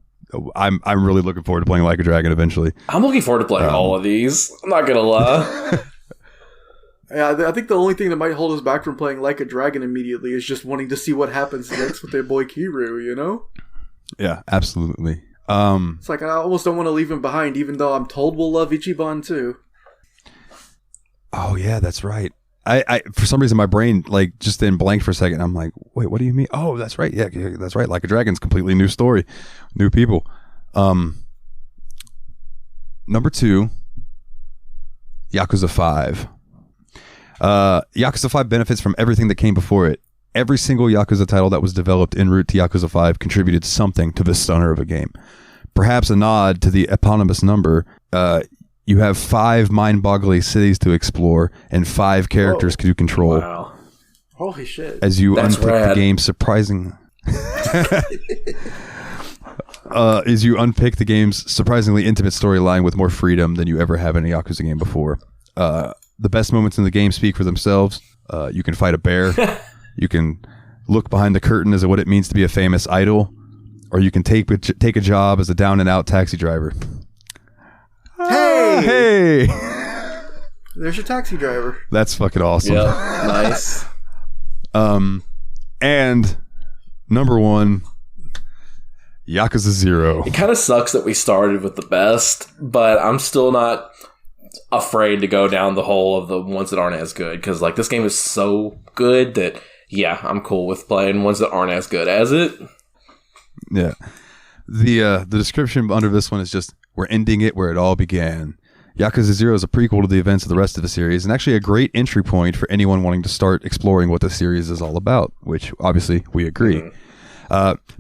I'm really looking forward to playing Like a Dragon eventually. I'm looking forward to playing all of these. I'm not gonna lie. Yeah, I think the only thing that might hold us back from playing Like a Dragon immediately is just wanting to see what happens next with their boy Kiryu, Yeah, absolutely. It's like I almost don't want to leave him behind, even though I'm told we'll love Ichiban too. Oh yeah, that's right. I for some reason my brain just then blanked for a second. I'm like, wait, what do you mean? Oh, that's right. Yeah, that's right. Like a Dragon's completely new story, new people. Number 2, Yakuza 5. Yakuza 5 benefits from everything that came before it. Every single Yakuza title that was developed en route to Yakuza 5 contributed something to this stunner of a game. Perhaps a nod to the eponymous number. You have 5 mind-boggling cities to explore and 5 characters to control. Wow. Holy shit. As you unpick the game's surprisingly intimate storyline with more freedom than you ever have in a Yakuza game before. The best moments in the game speak for themselves. You can fight a bear. You can look behind the curtain as to what it means to be a famous idol. Or you can take a job as a down-and-out taxi driver. Hey! There's your taxi driver. That's fucking awesome. Yep, nice. And number 1, Yakuza 0. It kind of sucks that we started with the best, but I'm still not afraid to go down the hole of the ones that aren't as good, because this game is so good that, yeah, I'm cool with playing ones that aren't as good as it. Yeah. The description under this one is just, we're ending it where it all began. Yakuza 0 is a prequel to the events of the rest of the series, and actually a great entry point for anyone wanting to start exploring what the series is all about, which obviously we agree.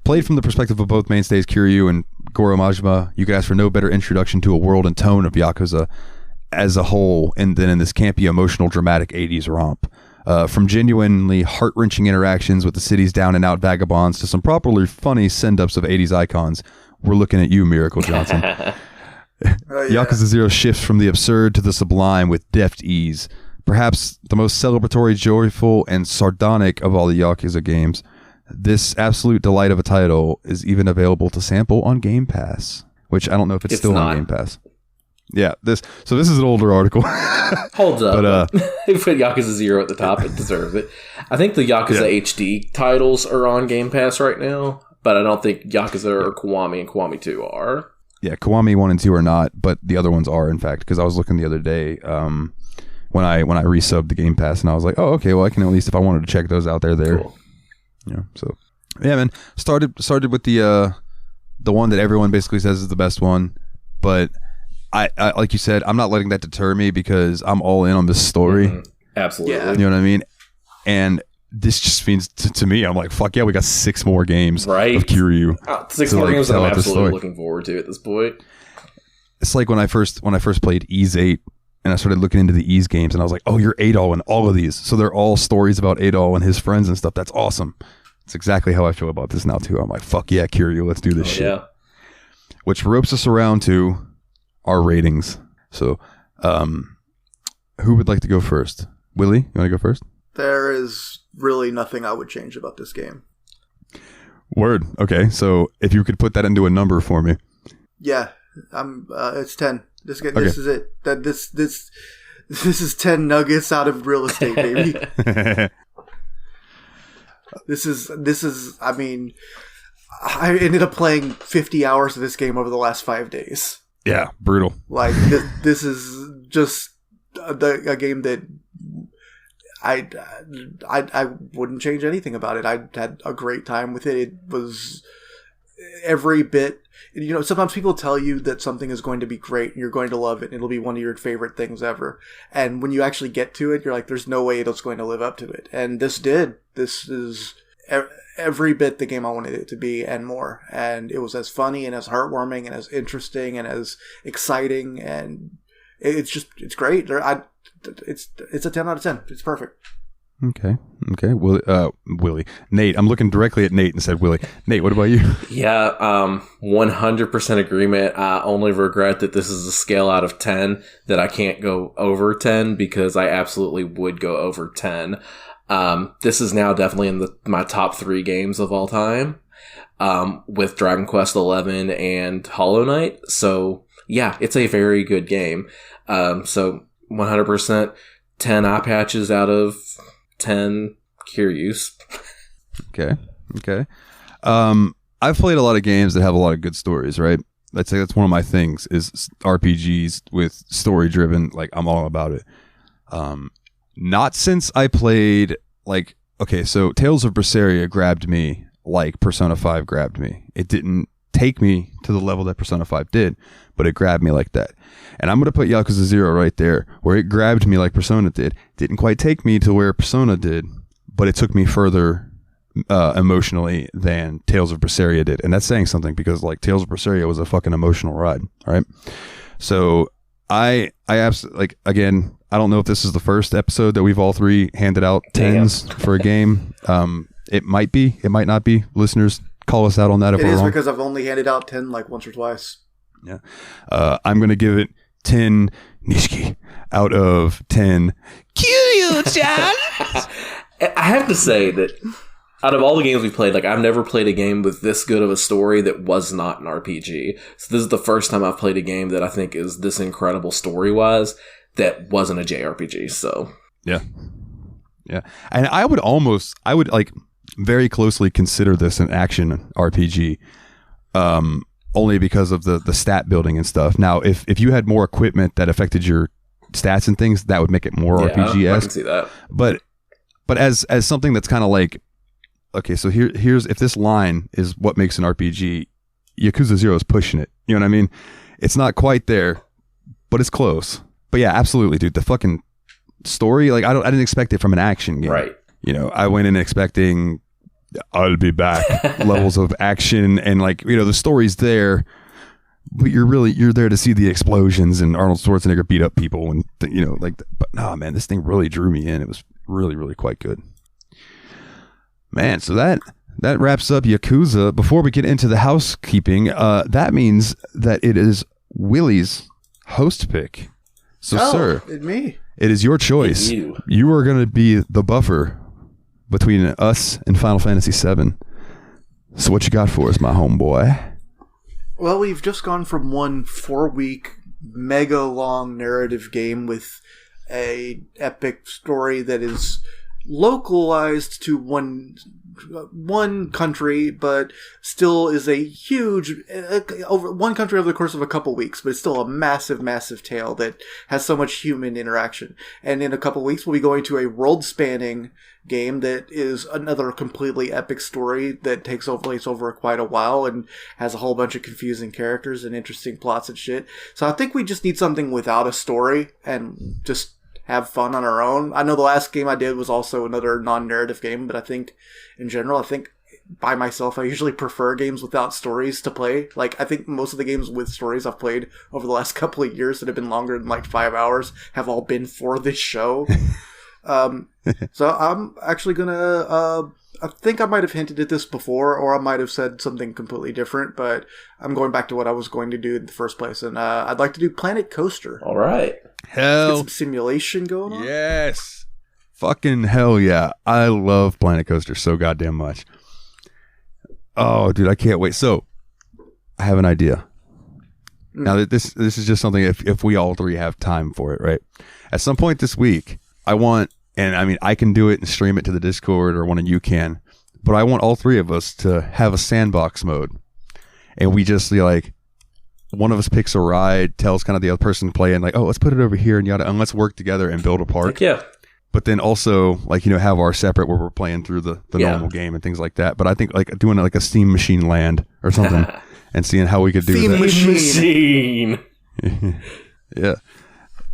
Played from the perspective of both mainstays Kiryu and Goro Majima, you could ask for no better introduction to a world and tone of Yakuza as a whole, and then in this campy, emotional, dramatic 80s romp. From genuinely heart-wrenching interactions with the city's down-and-out vagabonds to some properly funny send-ups of 80s icons, we're looking at you, Miracle Johnson. Yakuza 0 shifts from the absurd to the sublime with deft ease. Perhaps the most celebratory, joyful, and sardonic of all the Yakuza games. This absolute delight of a title is even available to sample on Game Pass, which I don't know if it's still on Game Pass. Yeah, this is an older article. Holds up. But, they put Yakuza 0 at the top. It deserves it. I think the Yakuza HD titles are on Game Pass right now, but I don't think Yakuza or Kiwami and Kiwami 2 are. Yeah, Kiwami 1 and 2 are not, but the other ones are, in fact, because I was looking the other day when I resubbed the Game Pass, and I was like, oh, okay, well, I can at least, if I wanted to check those out, they're there. Cool. Yeah, so, yeah, man, started with the one that everyone basically says is the best one, but I like you said, I'm not letting that deter me because I'm all in on this story. Mm-hmm. Absolutely. Yeah. You know what I mean? And this just means to me, I'm like, fuck yeah, we got 6 more games of Kiryu. 6 more games that I'm absolutely looking forward to at this point. It's like when I first played Ys 8 and I started looking into the Ys games and I was like, oh, you're Adol in all of these. So they're all stories about Adol and his friends and stuff. That's awesome. It's exactly how I feel about this now too. I'm like, fuck yeah, Kiryu, let's do this shit. Yeah. which ropes us around to our ratings. So, who would like to go first? Willie, you want to go first? There is really nothing I would change about this game. Word. Okay, so if you could put that into a number for me. Yeah, it's 10. This is it. This is 10 nuggets out of real estate, baby. This is. I mean, I ended up playing 50 hours of this game over the last 5 days. Yeah, brutal. Like this is just a game that I wouldn't change anything about it. I had a great time with it. It was every bit. You know, sometimes people tell you that something is going to be great and you're going to love it and it'll be one of your favorite things ever. And when you actually get to it, you're like, there's no way it's going to live up to it. And this did. This is every bit the game I wanted it to be and more. And it was as funny and as heartwarming and as interesting and as exciting. And it's great. It's a 10 out of 10. It's perfect. Okay. Willie. Nate, I'm looking directly at Nate and said Willie. Nate, what about you? Yeah, 100% agreement. I only regret that this is a scale out of 10, that I can't go over 10, because I absolutely would go over 10. This is now definitely in my top 3 games of all time, with Dragon Quest XI and Hollow Knight. So, yeah, it's a very good game. So, 100% 10 eye patches out of 10 Kiryus. Okay. I've played a lot of games that have a lot of good stories, right? I'd say that's one of my things, is RPGs with story driven. Like, I'm all about it. Not since I played, like, okay, so Tales of Berseria grabbed me like Persona 5 grabbed me. It didn't take me to the level that Persona 5 did, but it grabbed me like that. And I'm going to put Yakuza 0 right there, where it grabbed me like Persona did. Didn't quite take me to where Persona did, but it took me further emotionally than Tales of Berseria did. And that's saying something, because like Tales of Berseria was a fucking emotional ride, all right? So I absolutely, like, again, I don't know if this is the first episode that we've all three handed out 10s for a game. It might be, it might not be. Listeners, call us out on that if we're wrong. It is, because I've only handed out 10 like once or twice. Yeah. I'm going to give it 10 Nishiki out of 10 Kiryu-chan. I have to say that out of all the games we've played, like, I've never played a game with this good of a story that was not an RPG. So this is the first time I've played a game that I think is this incredible story-wise that wasn't a JRPG. So yeah. And I would like very closely consider this an action RPG. Only because of the stat building and stuff. Now, if you had more equipment that affected your stats and things, that would make it more RPG-esque. I can see that. But as something that's kind of like, okay, so here's, if this line is what makes an RPG, Yakuza 0 is pushing it. You know what I mean? It's not quite there, but it's close. But yeah, absolutely, dude. The fucking story, like, I didn't expect it from an action game. Right. You know, I went in expecting I'll be back levels of action, and like, you know, the story's there, but you're there to see the explosions and Arnold Schwarzenegger beat up people, and you know, like, but no, man, this thing really drew me in. It was really, really quite good, man. So that wraps up Yakuza. Before we get into the housekeeping, that means that it is Willie's host pick. So, sir, it is your choice. You are going to be the buffer between us and Final Fantasy VII. So what you got for us, my homeboy? Well, we've just gone from one 4-week, mega long narrative game with a epic story that is localized to one country, but still is a huge, over one country over the course of a couple weeks, but it's still a massive, massive tale that has so much human interaction. And in a couple weeks, we'll be going to a world-spanning game that is another completely epic story that takes place over quite a while and has a whole bunch of confusing characters and interesting plots and shit. So I think we just need something without a story and just have fun on our own. I know the last game I did was also another non-narrative game, but I think in general, by myself, I usually prefer games without stories to play. Like, I think most of the games with stories I've played over the last couple of years that have been longer than like 5 hours have all been for this show. So I'm actually gonna. I think I might have hinted at this before, or I might have said something completely different, but I'm going back to what I was going to do in the first place, and I'd like to do Planet Coaster. All right. Let's get some simulation going on. Yes. Fucking hell yeah. I love Planet Coaster so goddamn much. Oh, dude, I can't wait. So, I have an idea. Now, this is just something if we all three have time for it, right? At some point this week, I want, and I mean, I can do it and stream it to the Discord, or one of you can, but I want all three of us to have a sandbox mode. And we just, like, one of us picks a ride, tells kind of the other person playing, like, oh, let's put it over here, and let's work together and build a park. Heck yeah. But then also, like, have our separate where we're playing through the normal game and things like that. But I think, like, doing like a Steam Machine Land or something and seeing how we could do Steam that. Machine. Yeah.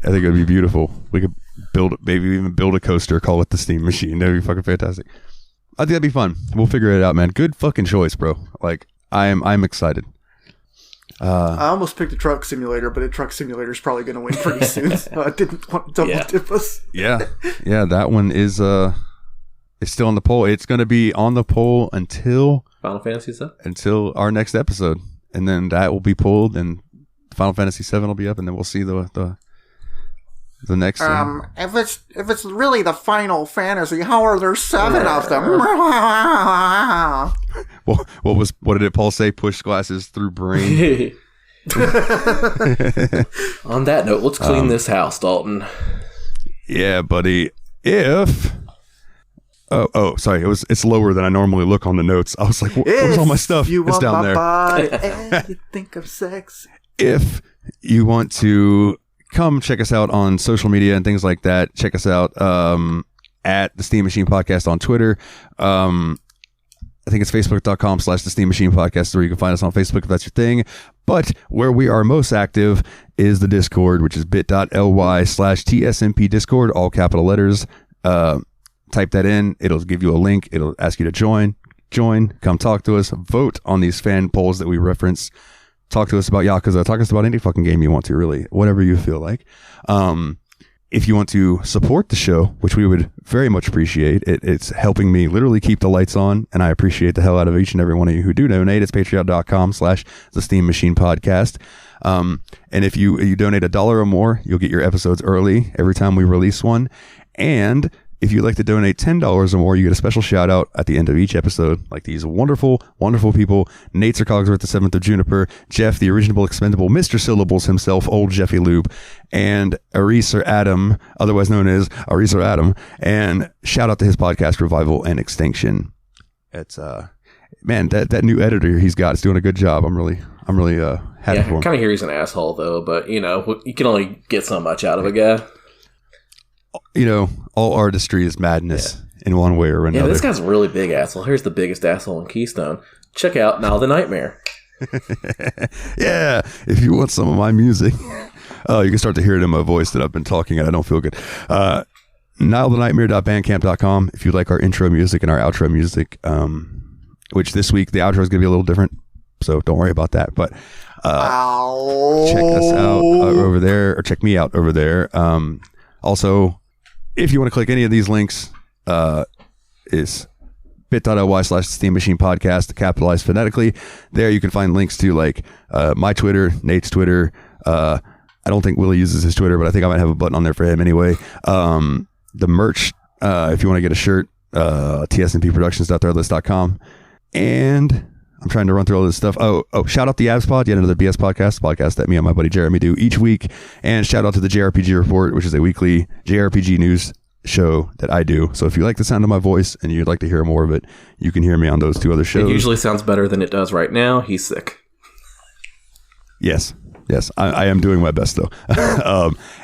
I think it would be beautiful. We could maybe even build a coaster, call it the Steam Machine. That would be fucking fantastic. I think that'd be fun. We'll figure it out, man. Good fucking choice, bro. Like, I'm excited. I almost picked a truck simulator, but a truck simulator is probably going to win pretty soon. So I didn't want to double dip us. Yeah, that one is it's still on the poll. It's going to be on the poll until Final Fantasy VII? Until our next episode, and then that will be pulled, and Final Fantasy VII will be up, and then we'll see the next. If it's really the Final Fantasy, how are there 7 of them? Well, what did Paul say? Push glasses through brain. On that note, let's clean this house, Dalton. Yeah, buddy. If sorry, it's lower than I normally look on the notes. I was like, where's all my stuff? It's down there. Body and you think of sex. If you want to come check us out on social media and things like that, check us out at the Steam Machine Podcast on Twitter. I think it's facebook.com/the Steam Machine Podcast, where you can find us on Facebook if that's your thing. But where we are most active is the Discord, which is bit.ly/TSMP Discord, all capital letters. Type that in. It'll give you a link. It'll ask you to join. Come talk to us. Vote on these fan polls that we reference. Talk to us about Yakuza. Talk to us about any fucking game you want to, really. Whatever you feel like. If you want to support the show, which we would very much appreciate, it's helping me literally keep the lights on, and I appreciate the hell out of each and every one of you who do donate. It's patreon.com/the Steam Machine Podcast. And if you donate $1 or more, you'll get your episodes early every time we release one. And if you'd like to donate $10 or more, you get a special shout out at the end of each episode, like these wonderful, wonderful people: Nate Sir Cogsworth, the 7th of Juniper, Jeff, the original expendable Mr. Syllables himself, old Jeffy Lube, and Aris or Adam, otherwise known as Aris or Adam. And shout out to his podcast, Revival and Extinction. It's man, that new editor he's got is doing a good job. I'm really happy for him. I kind of hear he's an asshole though, but you can only get so much out of a guy. All artistry is madness in one way or another. Yeah, this guy's a really big asshole. Here's the biggest asshole in Keystone. Check out Nile the Nightmare. Yeah, if you want some of my music, you can start to hear it in my voice that I've been talking and I don't feel good. NileTheNightmare.bandcamp.com if you like our intro music and our outro music, which this week the outro is going to be a little different, so don't worry about that. But check us out over there, or check me out over there. Also, if you want to click any of these links, is bit.ly/Steam Machine Podcast, capitalized phonetically. There you can find links to like my Twitter, Nate's Twitter. I don't think Willie uses his Twitter, but I think I might have a button on there for him anyway. The merch, if you want to get a shirt, tsmpproductions.threadless.com. And I'm trying to run through all this stuff. Oh, shout out the YABSPOD, yet another BS podcast that me and my buddy Jeremy do each week. And shout out to the JRPG Report, which is a weekly JRPG news show that I do. So if you like the sound of my voice and you'd like to hear more of it, you can hear me on those 2 other shows. It usually sounds better than it does right now. He's sick. Yes, I am doing my best though.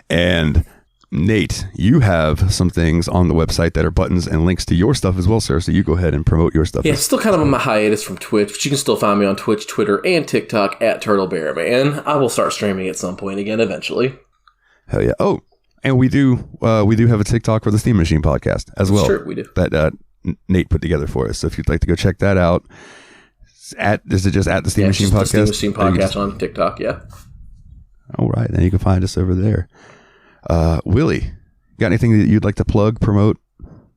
And Nate, you have some things on the website that are buttons and links to your stuff as well, sir. So you go ahead and promote your stuff. Yeah, still kind of on my hiatus from Twitch, but you can still find me on Twitch, Twitter, and TikTok at TurtleBearMan. I will start streaming at some point again eventually. Hell yeah! Oh, and we do have a TikTok for the Steam Machine Podcast as well. Sure, we do. That Nate put together for us. So if you'd like to go check that out, is it just at the Steam Machine Podcast? The Steam Machine Podcast on TikTok. Yeah. All right, then you can find us over there. Willie, Got anything that you'd like to plug, promote,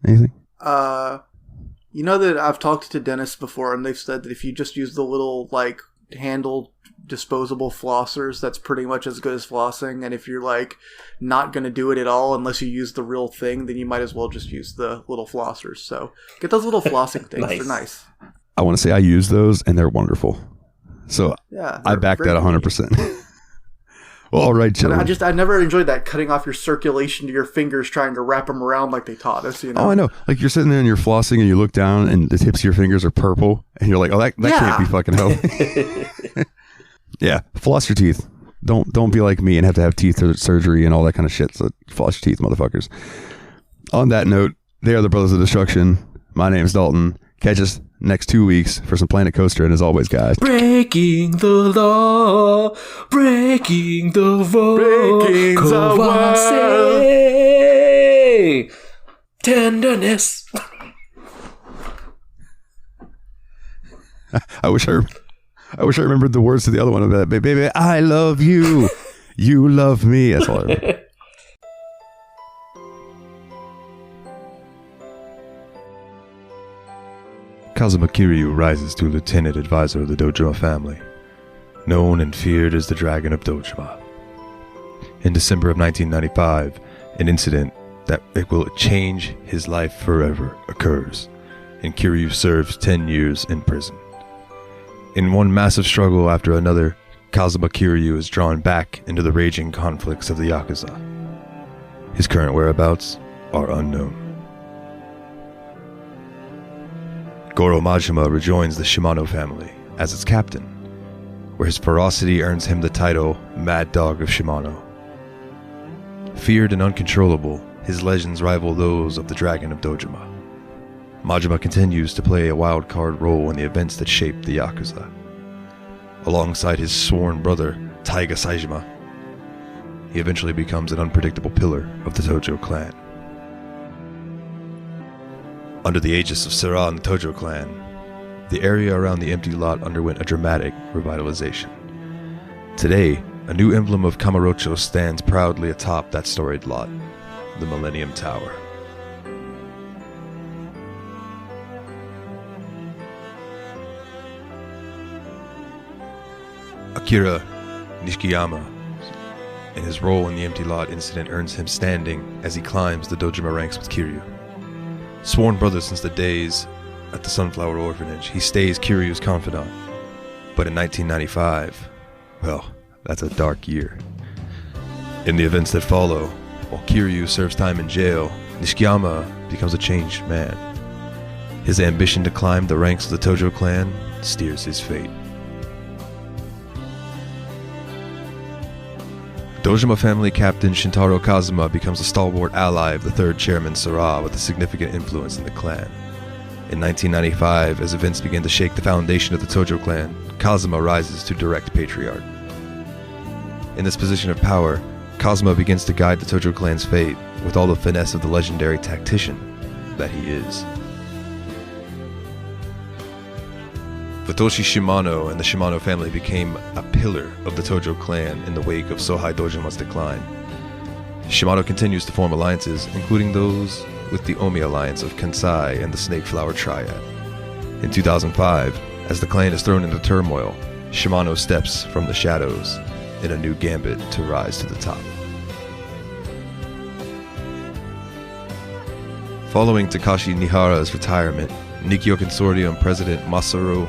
anything? You know that I've talked to dentists before, and they've said that if you just use the little, like, handle disposable flossers, that's pretty much as good as flossing. And if you're, like, not going to do it at all unless you use the real thing, then you might as well just use the little flossers. So get those little flossing things. Nice. They're nice. I want to say I use those, and they're wonderful. So yeah, I back that 100%. Well, all right, gentlemen. I never enjoyed that, cutting off your circulation to your fingers, trying to wrap them around like they taught us. You know? Oh, I know. Like you're sitting there and you're flossing, and you look down, and the tips of your fingers are purple, and you're like, "Oh, that can't be fucking healthy." Yeah, floss your teeth. Don't be like me and have to have teeth surgery and all that kind of shit. So floss your teeth, motherfuckers. On that note, they are the Brothers of Destruction. My name's Dalton. Catch us next 2 weeks for some Planet Coaster, and as always, guys, breaking the law, breaking the world, tenderness. I wish I remembered the words to the other one of that. Baby, I love you. You love me. That's all I remember. Kazuma Kiryu rises to lieutenant advisor of the Dojima family, known and feared as the Dragon of Dojima. In December of 1995, an incident that it will change his life forever occurs, and Kiryu serves 10 years in prison. In one massive struggle after another, Kazuma Kiryu is drawn back into the raging conflicts of the Yakuza. His current whereabouts are unknown. Goro Majima rejoins the Shimano family as its captain, where his ferocity earns him the title Mad Dog of Shimano. Feared and uncontrollable, his legends rival those of the Dragon of Dojima. Majima continues to play a wild card role in the events that shaped the Yakuza. Alongside his sworn brother, Taiga Saejima, he eventually becomes an unpredictable pillar of the Tojo clan. Under the aegis of Sera and the Tojo clan, the area around the empty lot underwent a dramatic revitalization. Today, a new emblem of Kamurocho stands proudly atop that storied lot, the Millennium Tower. Akira Nishikiyama, and his role in the empty lot incident earns him standing as he climbs the Dojima ranks with Kiryu. Sworn brother since the days at the Sunflower Orphanage, he stays Kiryu's confidant. But in 1995, well, that's a dark year. In the events that follow, while Kiryu serves time in jail, Nishikiyama becomes a changed man. His ambition to climb the ranks of the Tojo clan steers his fate. Dojima family captain Shintaro Kazuma becomes a stalwart ally of the third chairman Sera with a significant influence in the clan. In 1995, as events begin to shake the foundation of the Tojo clan, Kazuma rises to direct patriarch. In this position of power, Kazuma begins to guide the Tojo clan's fate with all the finesse of the legendary tactician that he is. Futoshi Shimano and the Shimano family became a pillar of the Tojo clan in the wake of Sohei Dojima's decline. Shimano continues to form alliances, including those with the Omi alliance of Kansai and the Snake Flower Triad. In 2005, as the clan is thrown into turmoil, Shimano steps from the shadows in a new gambit to rise to the top. Following Takashi Nihara's retirement, Nikyo Consortium President Masaru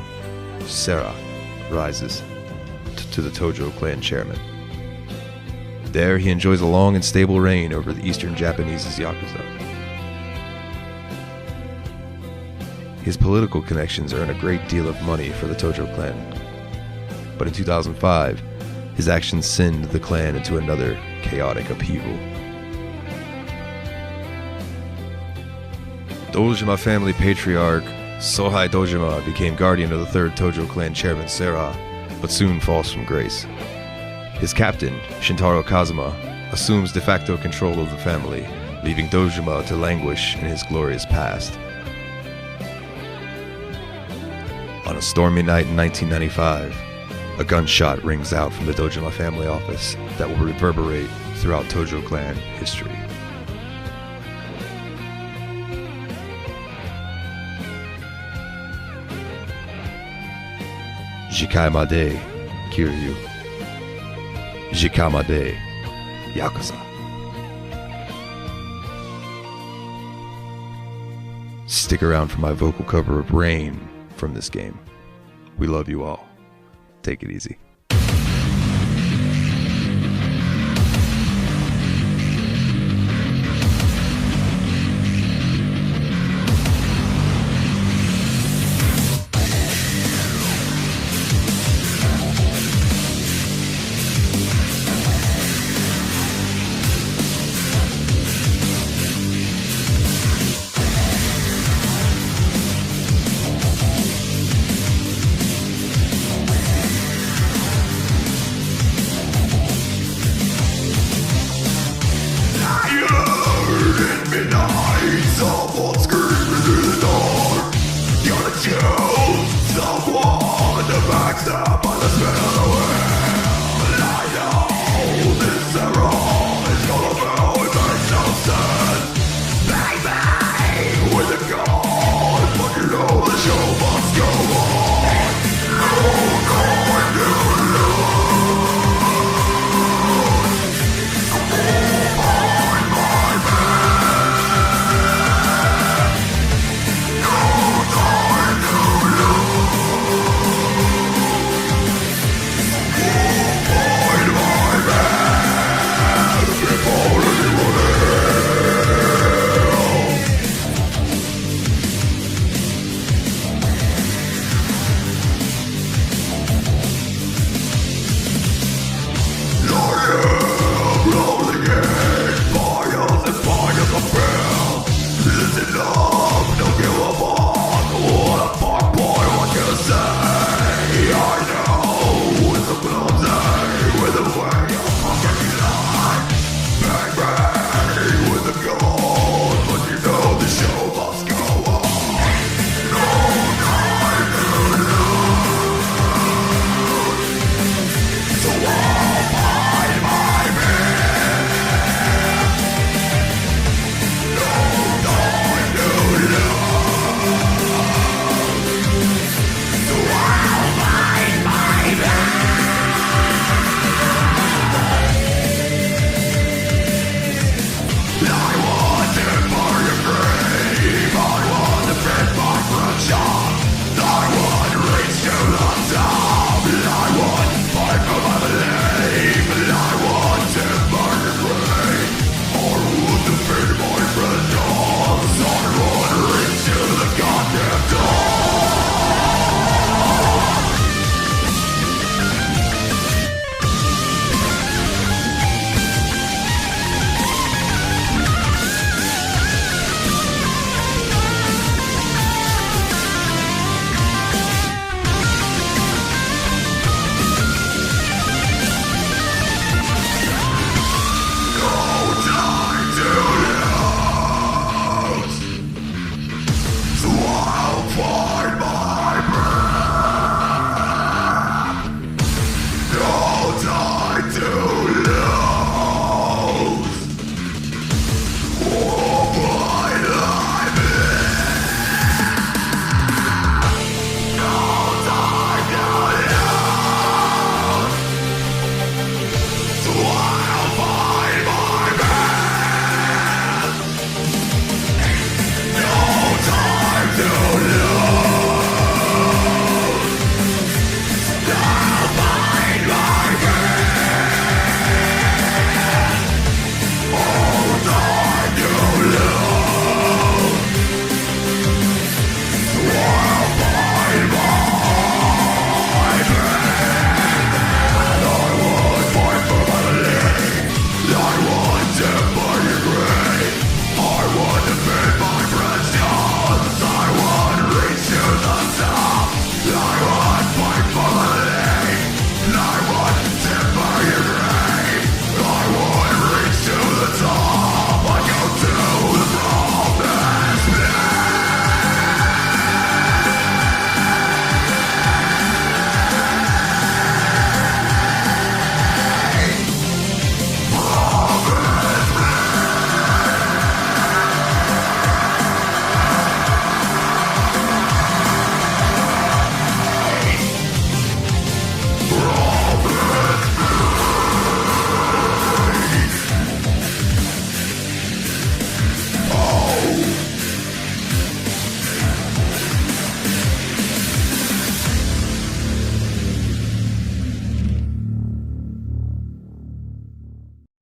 Sera rises to the Tojo clan chairman. There he enjoys a long and stable reign over the Eastern Japanese's Yakuza. His political connections earn a great deal of money for the Tojo clan. But in 2005, his actions send the clan into another chaotic upheaval. Dojima family patriarch Sohei Dojima became guardian of the third Tojo clan chairman Sera, but soon falls from grace. His captain, Shintaro Kazuma, assumes de facto control of the family, leaving Dojima to languish in his glorious past. On a stormy night in 1995, a gunshot rings out from the Dojima family office that will reverberate throughout Tojo clan history. Jikamade Kiryu. Jikamade Yakuza. Stick around for my vocal cover of Rain from this game. We love you all. Take it easy. Midnight, someone